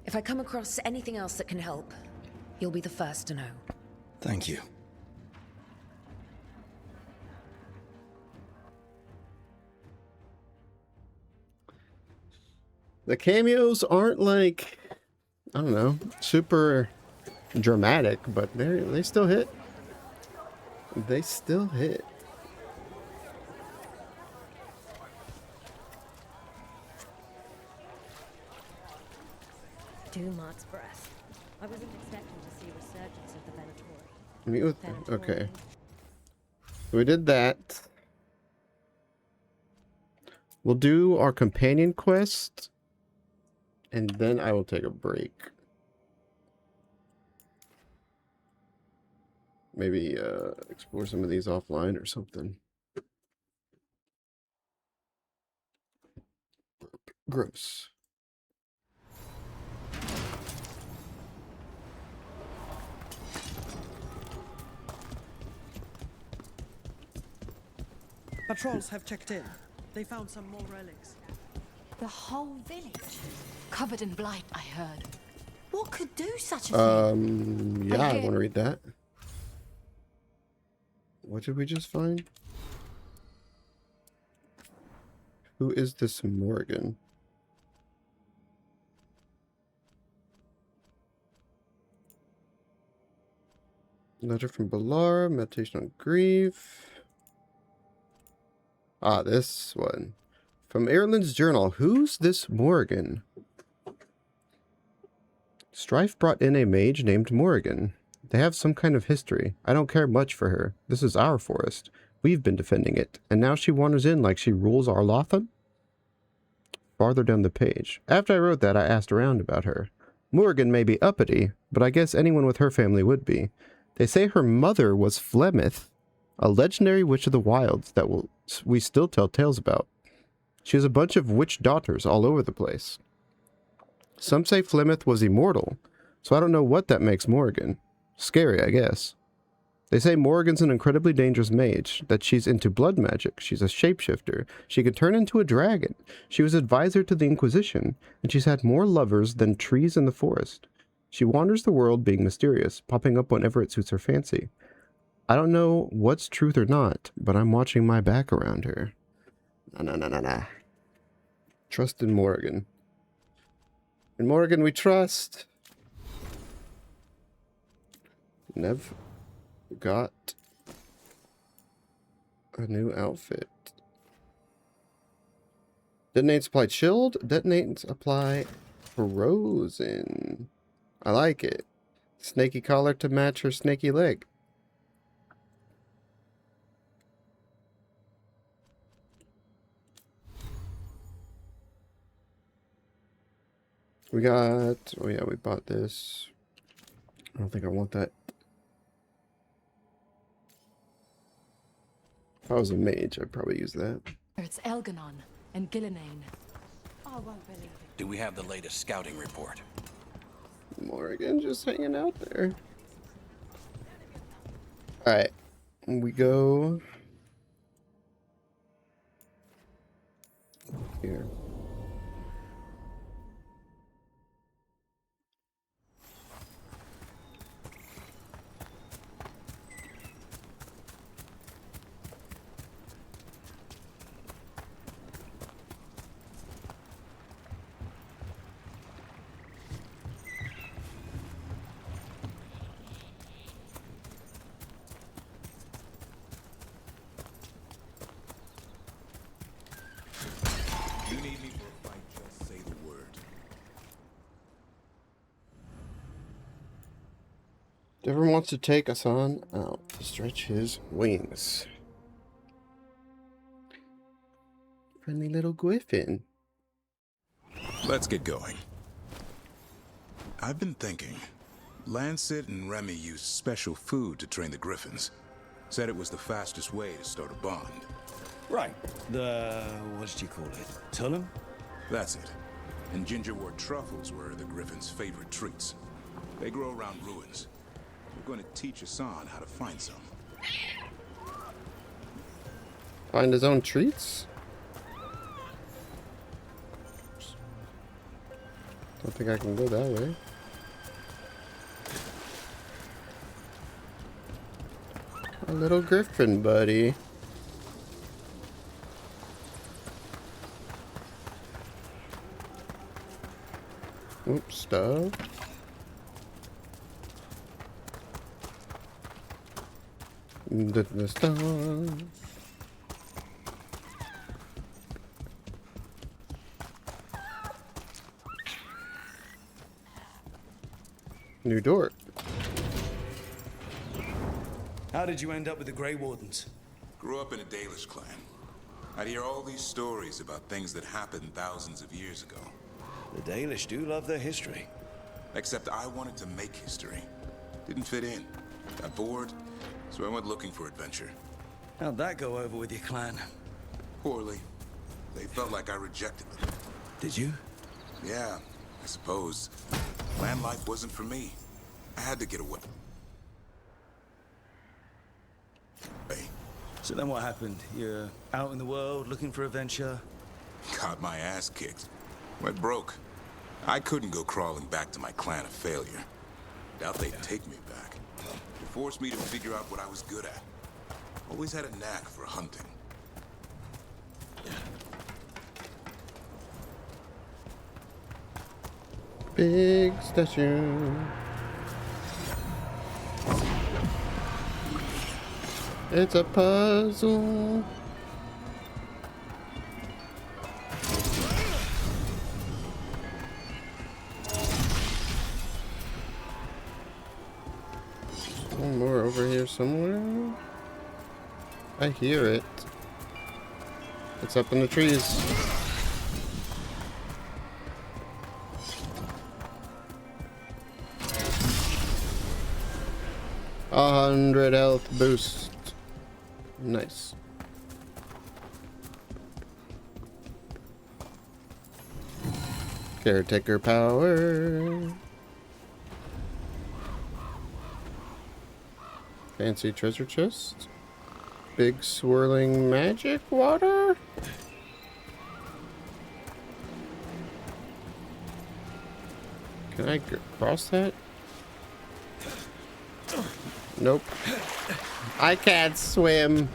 U: If I come across anything else that can help, you'll be the first to know.
B: Thank you.
A: The cameos aren't like, I don't know, super dramatic, but they still hit. They still hit.
T: Dumart's breath. I wasn't expecting to see a resurgence of the Venatori.
A: Meet with, okay. We did that. We'll do our companion quest, and then I will take a break. Maybe explore some of these offline or something. Gross.
M: Patrols have checked in. They found some more relics.
L: The whole village? Covered in blight, I heard. What could do such a thing?
A: Yeah, I want to read that. What did we just find? Who is this Morgan? Letter from Balara, meditation on grief. Ah, this one. From Ireland's journal. Who's this Morgan? Strife brought in a mage named Morrigan. They have some kind of history. I don't care much for her. This is our forest. We've been defending it. And now she wanders in like she rules Arlothan? Farther down the page. After I wrote that, I asked around about her. Morrigan may be uppity, but I guess anyone with her family would be. They say her mother was Flemeth, a legendary witch of the wilds that we still tell tales about. She has a bunch of witch daughters all over the place. Some say Flemeth was immortal, so I don't know what that makes Morrigan. Scary, I guess. They say Morrigan's an incredibly dangerous mage, that she's into blood magic, she's a shapeshifter, she can turn into a dragon, she was advisor to the Inquisition, and she's had more lovers than trees in the forest. She wanders the world being mysterious, popping up whenever it suits her fancy. I don't know what's truth or not, but I'm watching my back around her. Nah. Trust in Morrigan. In Morrigan we trust. Nev got a new outfit. Detonates apply chilled. Detonates apply frozen. I like it. Snaky collar to match her snaky leg. We got, oh yeah, we bought this. I don't think I want that. If I was a mage, I'd probably use that.
L: It's Elganon and Gillenane. I won't believe it.
N: Do we have the latest scouting report?
A: Morrigan just hanging out there. Alright. We go here. Everyone wants to take us on out to stretch his wings. Friendly little griffin.
G: Let's get going. I've been thinking. Lancet and Remy used special food to train the griffins. Said it was the fastest way to start a bond.
B: Right. The... what did you call it? Tullum?
G: That's it. And gingerwort truffles were the griffins' favorite treats. They grow around ruins. We're going to teach Hassan how to find some.
A: Find his own treats? Don't think I can go that way. A little griffin, buddy. Oops, stuff. The stuff. New door.
B: How did you end up with the Grey Wardens?
G: Grew up in a Dalish clan. I'd hear all these stories about things that happened thousands of years ago.
B: The Dalish do love their history.
G: Except I wanted to make history. Didn't fit in. Got bored, so I went looking for adventure.
B: How'd that go over with your clan?
G: Poorly. They felt like I rejected them.
B: Did you?
G: Yeah, I suppose. Clan life wasn't for me. I had to get away.
B: So then what happened? You're out in the world looking for adventure?
G: Got my ass kicked. Went broke. I couldn't go crawling back to my clan a failure. Doubt they'd take me back. It forced me to figure out what I was good at. Always had a knack for hunting.
A: Big statue. It's a puzzle. One more over here somewhere. I hear it. It's up in the trees. A 100 health boost. Nice. Caretaker power. Fancy treasure chest. Big swirling magic water. Can I cross that? Nope. I can't swim.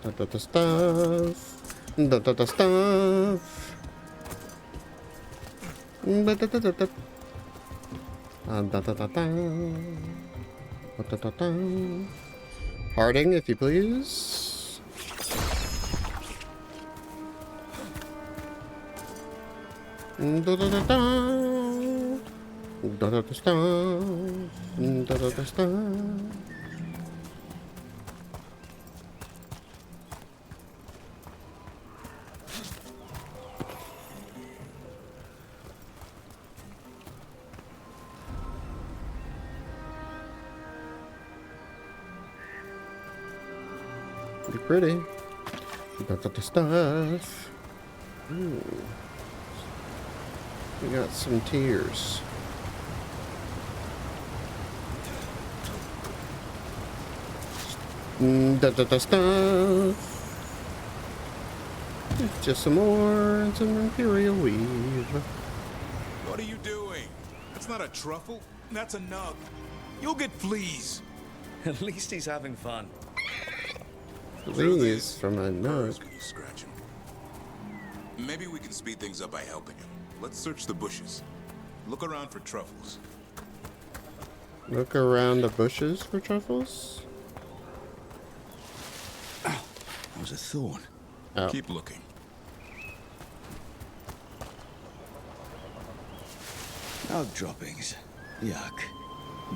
A: Da stuff. Da stuff. Harding, if you please. Pretty pretty. Stuff. Ooh. We got some tears. Stuff. Just some more and some Imperial weave.
G: What are you doing? That's not a truffle. That's a nug. You'll get fleas.
B: At least he's having fun.
A: Fleas from a nug.
G: Scratch him. Maybe we can speed things up by helping him. Let's search the bushes. Look around for truffles.
A: Look around the bushes for truffles?
B: Ow, that was a thorn.
A: Oh.
G: Keep looking.
B: Nug droppings. Yuck.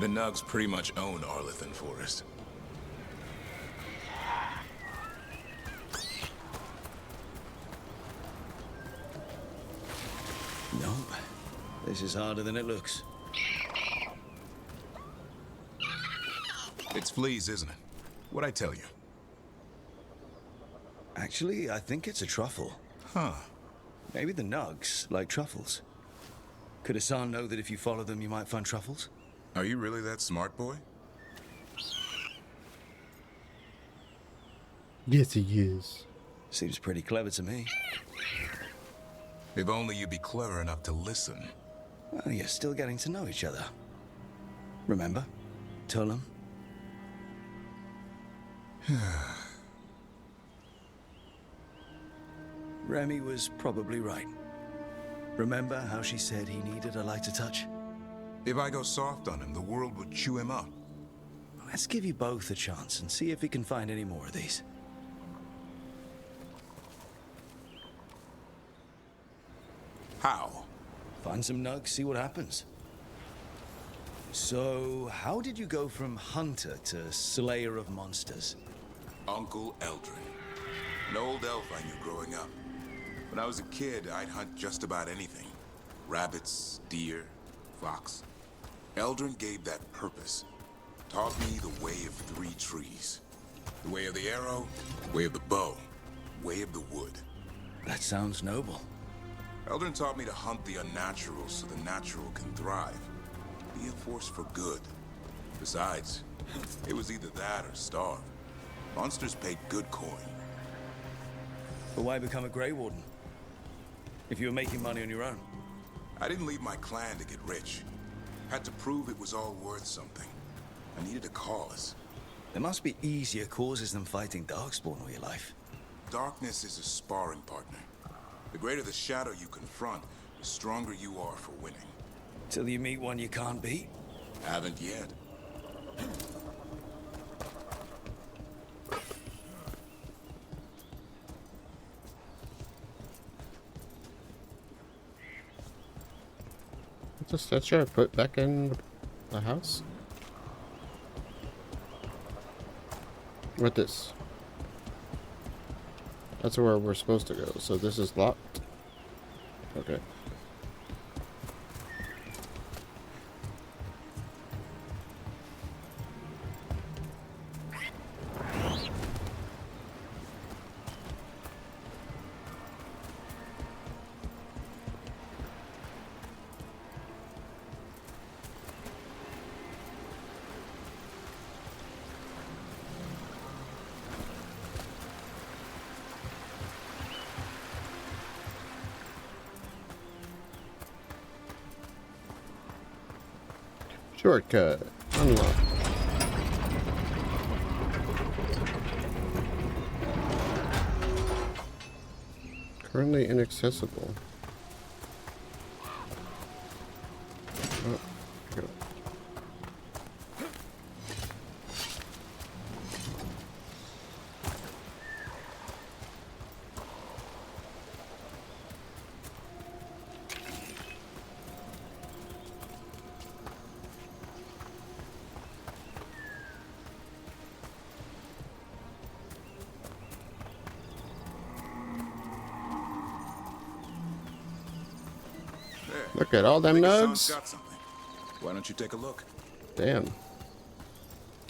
G: The nugs pretty much own Arlithan Forest.
B: Nope. This is harder than it looks.
G: It's fleas, isn't it? What'd I tell you?
B: Actually, I think it's a truffle.
G: Huh.
B: Maybe the nugs like truffles. Could Hassan know that if you follow them, you might find truffles?
G: Are you really that smart, boy?
A: Yes, he is.
B: Seems pretty clever to me.
G: If only you'd be clever enough to listen.
B: Well, you're still getting to know each other. Remember? Tolam? Remy was probably right. Remember how she said he needed a lighter touch?
G: If I go soft on him, the world would chew him up.
B: Let's give you both a chance and see if we can find any more of these.
G: How?
B: Find some nugs, see what happens. So, how did you go from hunter to slayer of monsters?
G: Uncle Eldrin. An old elf I knew growing up. When I was a kid, I'd hunt just about anything. Rabbits, deer, fox. Eldrin gave that purpose. Taught me the way of 3 trees. The way of the arrow, way of the bow, way of the wood.
B: That sounds noble.
G: Eldrin taught me to hunt the unnatural so the natural can thrive. Be a force for good. Besides, it was either that or starve. Monsters paid good coin.
B: But why become a Grey Warden? If you were making money on your own?
G: I didn't leave my clan to get rich. Had to prove it was all worth something. I needed a cause.
B: There must be easier causes than fighting Darkspawn all your life.
G: Darkness is a sparring partner. The greater the shadow you confront, the stronger you are for winning.
B: Till you meet one you can't beat?
G: Haven't yet.
A: What's a statue I put back in the house? What this? That's where we're supposed to go. So this is locked. Okay. Shortcut. Unlock. Currently inaccessible. Oh, go. Look at all them nugs.
G: Got something. Why don't you take a look?
A: Damn.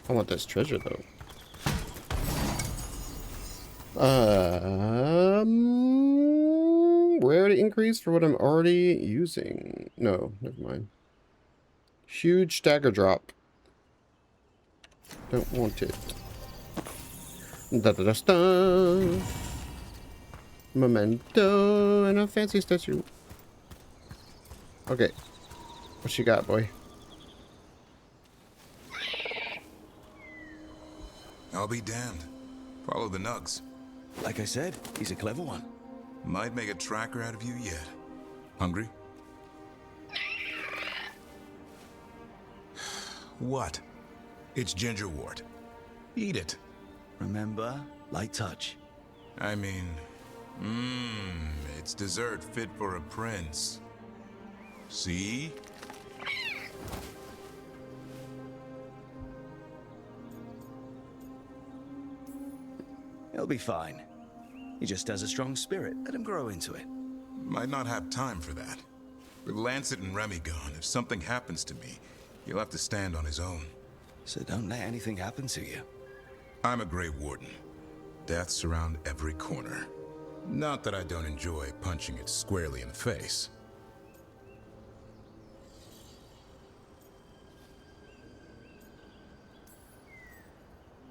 A: I want this treasure though. Rarity increase for what I'm already using. No, never mind. Huge stagger drop. Don't want it. Da da da da. Memento and a fancy statue. Okay. What you got, boy?
G: I'll be damned. Follow the nugs.
B: Like I said, he's a clever one.
G: Might make a tracker out of you yet. Hungry? What? It's gingerwort. Eat it.
B: Remember, light touch.
G: I mean, it's dessert fit for a prince. See?
B: He'll be fine. He just has a strong spirit. Let him grow into it.
G: Might not have time for that. With Lancet and Remy gone, if something happens to me, he'll have to stand on his own.
B: So don't let anything happen to you.
G: I'm a Grey Warden. deaths around every corner. Not that I don't enjoy punching it squarely in the face.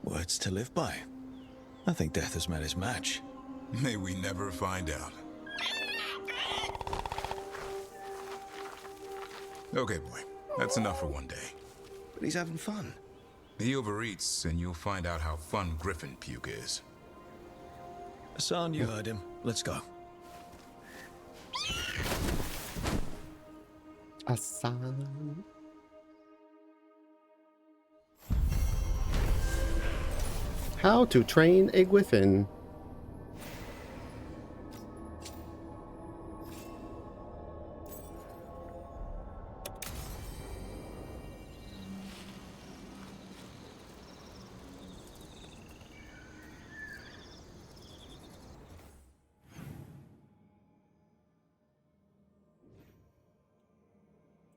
B: Words to live by. I think death has met his match.
G: May we never find out. Okay, boy. That's enough for one day.
B: But he's having fun.
G: He overeats, and you'll find out how fun Griffin puke is.
B: Hassan, you heard him. Let's go.
A: Hassan. How to train a Griffin.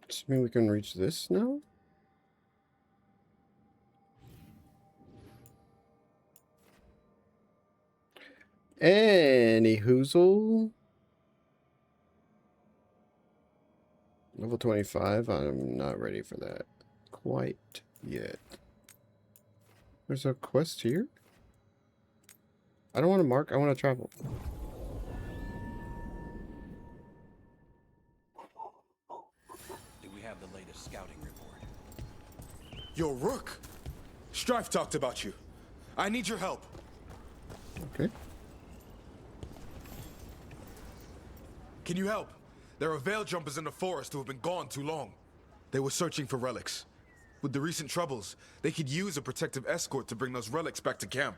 A: Does it mean we can reach this now? Any hoozle. Level 25. I'm not ready for that quite yet. There's a quest here. I don't want to mark. I want to travel.
N: Do we have the latest scouting report?
S: Yo, Rook! Strife talked about you. I need your help.
A: Okay.
S: Can you help? There are veil jumpers in the forest who have been gone too long. They were searching for relics. With the recent troubles, they could use a protective escort to bring those relics back to camp.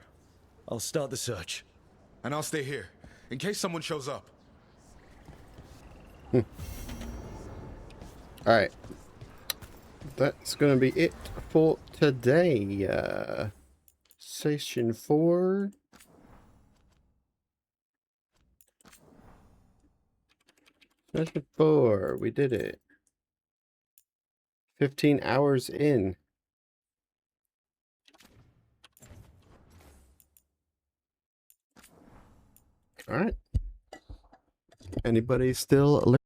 B: I'll start the search.
S: And I'll stay here, in case someone shows up.
A: Alright. That's gonna be it for today. Session 4. Session 4. We did it. 15 hours in. Alright. Anybody still